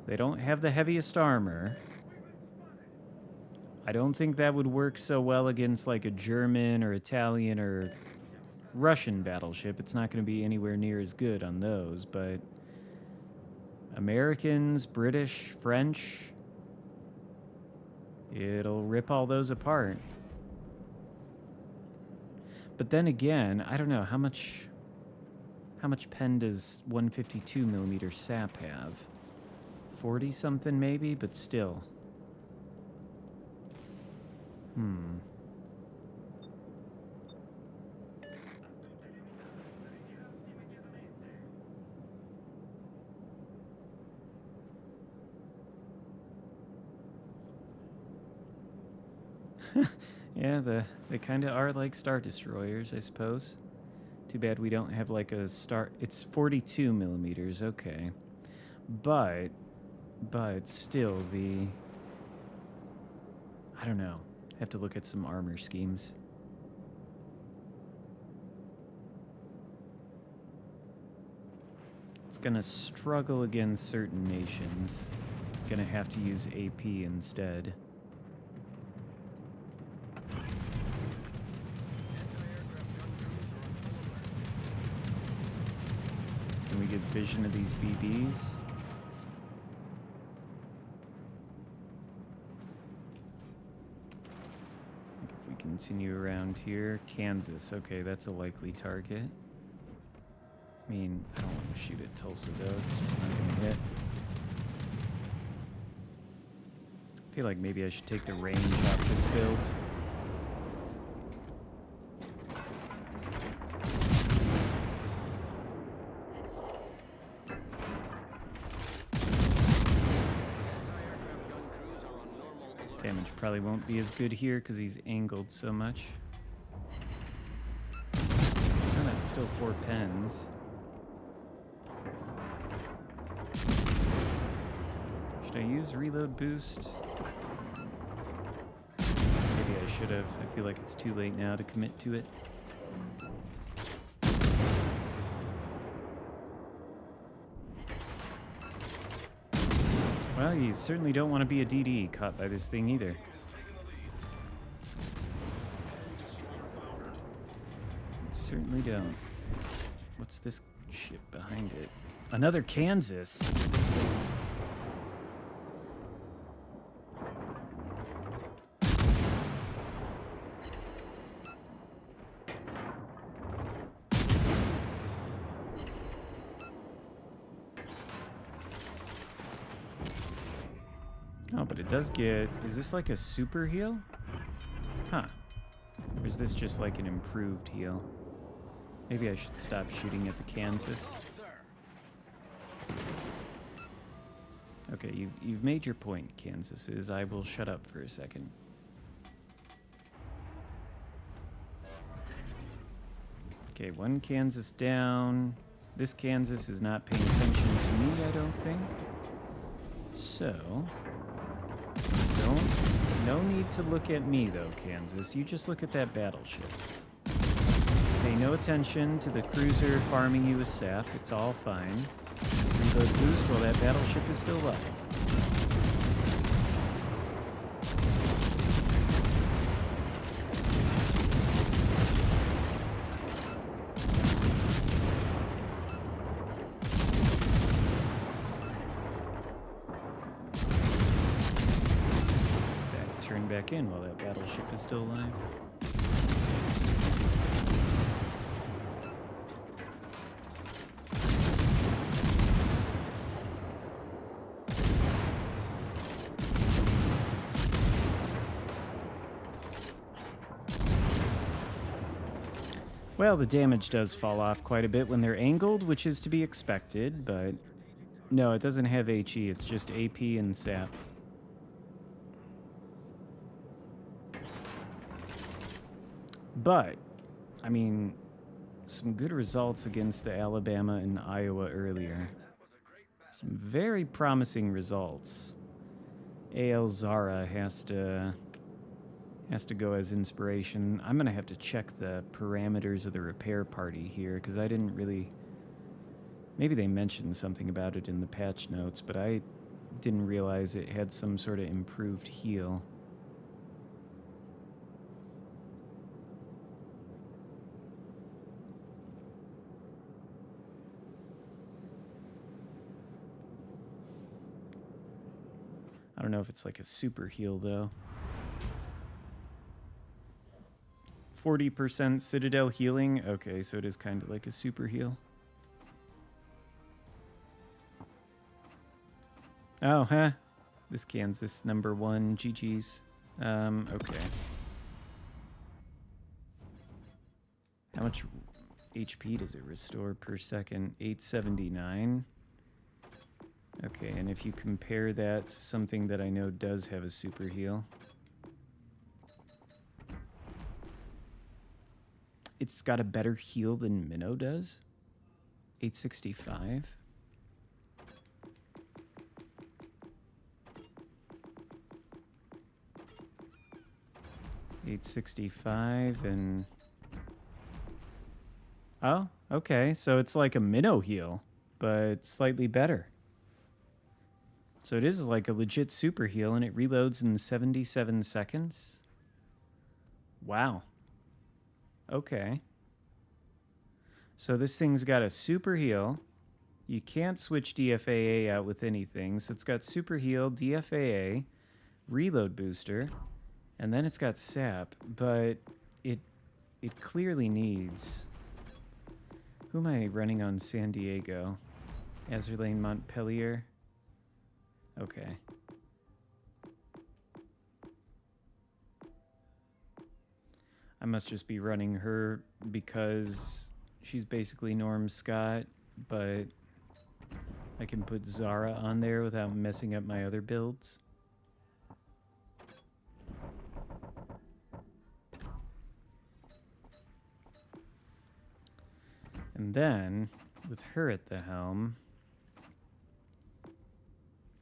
the heaviest armor. I don't think that would work so well against like a German or Italian or Russian battleship. It's not going to be anywhere near as good on those, but Americans, British, French, it'll rip all those apart. But then again, I don't know how much pen does 152 millimeter sap have? 40 something maybe, but still. Yeah, they kind of are like Star Destroyers, I suppose. Too bad we don't have like a star. It's 42 millimeters, okay. But still, I don't know. Have to look at some armor schemes. It's gonna struggle against certain nations. Gonna have to use AP instead. Can we get vision of these BBs? If we continue around here, Kansas. Okay, that's a likely target. I mean, I don't want to shoot at Tulsa though. It's just not going to hit. I feel like maybe I should take the range off this build. Damage probably won't be as good here because he's angled so much. Oh, that's still 4 pens. Should I use reload boost? Maybe I should have. I feel like it's too late now to commit to it. Well, you certainly don't want to be a DD caught by this thing either. You certainly don't. What's this ship behind it? Another Kansas. Oh, but it does get... Is this like a super heal? Huh. Or is this just like an improved heal? Maybe I should stop shooting at the Kansas. Okay, you've made your point, Kansas. I will shut up for a second. Okay, 1 Kansas down. This Kansas is not paying attention to me, I don't think. So... No need to look at me, though, Kansas. You just look at that battleship. Pay no attention to the cruiser farming you with sap. It's all fine. Reload boost while that battleship is still alive. Back in while that battleship is still alive. Well, the damage does fall off quite a bit when they're angled, which is to be expected, but no, it doesn't have HE. It's just AP and SAP. But, I mean, some good results against the Alabama and Iowa earlier. Some very promising results. AL Zara has to go as inspiration. I'm going to have to check the parameters of the repair party here, because I didn't really... Maybe they mentioned something about it in the patch notes, but I didn't realize it had some sort of improved heal. I don't know if it's like a super heal, though. 40% Citadel healing? Okay, so it is kind of like a super heal. Oh, huh. This Kansas #1, GG's. Okay. How much HP does it restore per second? 879. Okay, and if you compare that to something that I know does have a super heal, it's got a better heal than Minnow does? 865? $865 and... Oh, okay, so it's like a Minnow heal, but slightly better. So it is like a legit super heal, and it reloads in 77 seconds? Wow. Okay. So this thing's got a super heal. You can't switch DFAA out with anything, so it's got super heal, DFAA, reload booster, and then it's got sap, but it clearly needs... Who am I running on San Diego? Azerlane Montpelier? Okay. I must just be running her because she's basically Norm Scott, but I can put Zara on there without messing up my other builds. And then, with her at the helm,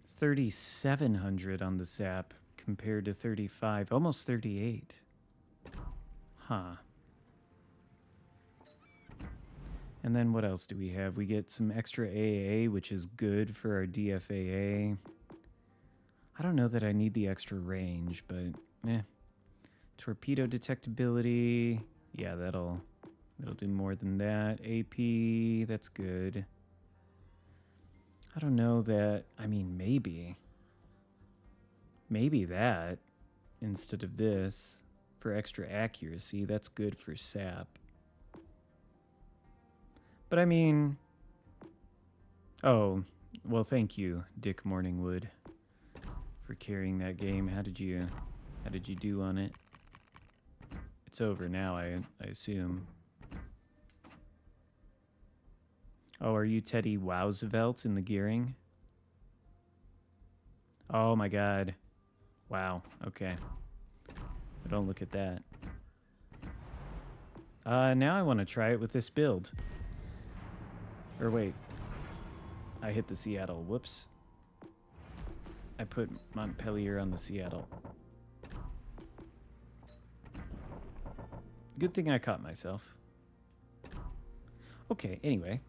3,700 on the sap compared to 35, almost 38. Huh. And then what else do we have? We get some extra AAA, which is good for our DFAA. I don't know that I need the extra range, but eh. Torpedo detectability. Yeah, that'll do more than that. AP, that's good. I don't know that, I mean, maybe that instead of this for extra accuracy. That's good for sap. But I mean, oh, well, thank you, Dick Morningwood, for carrying that game. How did you do on it? It's over now, I assume. Oh, are you Teddy Roosevelt in the gearing? Oh my god. Wow, okay. Don't look at that. Now I want to try it with this build. Or wait. I hit the Seattle. Whoops. I put Montpelier on the Seattle. Good thing I caught myself. Okay, anyway.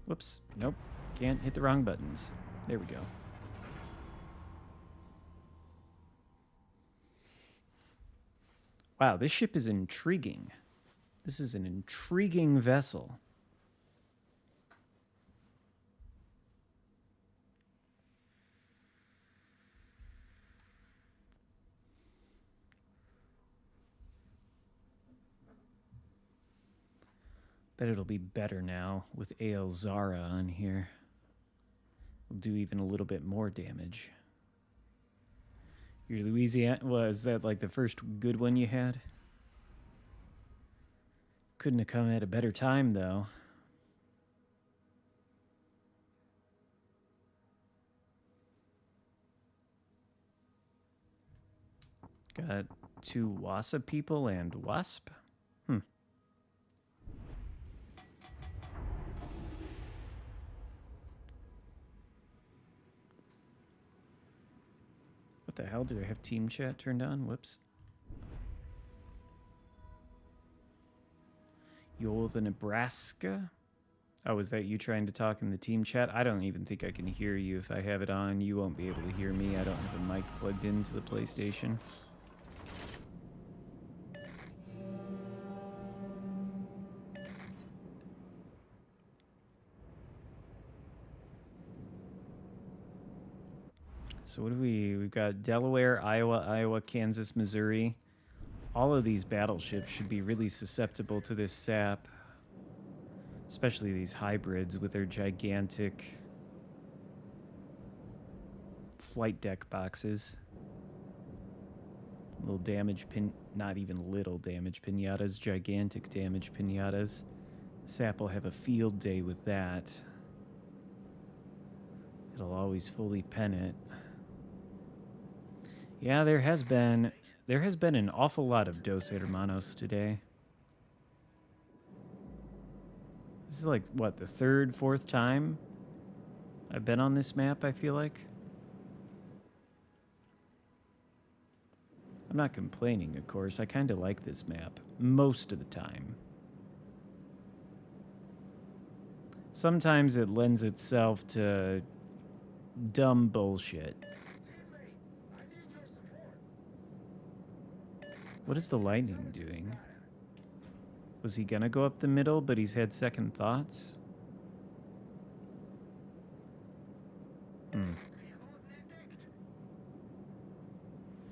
Whoops. Nope. Can't hit the wrong buttons. There we go. Wow, this ship is intriguing. This is an intriguing vessel. Bet it'll be better now with AL Zara on here. We'll do even a little bit more damage. Your Louisiana, was that like the first good one you had? Couldn't have come at a better time, though. Got 2 Wassa people and Wasp. What the hell? Do I have team chat turned on? Whoops. You're the Nebraska? Oh, is that you trying to talk in the team chat? I don't even think I can hear you if I have it on. You won't be able to hear me. I don't have a mic plugged into the PlayStation. So what do we've got Delaware, Iowa, Kansas, Missouri. All of these battleships should be really susceptible to this sap. Especially these hybrids with their gigantic flight deck boxes. Little damage not even little damage pinatas, gigantic damage pinatas. Sap will have a field day with that. It'll always fully pen it. Yeah, there has been an awful lot of Dos Hermanos today. This is like, what, the 3rd, 4th time I've been on this map, I feel like. I'm not complaining, of course. I kind of like this map most of the time. Sometimes it lends itself to dumb bullshit. What is the lightning doing? Was he gonna go up the middle, but he's had second thoughts? Did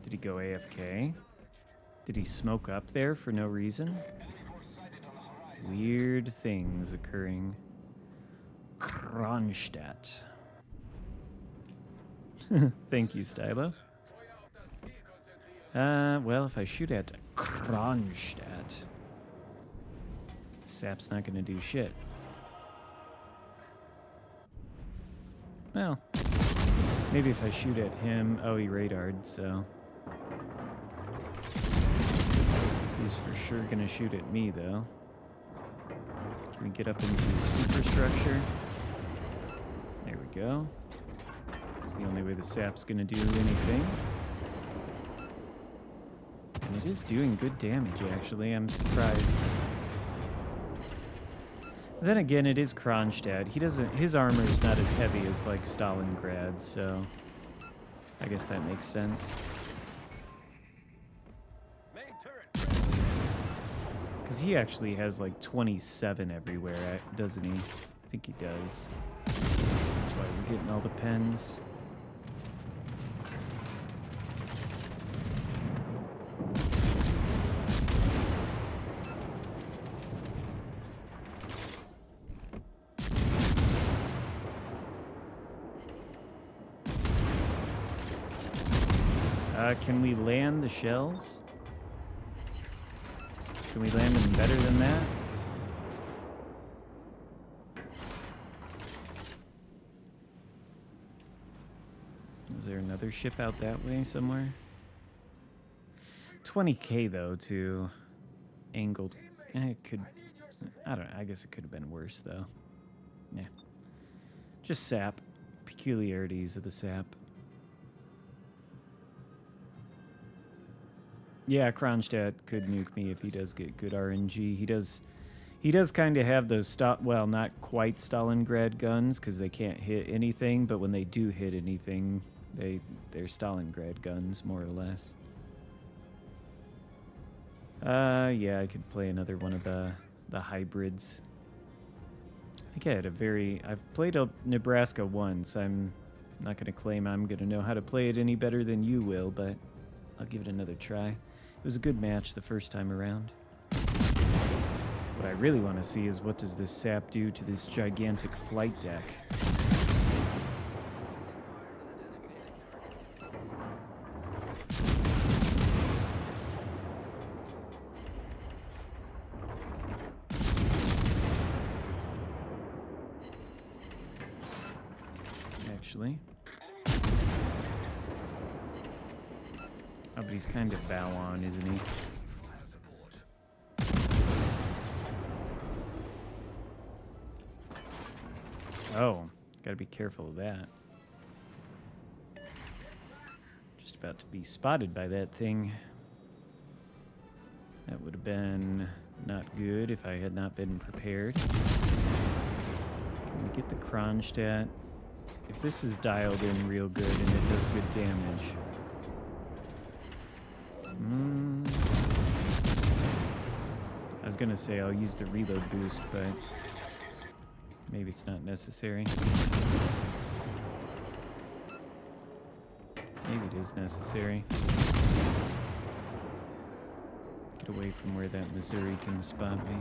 he go AFK? Did he smoke up there for no reason? Weird things occurring. Kronstadt. Thank you, Stylo. Well, if I shoot at Kronstadt, Sap's not gonna do shit. Well, maybe if I shoot at him... Oh, he radared, so... He's for sure gonna shoot at me, though. Can we get up into the superstructure? There we go. It's the only way the Sap's gonna do anything. And it is doing good damage, actually. I'm surprised. Then again, it is Kronstadt. His armor is not as heavy as, like, Stalingrad, so... I guess that makes sense. Because he actually has, like, 27 everywhere, doesn't he? I think he does. That's why we're getting all the pens. Can we land the shells? Can we land them better than that? Is there another ship out that way somewhere? 20k though to angled. It could. I don't know. I guess it could have been worse though. Yeah. Just sap. Peculiarities of the sap. Yeah, Kronstadt could nuke me if he does get good RNG. He does kind of have those well, not quite Stalingrad guns because they can't hit anything, but when they do hit anything, they're Stalingrad guns more or less. Yeah, I could play another one of the hybrids. I think I had I've played a Nebraska once. I'm not going to claim I'm going to know how to play it any better than you will, but I'll give it another try. It was a good match the first time around. What I really want to see is what does this sap do to this gigantic flight deck. actually. Oh, but he's kind of bow on, isn't he? Oh, gotta be careful of that. Just about to be spotted by that thing. That would have been not good if I had not been prepared. Can we get the Kronstadt? If this is dialed in real good and it does good damage. I was gonna say I'll use the reload boost, but maybe it's not necessary. Maybe it is necessary. Get away from where that Missouri can spot me.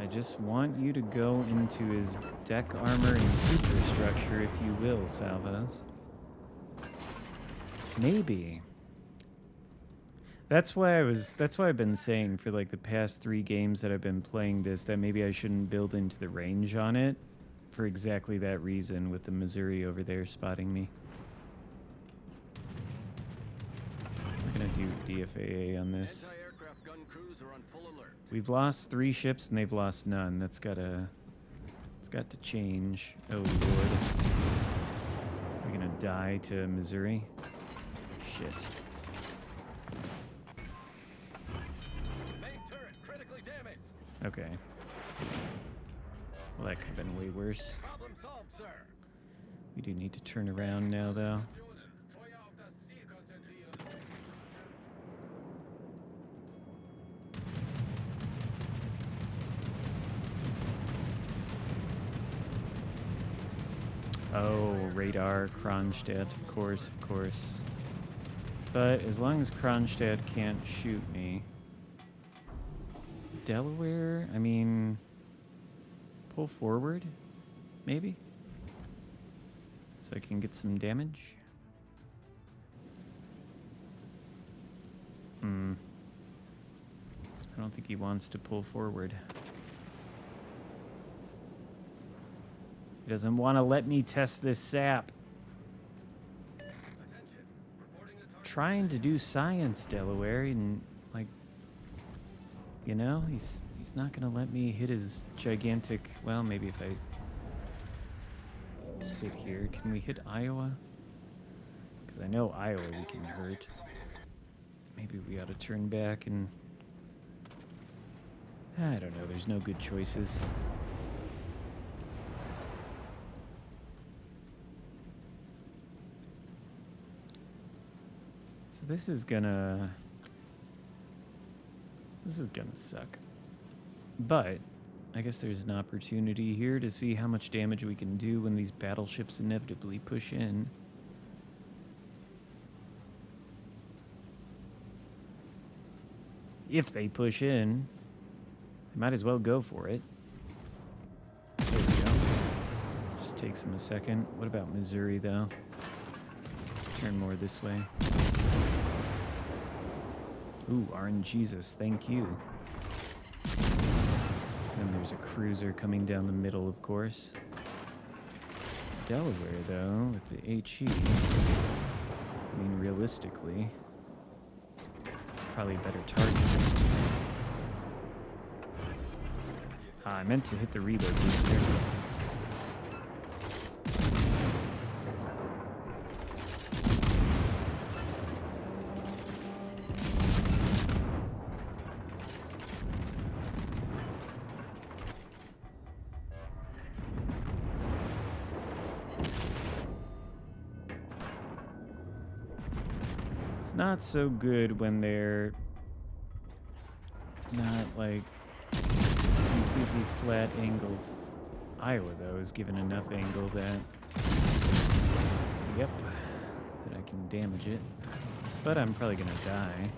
I just want you to go into his deck armor and superstructure, if you will, Salvos. Maybe. That's why I've been saying for like the past 3 games that I've been playing this that maybe I shouldn't build into the range on it for exactly that reason, with the Missouri over there spotting me. We're gonna do DFAA on this. Anti-aircraft gun crews are on full alert. We've lost 3 ships and they've lost none. It's got to change. Oh lord. We're gonna die to Missouri. Shit. Main turret critically damaged. Okay. Well, that could have been way worse. Problem solved, sir. We do need to turn around now, though. Feuer auf das Ziel konzentrieren. Oh, radar, Kronstadt, of course, of course. But as long as Kronstadt can't shoot me. Delaware? I mean, pull forward, maybe? So I can get some damage? I don't think he wants to pull forward. He doesn't want to let me test this sap. Attention. Reporting the target. Trying to do science, Delaware, and like, you know, he's not gonna let me hit his gigantic. Well, maybe if I sit here, can we hit Iowa? Because I know Iowa we can hurt. Maybe we ought to turn back and I don't know. There's no good choices. So this is gonna suck. But I guess there's an opportunity here to see how much damage we can do when these battleships inevitably push in. If they push in, I might as well go for it. There we go. Just takes them a second. What about Missouri, though? Turn more this way. Ooh, RNGesus, thank you. Then there's a cruiser coming down the middle, of course. Delaware, though, with the HE. I mean, realistically, it's probably a better target. I meant to hit the reload booster. It's not so good when they're not like completely flat angled. Iowa, though, is given enough angle that, yep, that I can damage it. But I'm probably gonna die.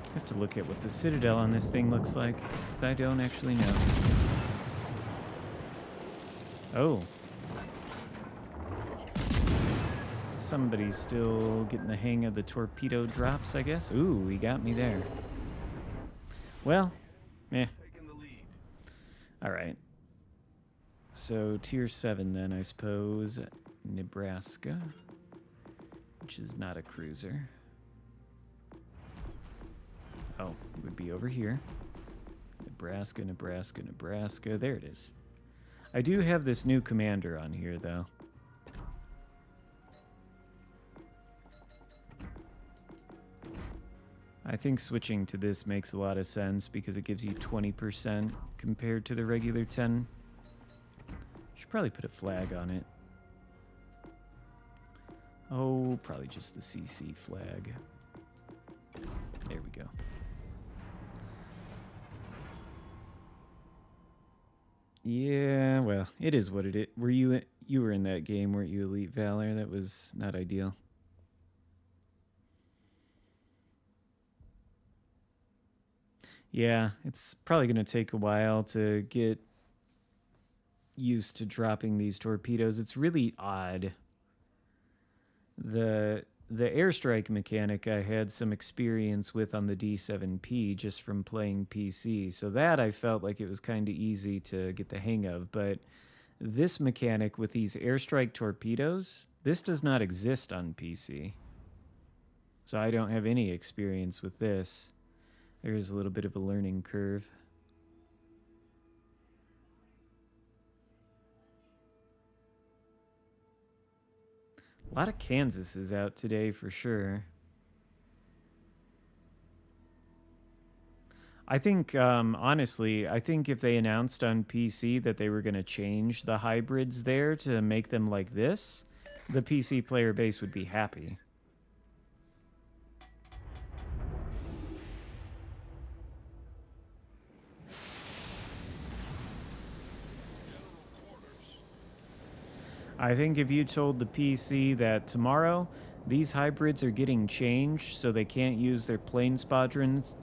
I have to look at what the citadel on this thing looks like, because I don't actually know. Oh. Somebody's still getting the hang of the torpedo drops, I guess. Ooh, he got me there. Well, eh. All right. So tier 7 then, I suppose. Nebraska, which is not a cruiser. Oh, it would be over here. Nebraska, Nebraska, Nebraska. There it is. I do have this new commander on here, though. I think switching to this makes a lot of sense because it gives you 20% compared to the regular 10. Should probably put a flag on it. Oh, probably just the CC flag. There we go. Yeah, well, it is what it is. You were in that game, weren't you, Elite Valor? That was not ideal. Yeah, it's probably going to take a while to get used to dropping these torpedoes. It's really odd. The airstrike mechanic I had some experience with on the D7P just from playing PC. So that I felt like it was kind of easy to get the hang of, but this mechanic with these airstrike torpedoes, this does not exist on PC. So I don't have any experience with this. There's a little bit of a learning curve. A lot of Kansas is out today for sure. I think, honestly, I think if they announced on PC that they were going to change the hybrids there to make them like this, the PC player base would be happy. I think if you told the PC that tomorrow these hybrids are getting changed so they can't use their plane squadrons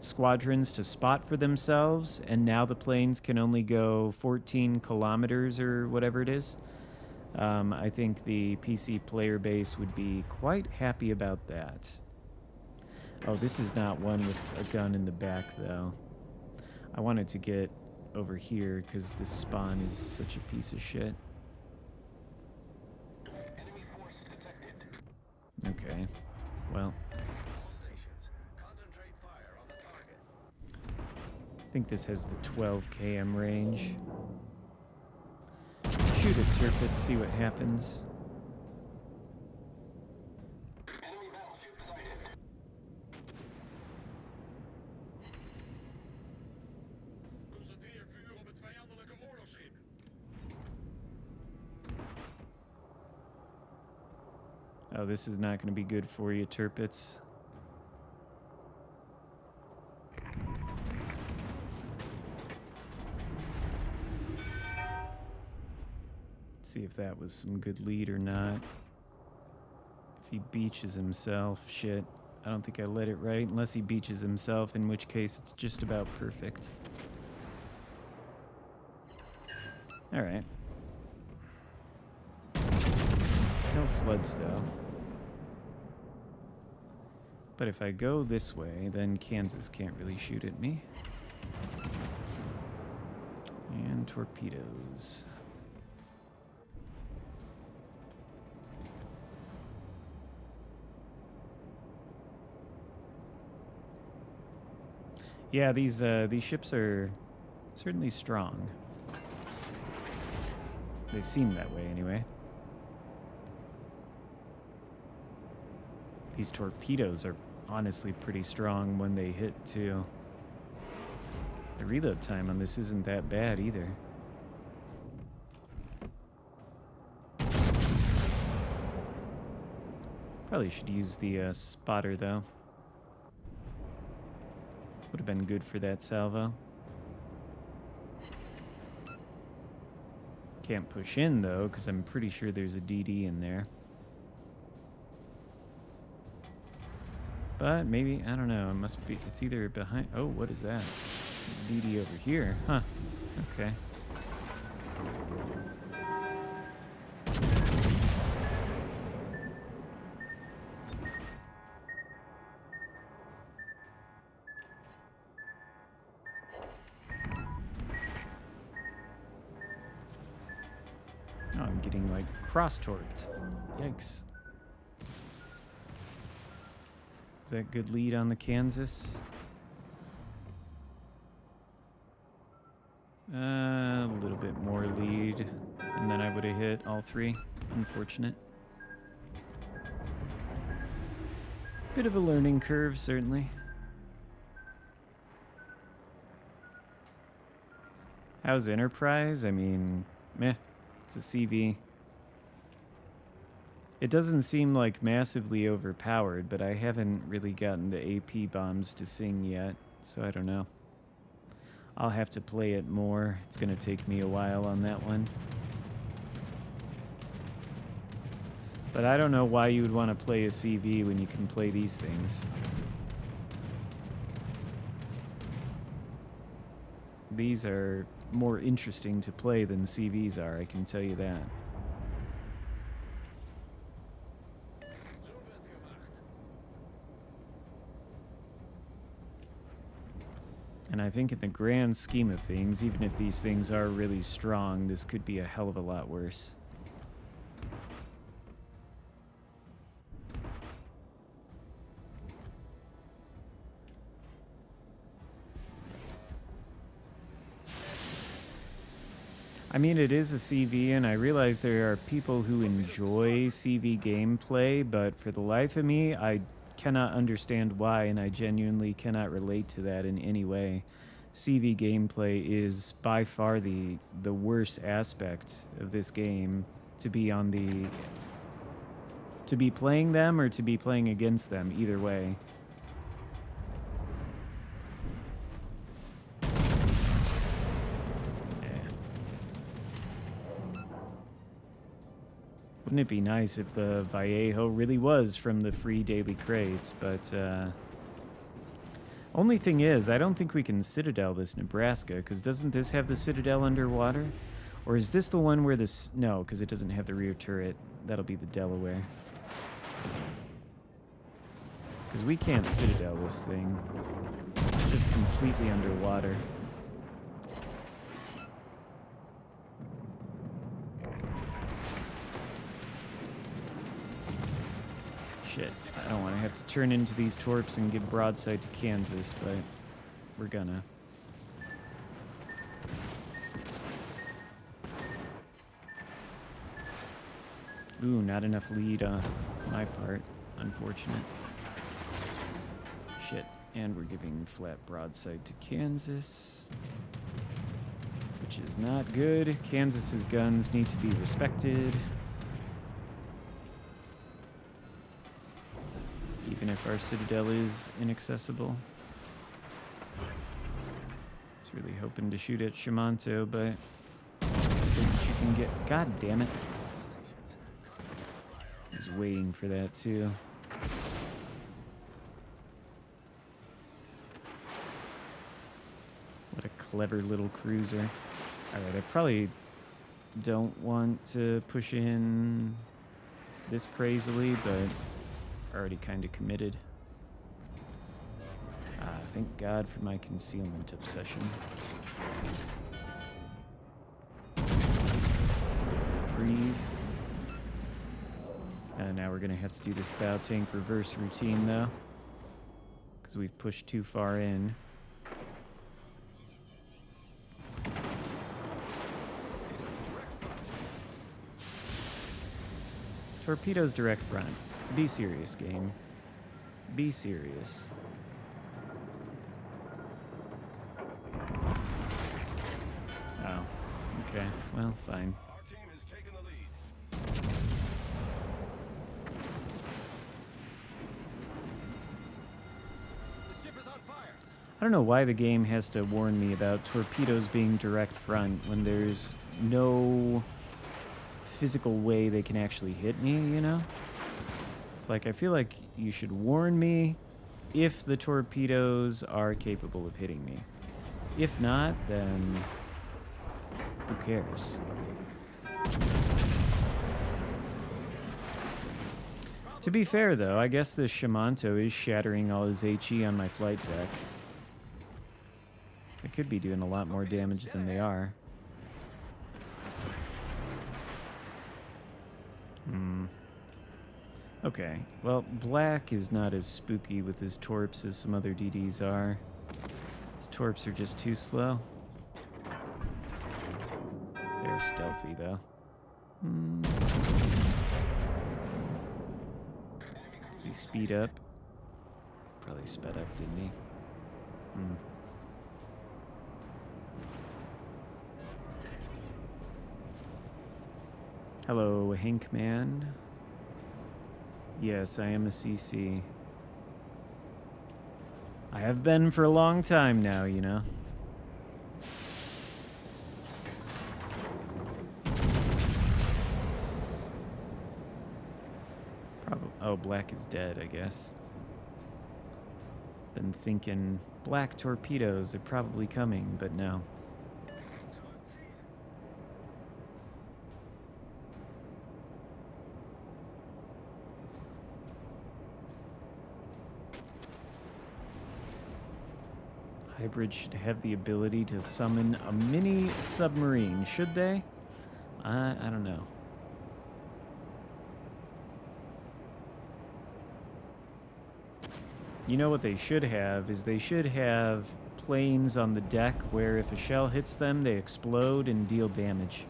to spot for themselves, and now the planes can only go 14 kilometers or whatever it is, I think the PC player base would be quite happy about that. Oh, this is not one with a gun in the back, though. I wanted to get over here because this spawn is such a piece of shit. Okay, well. I think this has the 12 km range. Shoot a turpet, see what happens. Enemy battleship sighted. Concentreer vuur op het vijandelijke oorlogsschip. Oh, this is not going to be good for you, turpets. See if that was some good lead or not. If he beaches himself, shit. I don't think I led it right, unless he beaches himself, in which case it's just about perfect. Alright. No floods, though. But if I go this way, then Kansas can't really shoot at me. And torpedoes. Yeah, these ships are certainly strong. They seem that way, anyway. These torpedoes are honestly pretty strong when they hit, too. The reload time on this isn't that bad, either. Probably should use the spotter, though. Would have been good for that salvo. Can't push in, though, because I'm pretty sure there's a DD in there. But maybe, I don't know, it must be, it's either behind, oh, what is that? DD over here, huh, okay. getting, like, cross-torped. Yikes. Is that good lead on the Kansas? A little bit more lead, and then I would have hit all three. Unfortunate. Bit of a learning curve, certainly. How's Enterprise? I mean, meh. It's a CV. It doesn't seem like massively overpowered, but I haven't really gotten the AP bombs to sing yet, so I don't know. I'll have to play it more. It's going to take me a while on that one. But I don't know why you would want to play a CV when you can play these things. These are more interesting to play than CVs are, I can tell you that. And I think in the grand scheme of things, even if these things are really strong, this could be a hell of a lot worse. I mean, it is a CV, and I realize there are people who enjoy CV gameplay, but for the life of me, I cannot understand why, and I genuinely cannot relate to that in any way. CV gameplay is by far the worst aspect of this game, to be on the... to be playing them or to be playing against them, either way. Wouldn't it be nice if the Vallejo really was from the free daily crates, but only thing is, I don't think we can Citadel this Nebraska, because doesn't this have the Citadel underwater? Or is this the one where this... No, because it doesn't have the rear turret. That'll be the Delaware. Because we can't Citadel this thing. It's just completely underwater. Shit, I don't want to have to turn into these torps and give broadside to Kansas, but we're gonna. Ooh, not enough lead on my part. Unfortunate. Shit, and we're giving flat broadside to Kansas, which is not good. Kansas's guns need to be respected. Even if our Citadel is inaccessible. I was really hoping to shoot at Shimanto, but take what you can get. God damn it. I was waiting for that too. What a clever little cruiser. Alright, I probably don't want to push in this crazily, but already kind of committed. Thank God for my concealment obsession. Reprieve. Now we're going to have to do this bow tank reverse routine, though, because we've pushed too far in. Torpedoes direct front. Be serious, game. Be serious. Oh. Okay. Well, fine. Our team has taken the lead. The ship is on fire. I don't know why the game has to warn me about torpedoes being direct front when there's no physical way they can actually hit me, you know? Like, I feel like you should warn me if the torpedoes are capable of hitting me. If not, then who cares? To be fair, though, I guess this Shimanto is shattering all his HE on my flight deck. They could be doing a lot more damage than they are. Okay, well, black is not as spooky with his torps as some other DDs are. His torps are just too slow. They're stealthy, though. Does he speed up? Probably sped up, didn't he? Hello, Hank Man. Yes, I am a CC. I have been for a long time now, you know. Probably. Oh, black is dead, I guess. Been thinking black torpedoes are probably coming, but no. Hybrids should have the ability to summon a mini submarine, should they? I don't know. You know what they should have is they should have planes on the deck where if a shell hits them, they explode and deal damage.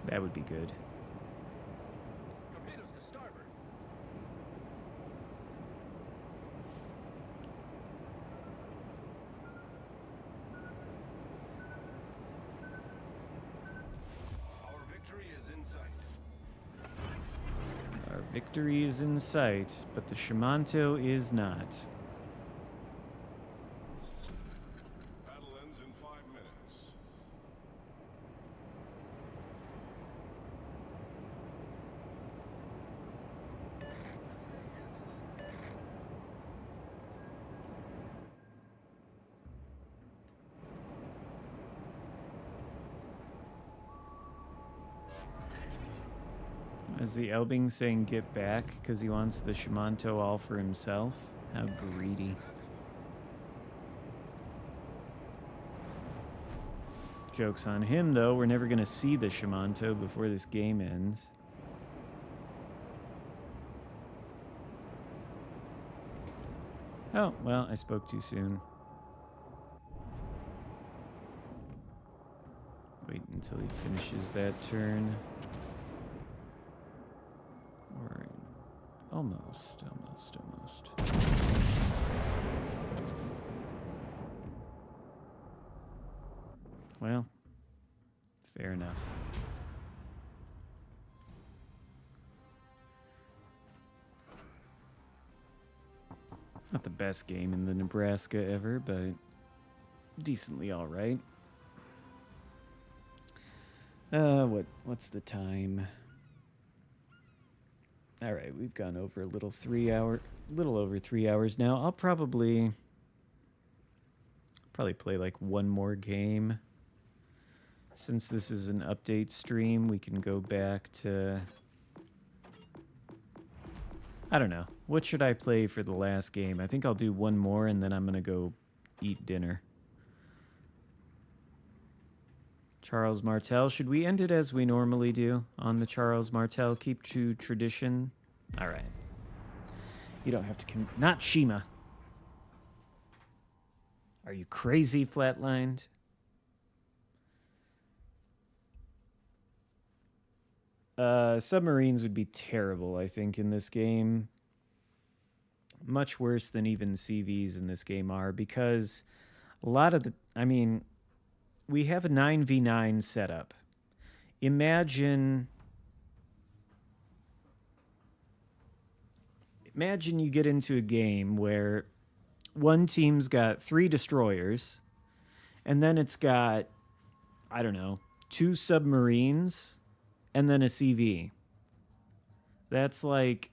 That would be good. Torpedoes to starboard. Our victory is in sight. Our victory is in sight, but the Shimanto is not. Battle ends in 5 minutes. Is the Elbing saying get back because he wants the Shimanto all for himself? How greedy. Joke's on him, though. We're never going to see the Shimanto before this game ends. Oh, well, I spoke too soon. Wait until he finishes that turn. Or almost. Well, fair enough. Not the best game in the Nebraska ever, but decently all right. What's the time? All right, we've gone over a little over 3 hours now. I'll probably play like one more game. Since this is an update stream, we can go back to, I don't know. What should I play for the last game? I think I'll do one more and then I'm going to go eat dinner. Charles Martel. Should we end it as we normally do on the Charles Martel? Keep to tradition. All right. You don't have to... Not Shima. Are you crazy, Flatlined? Submarines would be terrible, I think, in this game. Much worse than even CVs in this game are, because a lot of the... I mean... We have a 9v9 setup. Imagine you get into a game where one team's got 3 destroyers, and then it's got, I don't know, 2 submarines, and then a CV. That's like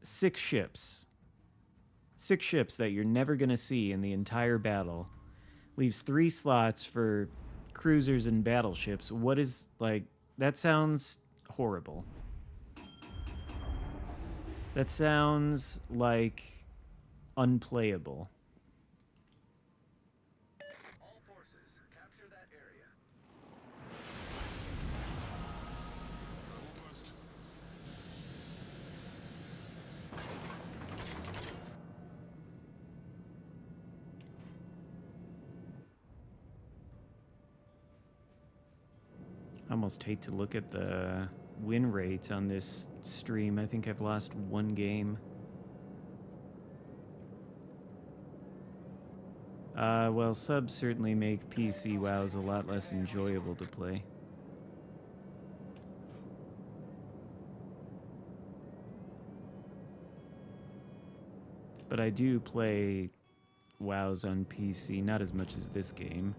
6 ships. 6 ships that you're never going to see in the entire battle. Leaves 3 slots for cruisers and battleships. What is, like, that sounds horrible. That sounds like unplayable. All forces, capture that area. almost hate to look at the win rate on this stream. I think I've lost one game. Well, subs certainly make PC WoWs a lot less enjoyable to play. But I do play WoWs on PC, not as much as this game.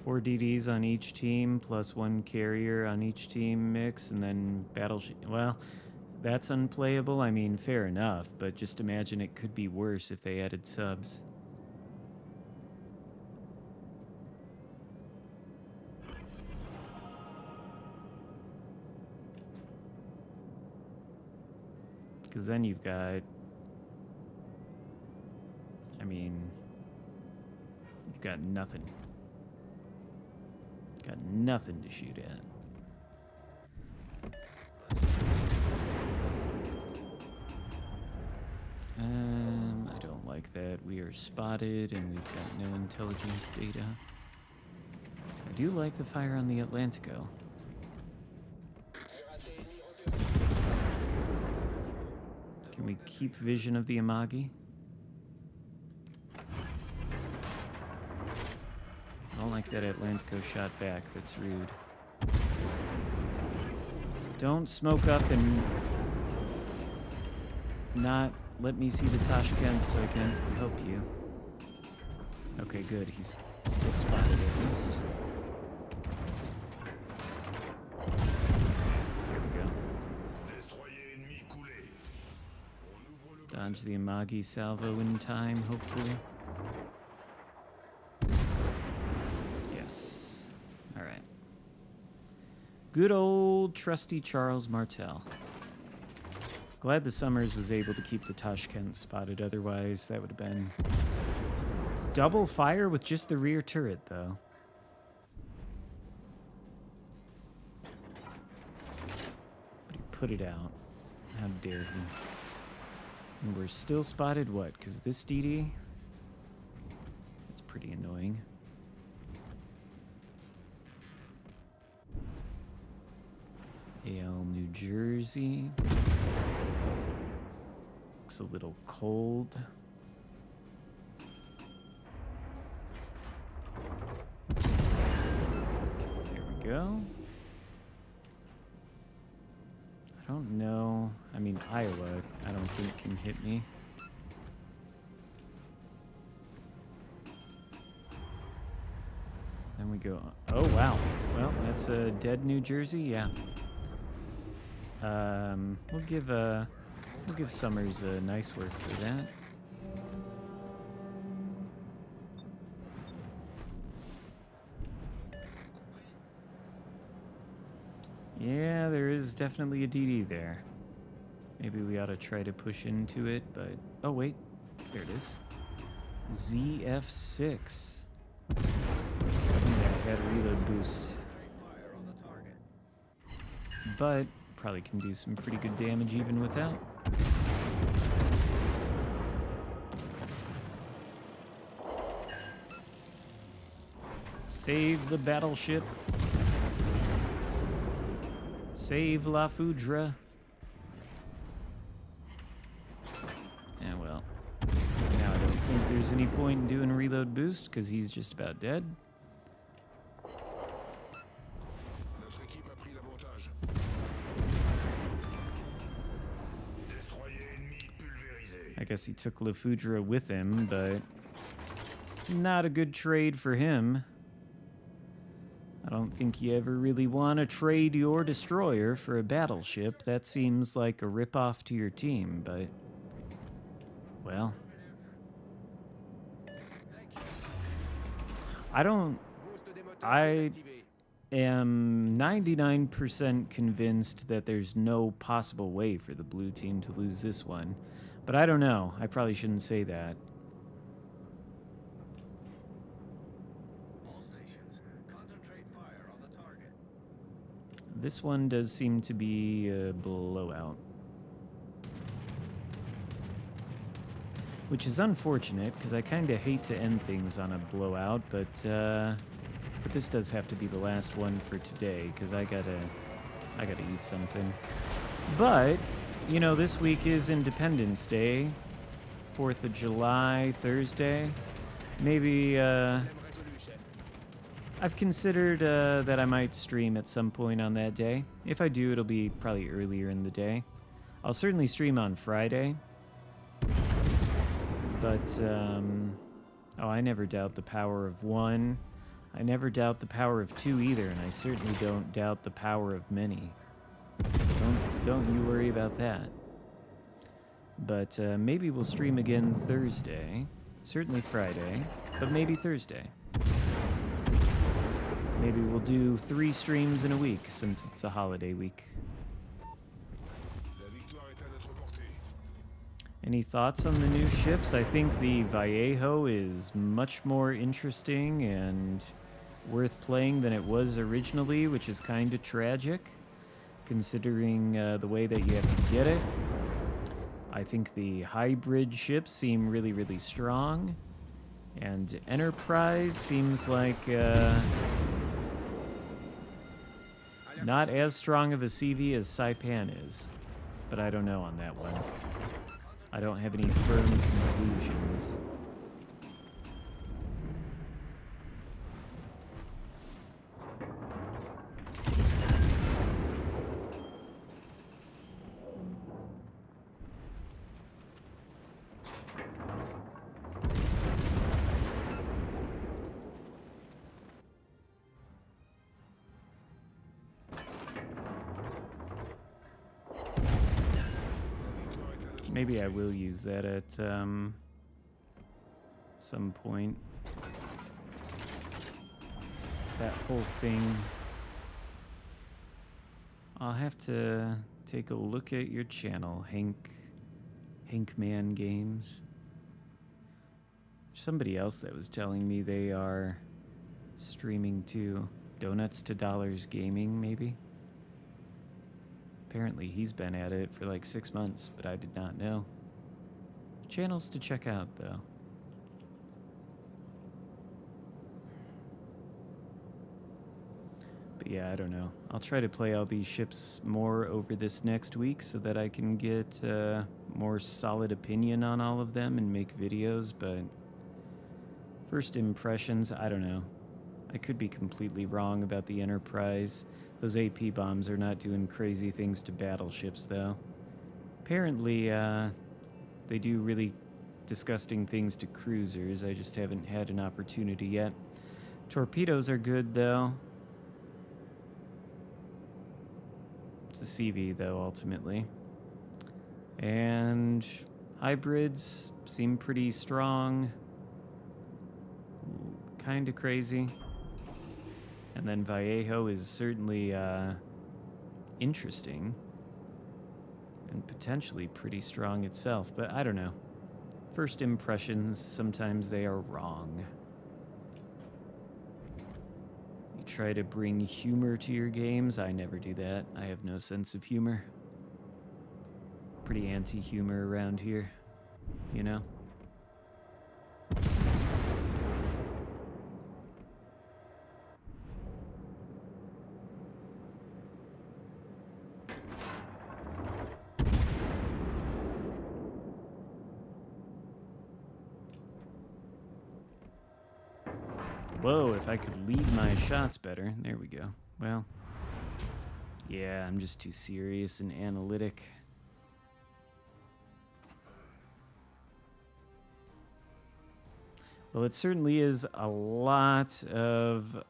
Four DDs on each team, plus one carrier on each team mix, and then battleship. Well, that's unplayable. I mean, fair enough, but just imagine it could be worse if they added subs. Because then you've got, I mean, you've got nothing. Got nothing to shoot at. I don't like that. We are spotted and we've got no intelligence data. I do like the fire on the Atlantico. Can we keep vision of the Amagi? I don't like that Atlantico shot back. That's rude. Don't smoke up and not let me see the Tashkent so I can help you. Okay, good. He's still spotted at least. There we go. Dodge the Amagi salvo in time, hopefully. Yes. All right. Good old trusty Charles Martel. Glad the Summers was able to keep the Tashkent spotted, otherwise that would have been double fire with just the rear turret, though. But he put it out. How dare he. And we're still spotted, what? Because this DD? That's pretty annoying. AL New Jersey. Looks a little cold. There we go. I don't know. I mean, Iowa, I don't think can hit me. Then we go. Oh, wow. Well, that's a dead New Jersey, yeah. We'll give Summers a nice work for that. Yeah, there is definitely a DD there. Maybe we ought to try to push into it, but... Oh, wait. There it is. ZF6. Yeah, got a reload boost. But probably can do some pretty good damage even without. Save the battleship. Save La Foudre. Yeah, well. Now I don't think there's any point in doing a reload boost because he's just about dead. I guess he took La Foudre with him, but not a good trade for him. I don't think you ever really want to trade your destroyer for a battleship. That seems like a ripoff to your team, but... Well... I am 99% convinced that there's no possible way for the blue team to lose this one. But I don't know. I probably shouldn't say that. All stations, concentrate fire on the target. This one does seem to be a blowout. which is unfortunate because I kind of hate to end things on a blowout, but this does have to be the last one for today because I gotta eat something. But you know, this week is Independence Day, 4th of July, Thursday. Maybe I've considered that I might stream at some point on that day. If I do, it'll be probably earlier in the day. I'll certainly stream on Friday. But, oh, I never doubt the power of one. I never doubt the power of two either, and I certainly don't doubt the power of many. So don't you worry about that. But maybe we'll stream again Thursday. Certainly Friday, but maybe Thursday. Maybe we'll do 3 streams in a week since it's a holiday week. La victoire est à notre portée. Any thoughts on the new ships? I think the Vallejo is much more interesting and worth playing than it was originally, which is kind of tragic, considering the way that you have to get it. I think the hybrid ships seem really, really strong, and Enterprise seems like not as strong of a CV as Saipan is, but I don't know on that one. I don't have any firm conclusions. Maybe I will use that at some point. That whole thing. I'll have to take a look at your channel, Hankman Games. Somebody else that was telling me they are streaming too. Donuts to Dollars Gaming, maybe? Apparently he's been at it for like 6 months, but I did not know. Channels to check out, though. But yeah, I don't know. I'll try to play all these ships more over this next week so that I can get a more solid opinion on all of them and make videos, but first impressions, I don't know. I could be completely wrong about the Enterprise. Those AP bombs are not doing crazy things to battleships, though. Apparently, they do really disgusting things to cruisers. I just haven't had an opportunity yet. Torpedoes are good, though. It's a CV, though, ultimately. And hybrids seem pretty strong. Kind of crazy. And then Vallejo is certainly interesting and potentially pretty strong itself, but I don't know. First impressions, sometimes they are wrong. You try to bring humor to your games. I never do that. I have no sense of humor. Pretty anti-humor around here, you know? Whoa, if I could lead my shots better. There we go. Well, yeah, I'm just too serious and analytic. Well, it certainly is a lot of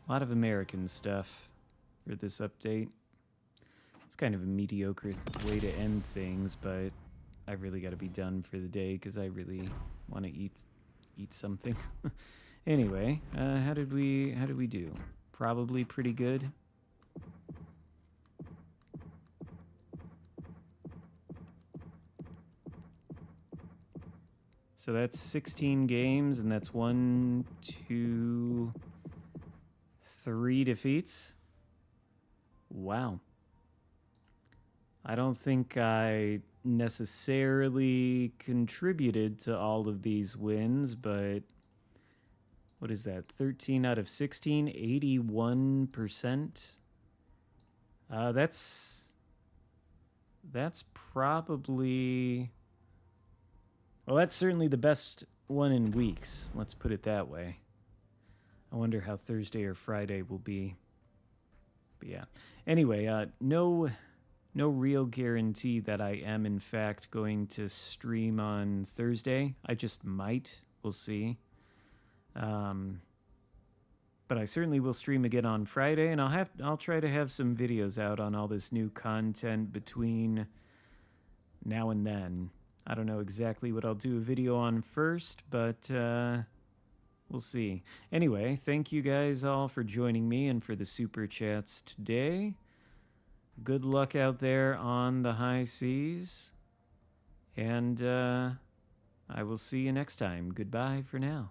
American stuff for this update. It's kind of a mediocre way to end things, but I really got to be done for the day because I really want to eat something. Anyway, how did we do? Probably pretty good. So that's 16 games, and that's 1, 2, 3 defeats. Wow. I don't think I necessarily contributed to all of these wins, but what is that? 13 out of 16, 81%. That's probably, well, that's certainly the best one in weeks. Let's put it that way. I wonder how Thursday or Friday will be. But yeah. Anyway, no real guarantee that I am in fact going to stream on Thursday. I just might. We'll see. But I certainly will stream again on Friday, and I'll try to have some videos out on all this new content between now and then. I don't know exactly what I'll do a video on first, but we'll see. Anyway, thank you guys all for joining me and for the super chats today. Good luck out there on the high seas, and I will see you next time. Goodbye for now.